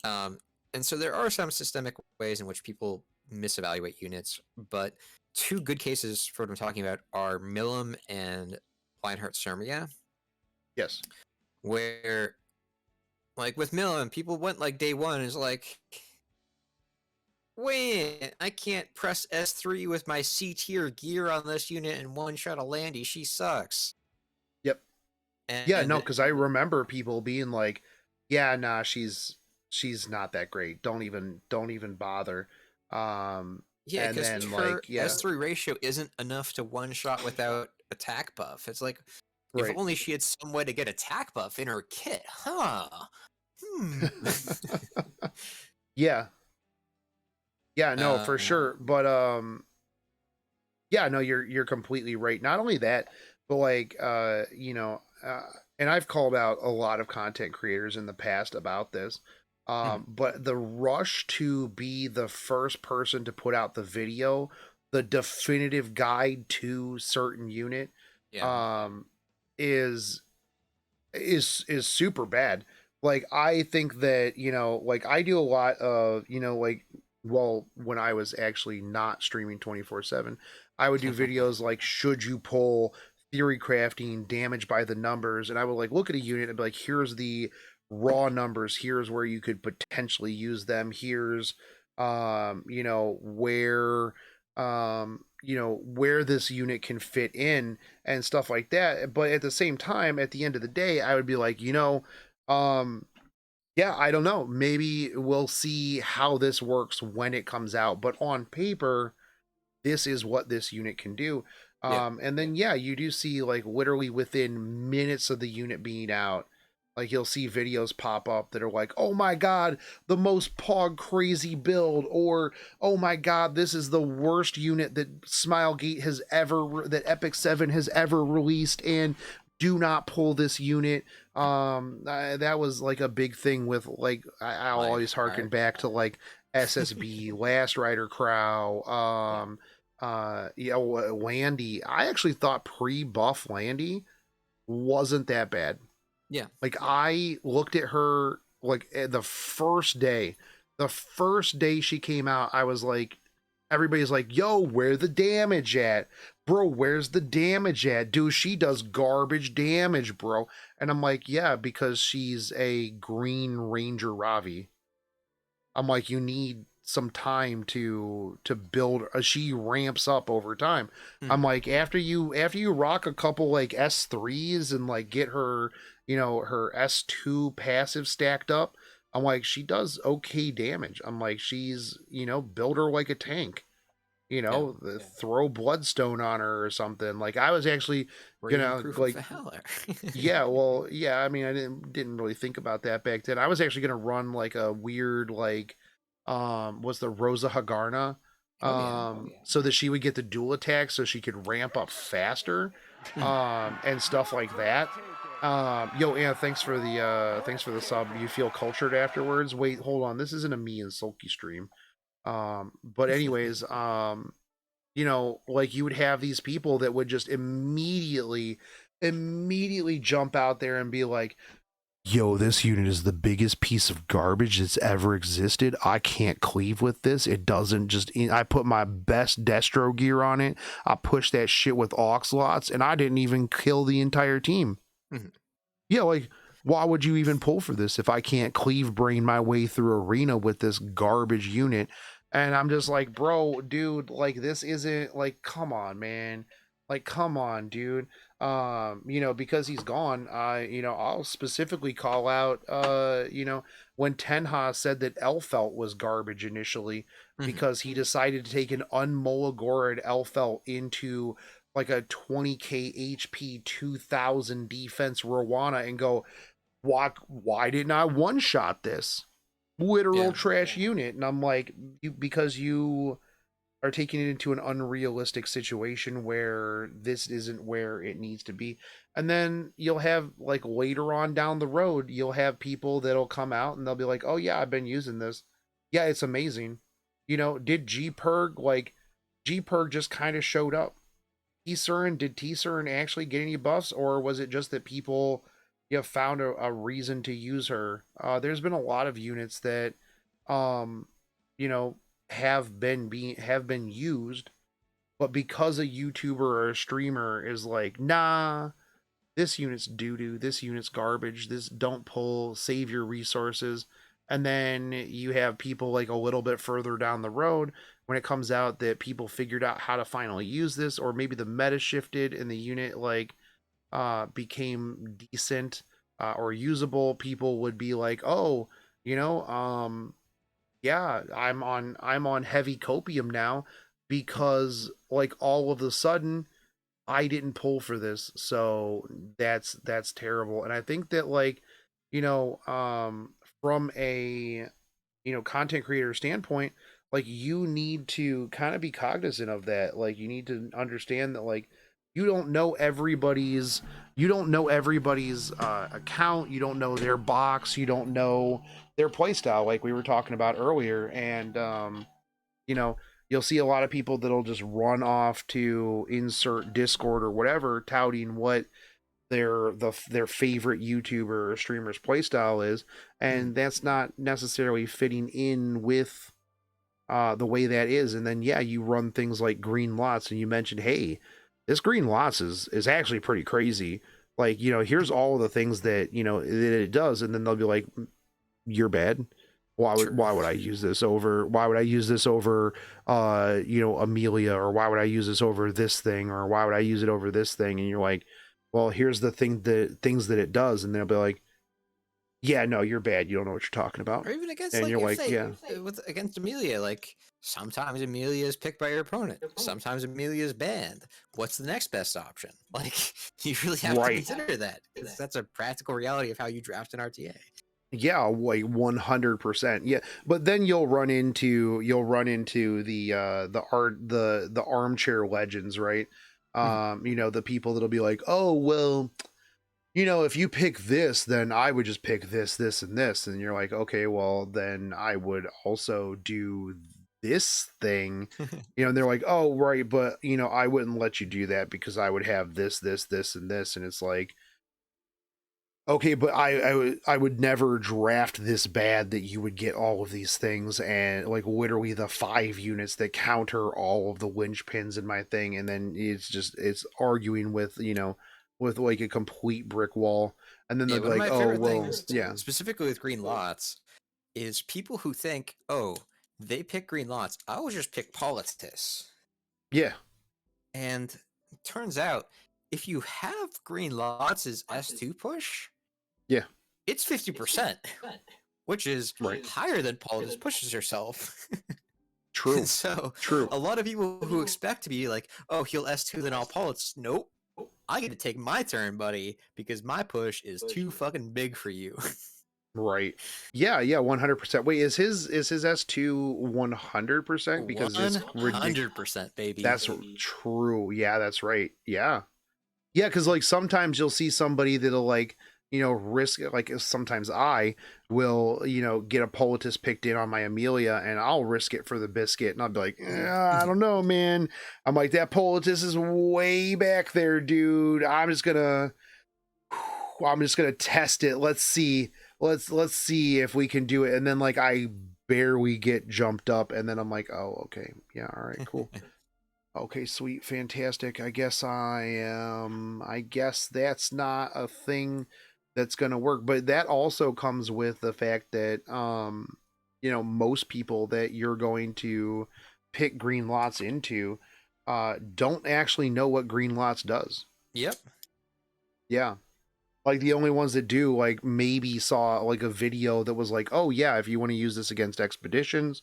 Um, and so there are some systemic ways in which people misevaluate units, but two good cases for what I'm talking about are Milim and Lionheart Sermia, Yes. where, like, with Milim, people went, like, day one is like, wait, I can't press S3 with my C tier gear on this unit and one shot a Landy. She sucks. Yep. Yeah, And no, because I remember people being like, "Yeah, nah, she's not that great. Don't even bother." yeah, And because then her like, yeah, S3 ratio isn't enough to one shot without attack buff. It's like, if right. only she had some way to get attack buff in her kit, huh? Hmm. Yeah, yeah, no, for um, sure. But yeah, no, you're completely right. Not only that, but like and I've called out a lot of content creators in the past about this. mhm, But the rush to be the first person to put out the video, the definitive guide to certain unit, yeah, um, is is super bad. Like I think that, like I do a lot of, like well, when I was actually not streaming 24/7, I would do videos like should you pull theory crafting damage by the numbers, and I would like look at a unit and be like here's the raw numbers, here's where you could potentially use them, here's where this unit can fit in and stuff like that. But at the same time, at the end of the day, I would be like, um, yeah, I don't know. Maybe we'll see how this works when it comes out. But on paper, this is what this unit can do. yeah, And then yeah, you do see like literally within minutes of the unit being out, like you'll see videos pop up that are like, "Oh my god, the most pog crazy build," or "Oh my god, this is the worst unit that Smilegate has ever that Epic 7 has ever released and do not pull this unit." That was like a big thing with like I'll my always harken heart. back to like SSB, Last Rider Crow, Yeah, Landy. I actually thought pre-buff Landy wasn't that bad. yeah, Like I looked at her like the first day she came out, I was like, everybody's like, "Yo, where the damage at, bro? Where's the damage at, dude? She does garbage damage, bro." And I'm like, "Yeah, because she's a Green Ranger Ravi." I'm like, you need some time to build. She ramps up over time. mhm, I'm like, after you rock a couple like S3s and like get her, her S2 passive stacked up. I'm like, she does okay damage. I'm like, she's build her like a tank. yeah. Throw bloodstone on her or something. Like I was actually Radiant gonna proof of like valor. yeah, well, yeah, I mean, I didn't really think about that back then. I was actually gonna run like a weird like was the Rosa Hagarna Oh yeah. so that she would get the dual attack so she could ramp up faster Mhm. and stuff like that. Yo, Anna, thanks for the sub. You feel cultured afterwards? Wait, hold on. This isn't a me and Sulky stream. But anyways, like you would have these people that would just immediately jump out there and be like, "Yo, this unit is the biggest piece of garbage that's ever existed. I can't cleave with this. It doesn't just I put my best destro gear on it. I pushed that shit with oxlots and I didn't even kill the entire team." Mhm. Yeah, like why would you even pull for this if I can't cleave brain my way through arena with this garbage unit? And I'm just like, bro, dude, like this isn't like, come on, man. Like, come on, dude. Because he's gone, I'll specifically call out when Tenha said that Elfelt was garbage initially Mhm. because he decided to take an unmolagored Elfelt into like a 20k HP 2000 defense Rowana and go, why didn't I one shot this literal Yeah. trash unit? And I'm like, because you are taking it into an unrealistic situation where this isn't where it needs to be. And then you'll have like later on down the road, you'll have people that'll come out and they'll be like, "Oh yeah, I've been using this. Yeah, it's amazing." Did G Perg just kind of showed up? Did T Cern actually get any buffs, or was it just that people found a reason to use her? There's been a lot of units that um you know have been used, but because a YouTuber or a streamer is like, nah, this unit's doo doo, this unit's garbage, this don't pull, save your resources. And then you have people like a little bit further down the road when it comes out that people figured out how to finally use this, or maybe the meta shifted and the unit like became decent or usable. People would be like, oh, you know, yeah, I'm on heavy copium now because like all of a sudden I didn't pull for this, so that's terrible. And I think that like, you know, from a content creator standpoint, like you need to kind of be cognizant of that. Like you need to understand that like you don't know everybody's account, you don't know their box, you don't know their playstyle, like we were talking about earlier, and you know, you'll see a lot of people that'll just run off to insert Discord or whatever, touting what their favorite YouTuber or streamer's playstyle is, and that's not necessarily fitting in with the way that is. And then yeah, you run things like green lots, and you mentioned, hey, this green lots is actually pretty crazy. Like here's all of the things that that it does, and then they'll be like, you're bad. True. Why would I use this over? Why would I use this over Amelia, or why would I use this over this thing, or why would I use it over this thing? And you're like, well, here's the things that it does, and they'll be like, yeah, no, you're bad. You don't know what you're talking about. Or even against And like you're if like, they yeah, against Amelia, like sometimes Amelia is picked by your opponent, sometimes Amelia is banned. What's the next best option? Like you really have to right. consider that. That's a practical reality of how you draft an RTA. Yeah, like 100%. Yeah, but then you'll run into the armchair legends, right? The people that'll be like, "Oh, well, if you pick this, then I would just pick this, this, and this." And you're like, "Okay, well, then I would also do this thing." And they're like, "Oh, right, but I wouldn't let you do that because I would have this, this, this, and this." And it's like, okay, but I would never draft this bad that you would get all of these things, and like literally the 5 units that counter all of the linchpins in my thing, and then it's arguing with like a complete brick wall, and then Yeah, they'll be one of like, my oh favorite well, things, yeah, specifically with green lots, is people who think, oh, they pick green lots, I will just pick politics. yeah, And it turns out, if you have green lots as S2 push, yeah, it's 50%, which is right, higher than politics pushes herself. And true, so true, a lot of people who expect to be like, oh, he'll S2 then all politics, nope. I get to take my turn, buddy, because my push is too fucking big for you. right, yeah, yeah, 100%. Wait, is his S2 100%? Because it's ridiculous. 100%, baby. That's true. Yeah, that's right. Yeah. Yeah, because like sometimes you'll see somebody that'll like risk it. Like sometimes I will get a poultice picked in on my Amelia, and I'll risk it for the biscuit, and I'll be like, I don't know, man. I'm like, that poultice is way back there, dude. I'm just gonna test it. Let's see. Let's see if we can do it. And then like I barely get jumped up, and then I'm like, oh, okay, yeah, all right, cool. Okay, sweet, fantastic. I guess that's not a thing that's gonna work. But that also comes with the fact that most people that you're going to pick green lots into don't actually know what green lots does. Yep. Yeah. Like the only ones that do like maybe saw like a video that was like, oh yeah, if you want to use this against expeditions,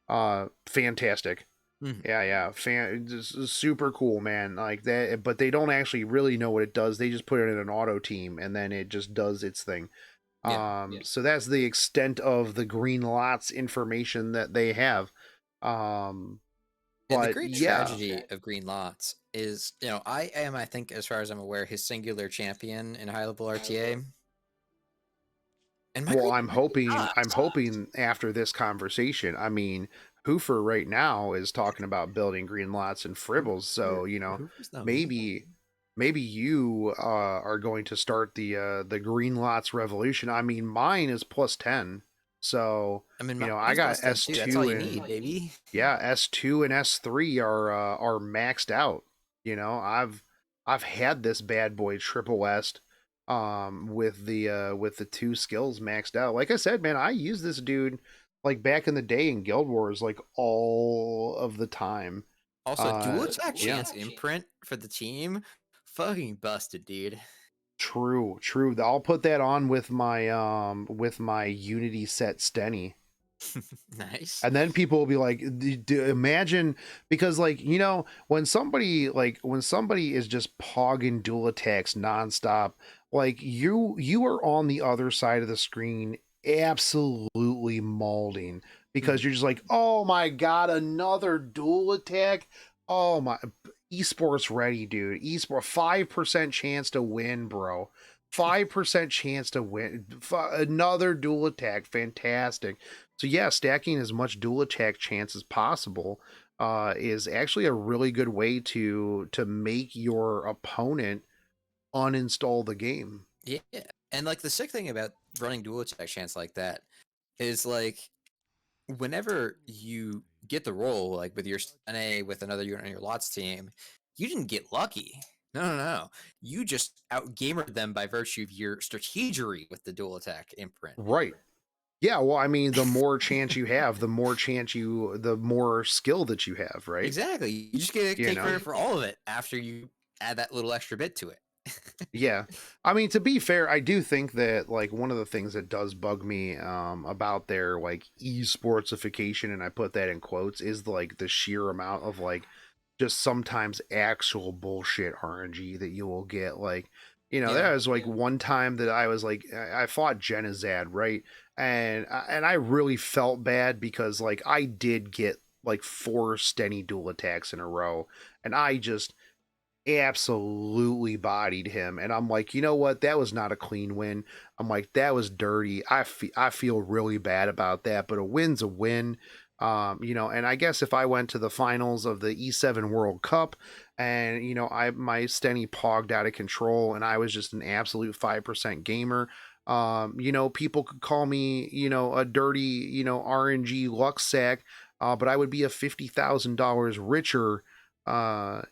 fantastic. Mhm. Yeah, yeah, this is super cool, man. Like that, but they don't actually really know what it does. They just put it in an auto team, and then it just does its thing. Yeah. So that's the extent of the green lots information that they have. Um, And the but great yeah, tragedy of green lots is, I am, I think, as far as I'm aware, his singular champion in high level RTA. And my well, green I'm hoping after this conversation, I mean, Hoofer right now is talking about building green lots and Fribbles, so Hoover's not me. maybe you are going to start the green lots revolution. I mean, mine is +10, so I mean, I mine's got plus 10 too. That's all S2 you and need, baby. yeah, S2 and S3 are maxed out. I've had this bad boy triple S with the two skills maxed out. Like I said, man, I use this dude like back in the day in Guild Wars like all of the time. Also, dual attack Yeah. chance imprint for the team, fucking busted, dude. True. I'll put that on with my Unity set Stenny. Nice. And then people will be like, imagine, because like, you know, when somebody is just pogging dual attacks nonstop, like you are on the other side of the screen absolutely mauling because you're just like, oh my god, another dual attack. Oh my, esports ready, dude. Esport 5% chance to win, bro. 5% chance to win. Another dual attack, fantastic. So yeah, stacking as much dual attack chance as possible is actually a really good way to make your opponent uninstall the game. Yeah, and like the sick thing about running dual attack chance like that is like whenever you get the roll, like with your NA with another unit on your lots team, you didn't get lucky. No. You just outgamered them by virtue of your strategery with the dual attack imprint. Right. Yeah, well, I mean, the more chance you have, the more skill that you have, right? Exactly. You just get to You take know? credit for all of it after you add that little extra bit to it. Yeah. I mean, to be fair, I do think that like one of the things that does bug me about their like esportsification, and I put that in quotes, is like the sheer amount of like just sometimes actual bullshit RNG that you will get. Like, you know, there was like one time that I was like, I fought Genizad, right? And I really felt bad because like I did get like 4 Stenny dual attacks in a row, and I just absolutely bodied him. And I'm like, you know what? That was not a clean win. I'm like, that was dirty. I feel really bad about that, but a win's a win. You know, and I guess if I went to the finals of the E7 World Cup and, you know, my Stenny pogged out of control and I was just an absolute 5% gamer, you know, people could call me, you know, a dirty, you know, RNG luck sack, but I would be a $50,000 richer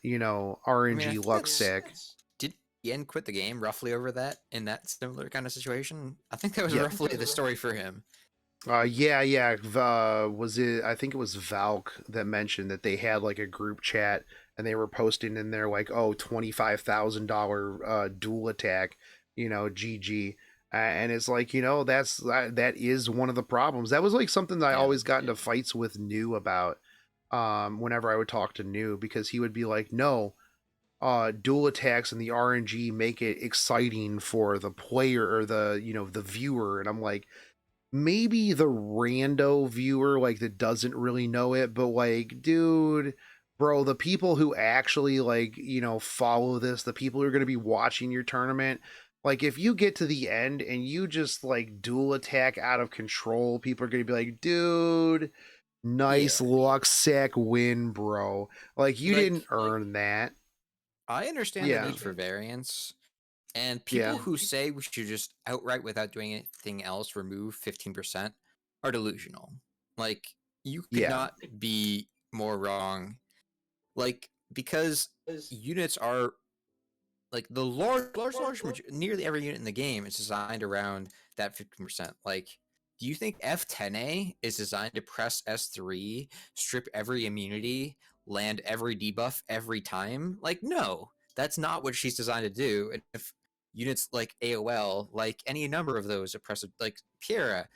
you know, I mean, I RNG think luck sack. did Yen quit the game roughly over that in that similar kind of situation? I think that was Yeah. roughly the story for him. Yeah. Was it? I think it was Valk that mentioned that they had like a group chat and they were posting in there like, oh, $25,000 dual attack, you know, GG. And it's like, you know, that is one of the problems. That was like something that I always got into fights with New about. Whenever I would talk to New, because he would be like, no, dual attacks and the RNG make it exciting for the player or the, you know, the viewer. And I'm like, maybe the rando viewer like that doesn't really know it, but like, dude, bro, the people who actually like, you know, follow this, the people who are going to be watching your tournament, like if you get to the end and you just like dual attack out of control, people are going to be like, dude, nice luck sack win, bro. Like you didn't earn that. I understand the Yeah. need for variance, and Yeah. people who say we should just outright, without doing anything else, remove 15% are delusional. Like, you could Yeah. not be more wrong. Like, because units are like the nearly every unit in the game is designed around that 15%. Like, do you think F10A is designed to press S3, strip every immunity, land every debuff every time? Like, no, that's not what she's designed to do. And if units like AOL, like any number of those oppressive, like Piera,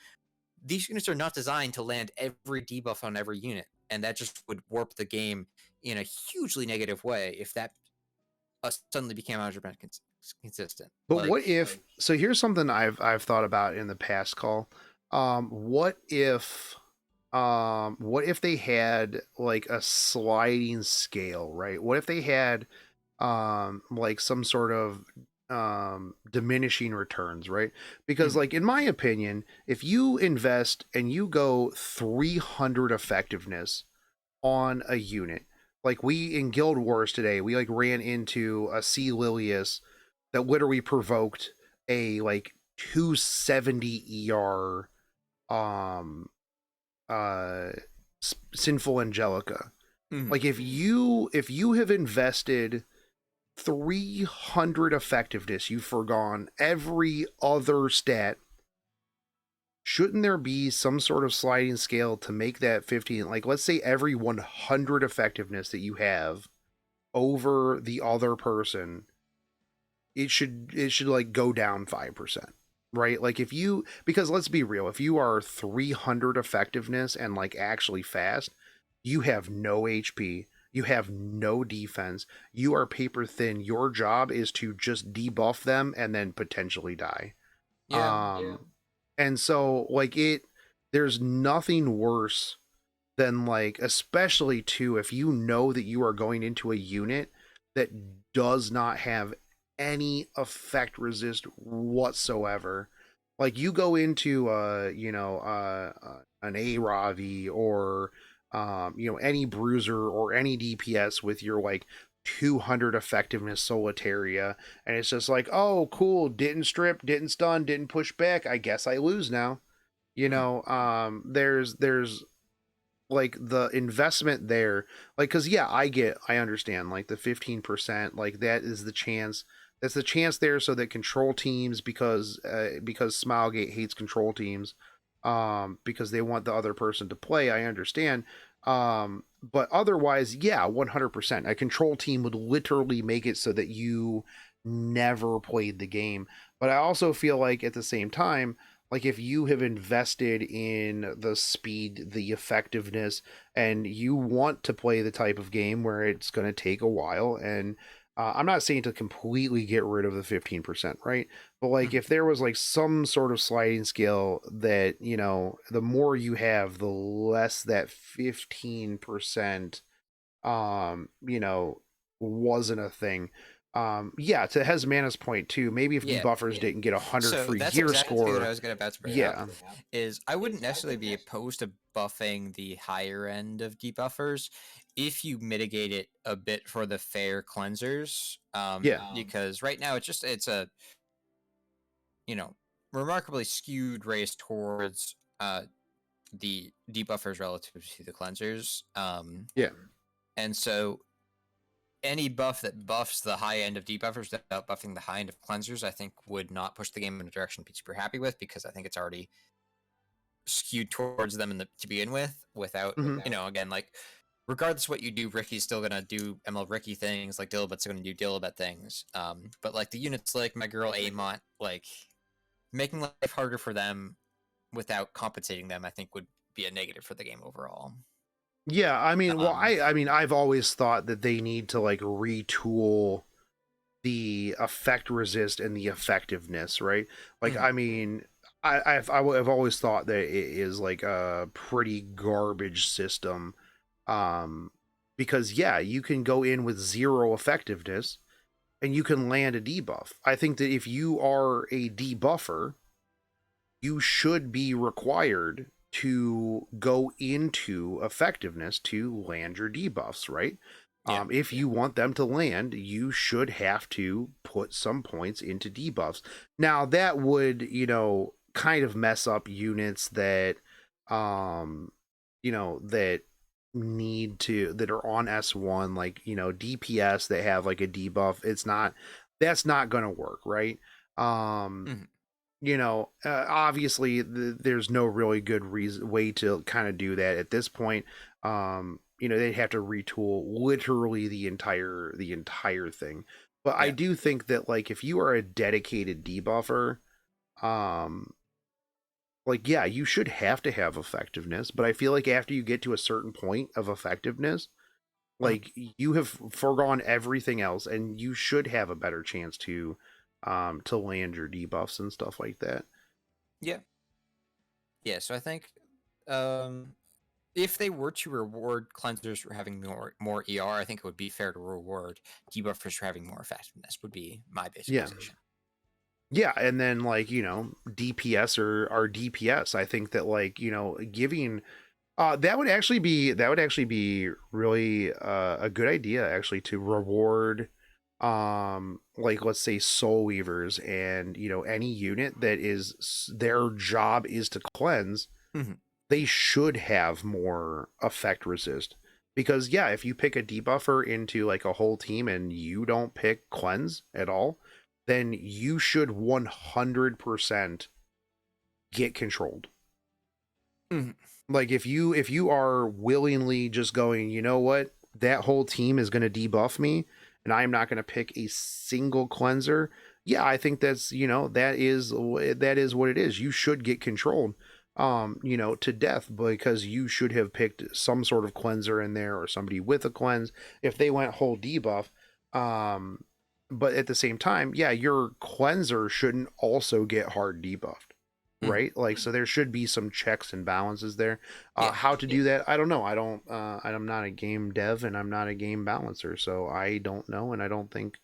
these units are not designed to land every debuff on every unit, and that just would warp the game in a hugely negative way if that suddenly became 100% consistent. But Like, what if, so here's something I've thought about in the past call. What if they had like a sliding scale, right? What if they had like some sort of diminishing returns, right? Because like in my opinion, if you invest and you go 300 effectiveness on a unit, like we in Guild Wars today, we like ran into a C Lilius that literally provoked a like 270 ER um uh sinful Angelica. Like if you have invested 300 effectiveness, you've forgone every other stat. Shouldn't there be some sort of sliding scale to make that 15? Like, let's say every 100 effectiveness that you have over the other person, it should like go down 5%, right? Like if you, because let's be real, if you are 300 effectiveness and like actually fast, you have no HP, you have no defense, you are paper thin. Your job is to just debuff them and then potentially die. Yeah. And so like there's nothing worse than like, especially too, if you know that you are going into a unit that does not have any effect resist whatsoever. Like you go into an A Ravi or any bruiser or any DPS with your like 200 effectiveness Solitaria, and it's just like, oh cool, didn't strip, didn't stun, didn't push back, I guess I lose now. There's like the investment there, like, because yeah, I understand like the 15%, like that is the chance, that's the chance there so that control teams, because Smilegate hates control teams, because they want the other person to play, I understand. But otherwise, yeah, 100% a control team would literally make it so that you never played the game. But I also feel like at the same time, like if you have invested in the speed, the effectiveness, and you want to play the type of game where it's going to take a while, and I'm not saying to completely get rid of the 15%, right? But like if there was like some sort of sliding scale that, the more you have, the less that 15% wasn't a thing. Yeah, to Hesmana's point too, maybe if Yeah. debuffers didn't get 100 So free that's gear exactly what I score, was about to bring up. yeah. Is I wouldn't necessarily be opposed to buffing the higher end of debuffers if you mitigate it a bit for the fair cleansers. Yeah. Because right now it's a you know remarkably skewed race towards the debuffers relative to the cleansers. Yeah. And so any buff that buffs the high end of debuffers without buffing the high end of cleansers, I think would not push the game in a direction to be super happy with, because I think it's already skewed towards them to begin with. Without, Hmm. again, like regardless of what you do, Ricky's still gonna do ML Ricky things, like Dilibet's gonna do Dilibet things. But like the units like my girl Amont, like making life harder for them without compensating them, I think would be a negative for the game overall. Yeah, I mean, well, Um, I mean, I've always thought that they need to like retool the effect resist and the effectiveness, right? Like, I mean, I've always thought that it is like a pretty garbage system, um, because yeah, you can go in with 0 effectiveness and you can land a debuff. I think that if you are a debuffer, you should be required to go into effectiveness to land your debuffs, right? yeah, If you want them to land, you should have to put some points into debuffs. Now that would, kind of mess up units that, that that are on S1, like, DPS that have like a debuff. That's not going to work, right? Um, Mhm. Obviously there's no really good way to kind of do that at this point. They'd have to retool literally the entire thing. But I Yeah. do think that like if you are a dedicated debuffer, um, like yeah, you should have to have effectiveness. But I feel like after you get to a certain point of effectiveness, Mhm. like you have foregone everything else, and you should have a better chance to land your debuffs and stuff like that. Yeah. Yeah, so I think um, if they were to reward cleansers for having more ER, I think it would be fair to reward debuffers for having more effectiveness. Would be my basic Yeah. position. Yeah, and then like, DPS or DPS. I think that like, giving that would actually be really a good idea actually to reward like let's say soul weavers and any unit that their job is to cleanse, Mhm. they should have more effect resist. Because yeah, if you pick a debuffer into like a whole team and you don't pick cleanse at all, then you should 100% get controlled. Mhm. Like if you are willingly just going, you know what, that whole team is going to debuff me and I'm not going to pick a single cleanser. Yeah, I think that's, that is what it is. You should get controlled to death because you should have picked some sort of cleanser in there or somebody with a cleanse if they went whole debuff. Um but at the same time, yeah, your cleanser shouldn't also get hard debuffed, Mhm. right? Like, so there should be some checks and balances there. Yeah. How to do that, I don't know. I'm not a game dev and I'm not a game balancer, so I don't know, and I don't think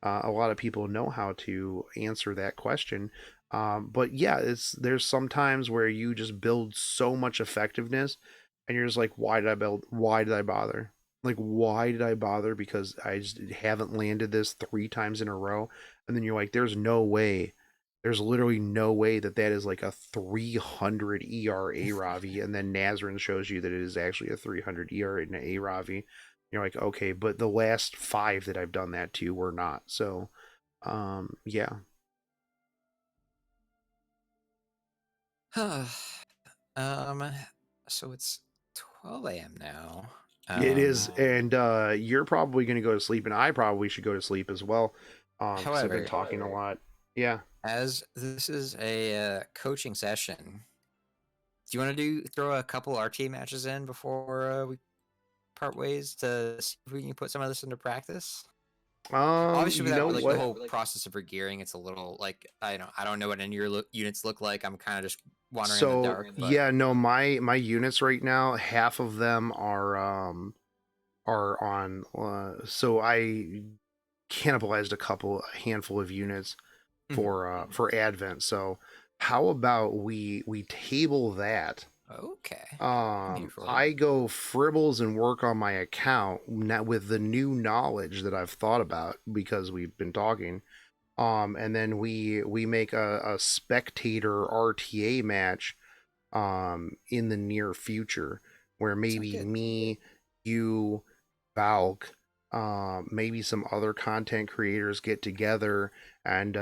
a lot of people know how to answer that question. But yeah, there's some times where you just build so much effectiveness and you're just like, why did I bother? Like, why did I bother? Because I just haven't landed this 3 times in a row. And then you're like, there's literally no way that is like a 300 ERA Ravi. And then Nazrin shows you that it is actually a 300 ERA in a Ravi. You're like, okay, but the last 5 that I've done that to were not. So, yeah, um, so it's 12 a.m. now. it is. And you're probably going to go to sleep, and I probably should go to sleep as well, because I've been However, talking a lot. Yeah. as this is a coaching session, do you want to throw a couple RTA matches in before we part ways to see if we can put some of this into practice? Obviously, You without know like the what? whole process of regearing, it's a little like I don't know what any of your units look like. I'm kind of just wandering in the So dark. But yeah, no, my units right now, half of them are on. So I cannibalized a handful of units Mhm. for Advent. So how about we table that? Okay, I'm here for it. I go Fribbles and work on my account now with the new knowledge that I've thought about because we've been talking. And then we make a spectator RTA match in the near future where Sounds maybe good. me, you, Valk, maybe some other content creators get together and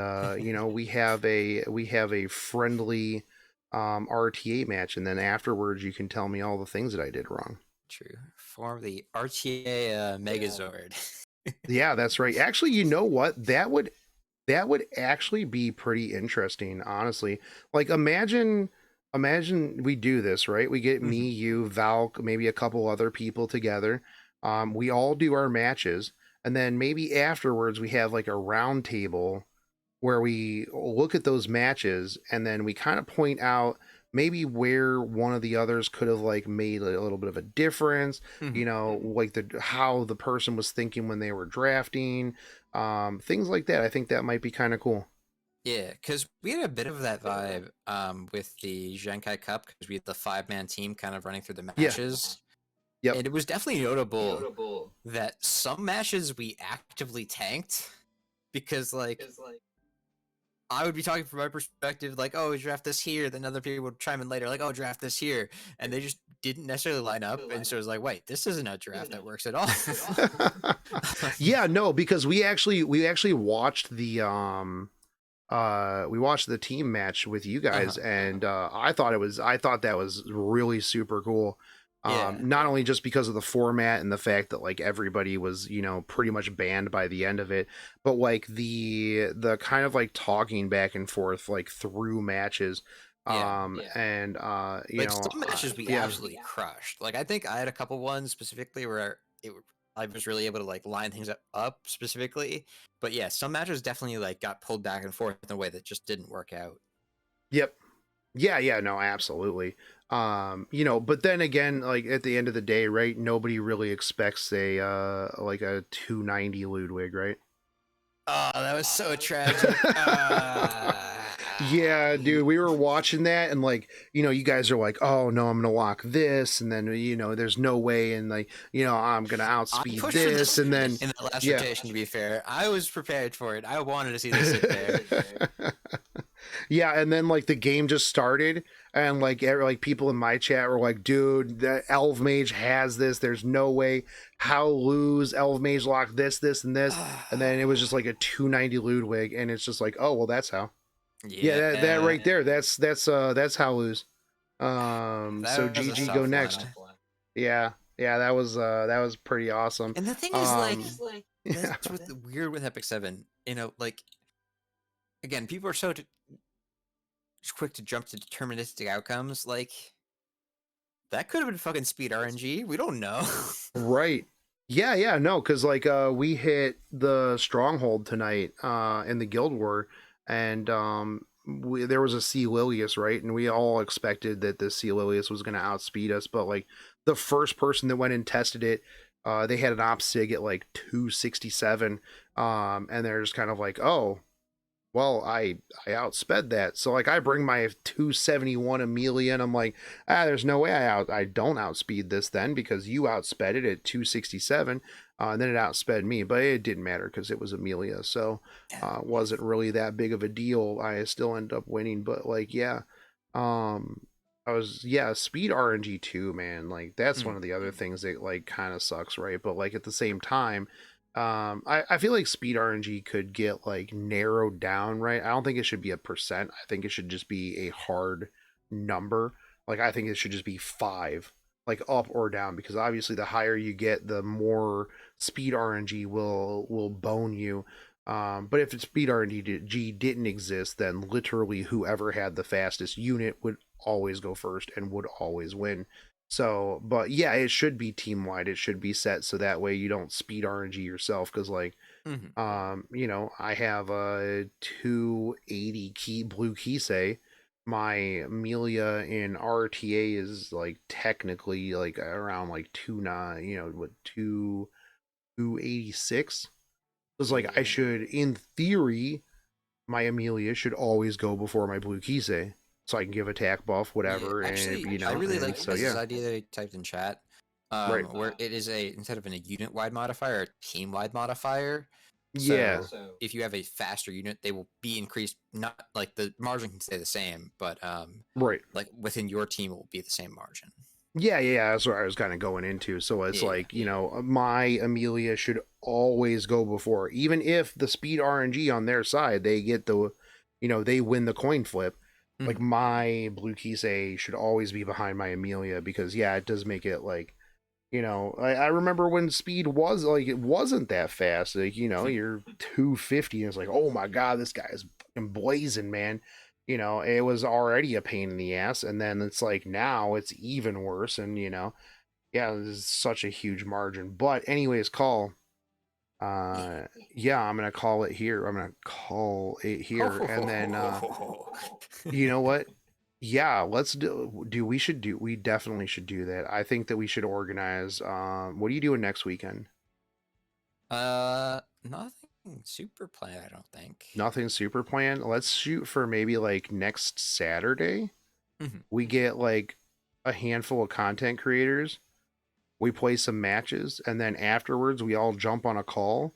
we have a friendly RTA match, and then afterwards you can tell me all the things that I did wrong. True. Form the RTA Megazord. Yeah, that's right. Actually, you know what? That would actually be pretty interesting, honestly. Like imagine we do this, right? We get me, Mhm. you, Valk, maybe a couple other people together. We all do our matches, and then maybe afterwards we have like a round table where we look at those matches and then we kind of point out maybe where one of the others could have like made a little bit of a difference, Mhm. like the how the person was thinking when they were drafting, things like that. I think that might be kind of cool. Yeah, because we had a bit of that vibe with the Genkai Cup because we had the 5-man team kind of running through the Yeah. matches. Yep. And it was definitely notable that some matches we actively tanked because, like, I would be talking from my perspective, like, oh, draft this here. Then other people would chime in later, like, oh, draft this here. And they just didn't necessarily line up. And so it was like, wait, this isn't a draft that works at all. Yeah, no, because we actually watched the we watched the team match with you guys, Uh-huh. and I thought that was really super cool. Yeah. Not only just because of the format and the fact that like everybody was pretty much banned by the end of it, but like the kind of like talking back and forth like through matches, Yeah. and Like some matches we yeah. absolutely crushed. Like I think I had a couple ones specifically where I was really able to like line things up specifically. But yeah, some matches definitely like got pulled back and forth in a way that just didn't work out. Yep. Yeah, no, absolutely. But then again, like at the end of the day, right, nobody really expects a like a 290 Ludwig, right? Oh, that was so tragic. Yeah, dude, we were watching that and like, you guys are like, "Oh, no, I'm going to lock this," and then there's no way, and like, I'm going to I outspeed pushed for this, this and then in the last yeah. rotation, to be fair. I was prepared for it. I wanted to see this sit there. Yeah, and then like the game just started, and like people in my chat were like, "Dude, the Elf Mage has this. There's no way. How lose Elf Mage lock and this?" And then it was just like a 290 Ludwig, and it's just like, "Oh well, that's how." Yeah, that right there. That's how lose. So that was a GG, go tough one. next. Yeah, yeah, that was pretty awesome. And the thing is, like, Yeah, that's what's weird with Epic 7. You know, like, again, people are so quick to jump to deterministic outcomes. Like, that could have been fucking speed RNG. We don't know. right. Yeah, no, because like we hit the stronghold tonight in the guild war, and there was a sea lilius, right, and we all expected that the sea lilius was going to outspeed us, but like the first person that went and tested it, they had an op sig at like 267, and they're just kind of like, oh well, I outsped that. So like I bring my 271 Amelia, and I'm like, there's no way I don't outspeed this then, because you outsped it at 267, and then it outsped me, but it didn't matter because it was Amelia, so wasn't really that big of a deal. I still end up winning, but like um I was, yeah, speed RNG too, man. Like that's one of the other things that like kind of sucks, right? But like at the same time, I feel like speed RNG could get like narrowed down, right? I don't think it should be a percent. I think it should just be a hard number. Like I think it should just be 5, like up or down, because obviously the higher you get, the more speed RNG will bone you. But if speed RNG didn't exist, then literally whoever had the fastest unit would always go first and would always win. So, but yeah, it should be team wide. It should be set so that way you don't speed RNG yourself. Because like, you know, I have a 280 key blue Kisei. My Amelia in RTA is like technically like around like 29, you know, what 286. It's like I should, in theory, my Amelia should always go before my blue Kisei, so I can give attack buff, whatever, and Actually, you I know, really and like so this yeah, idea that I typed in chat, right, where it is instead of a unit-wide modifier, a team-wide modifier. yeah, So if you have a faster unit, they will be increased. Not like the margin can stay the same, but right. like within your team, it will be the same margin. Yeah, that's what I was kind of going into. So it's Yeah. like, you know, my Amelia should always go before, even if the speed RNG on their side, they get the, you know, they win the coin flip. Like my blue Kisei should always be behind my Amelia, because yeah, it does make it like, you know, I remember when speed was like, it wasn't that fast. Like, you know, you're 250 and it's like, oh my God, this guy is fucking blazing, man. You know, it was already a pain in the ass. And then it's like now it's even worse. And, you know, yeah, this is such a huge margin. But, anyways, call. Yeah, I'm going to call it here. I'm going to call it here. And then, you know what? Yeah, let's we definitely should do that. I think that we should organize. What are you doing next weekend? Nothing super planned, I don't think. Nothing super planned. Let's shoot for maybe like next Saturday. We get like a handful of content creators. We play some matches, and then afterwards we all jump on a call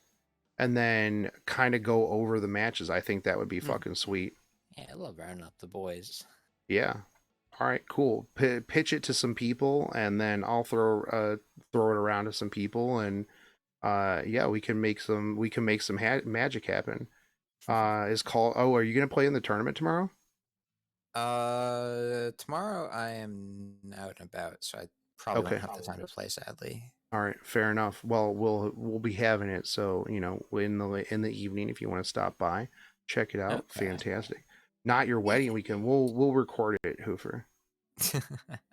and then kind of go over the matches. I think that would be fucking sweet. Yeah, I love rounding up the boys. Yeah. All right, cool. Pitch it to some people, and then I'll throw it around to some people, and yeah, we can make some magic happen. Is call Oh, are you gonna play in the tournament tomorrow? Tomorrow I am out and about, so I probably Okay. won't have the time to play, sadly. All right, fair enough. Well, we'll be having it, so you know, in the evening, if you want to stop by, check it out. Okay. Fantastic. Not your wedding weekend. We'll record it, Hoofer.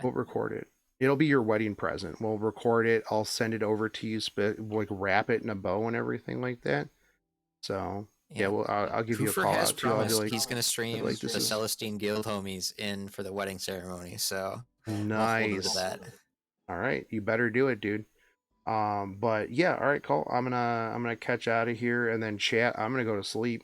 We'll record it. It'll be your wedding present. We'll record it. I'll send it over to you. Like wrap it in a bow and everything like that. So yeah, well, I'll give you a Hoofer call has out too. I'll be promised like, he's gonna stream like this the is Celestine Guild homies in for the wedding ceremony, so I'm looking forward to nice. that. All right, you better do it, dude. But yeah, all right, Cole. I'm gonna catch out of here and then chat. I'm gonna go to sleep.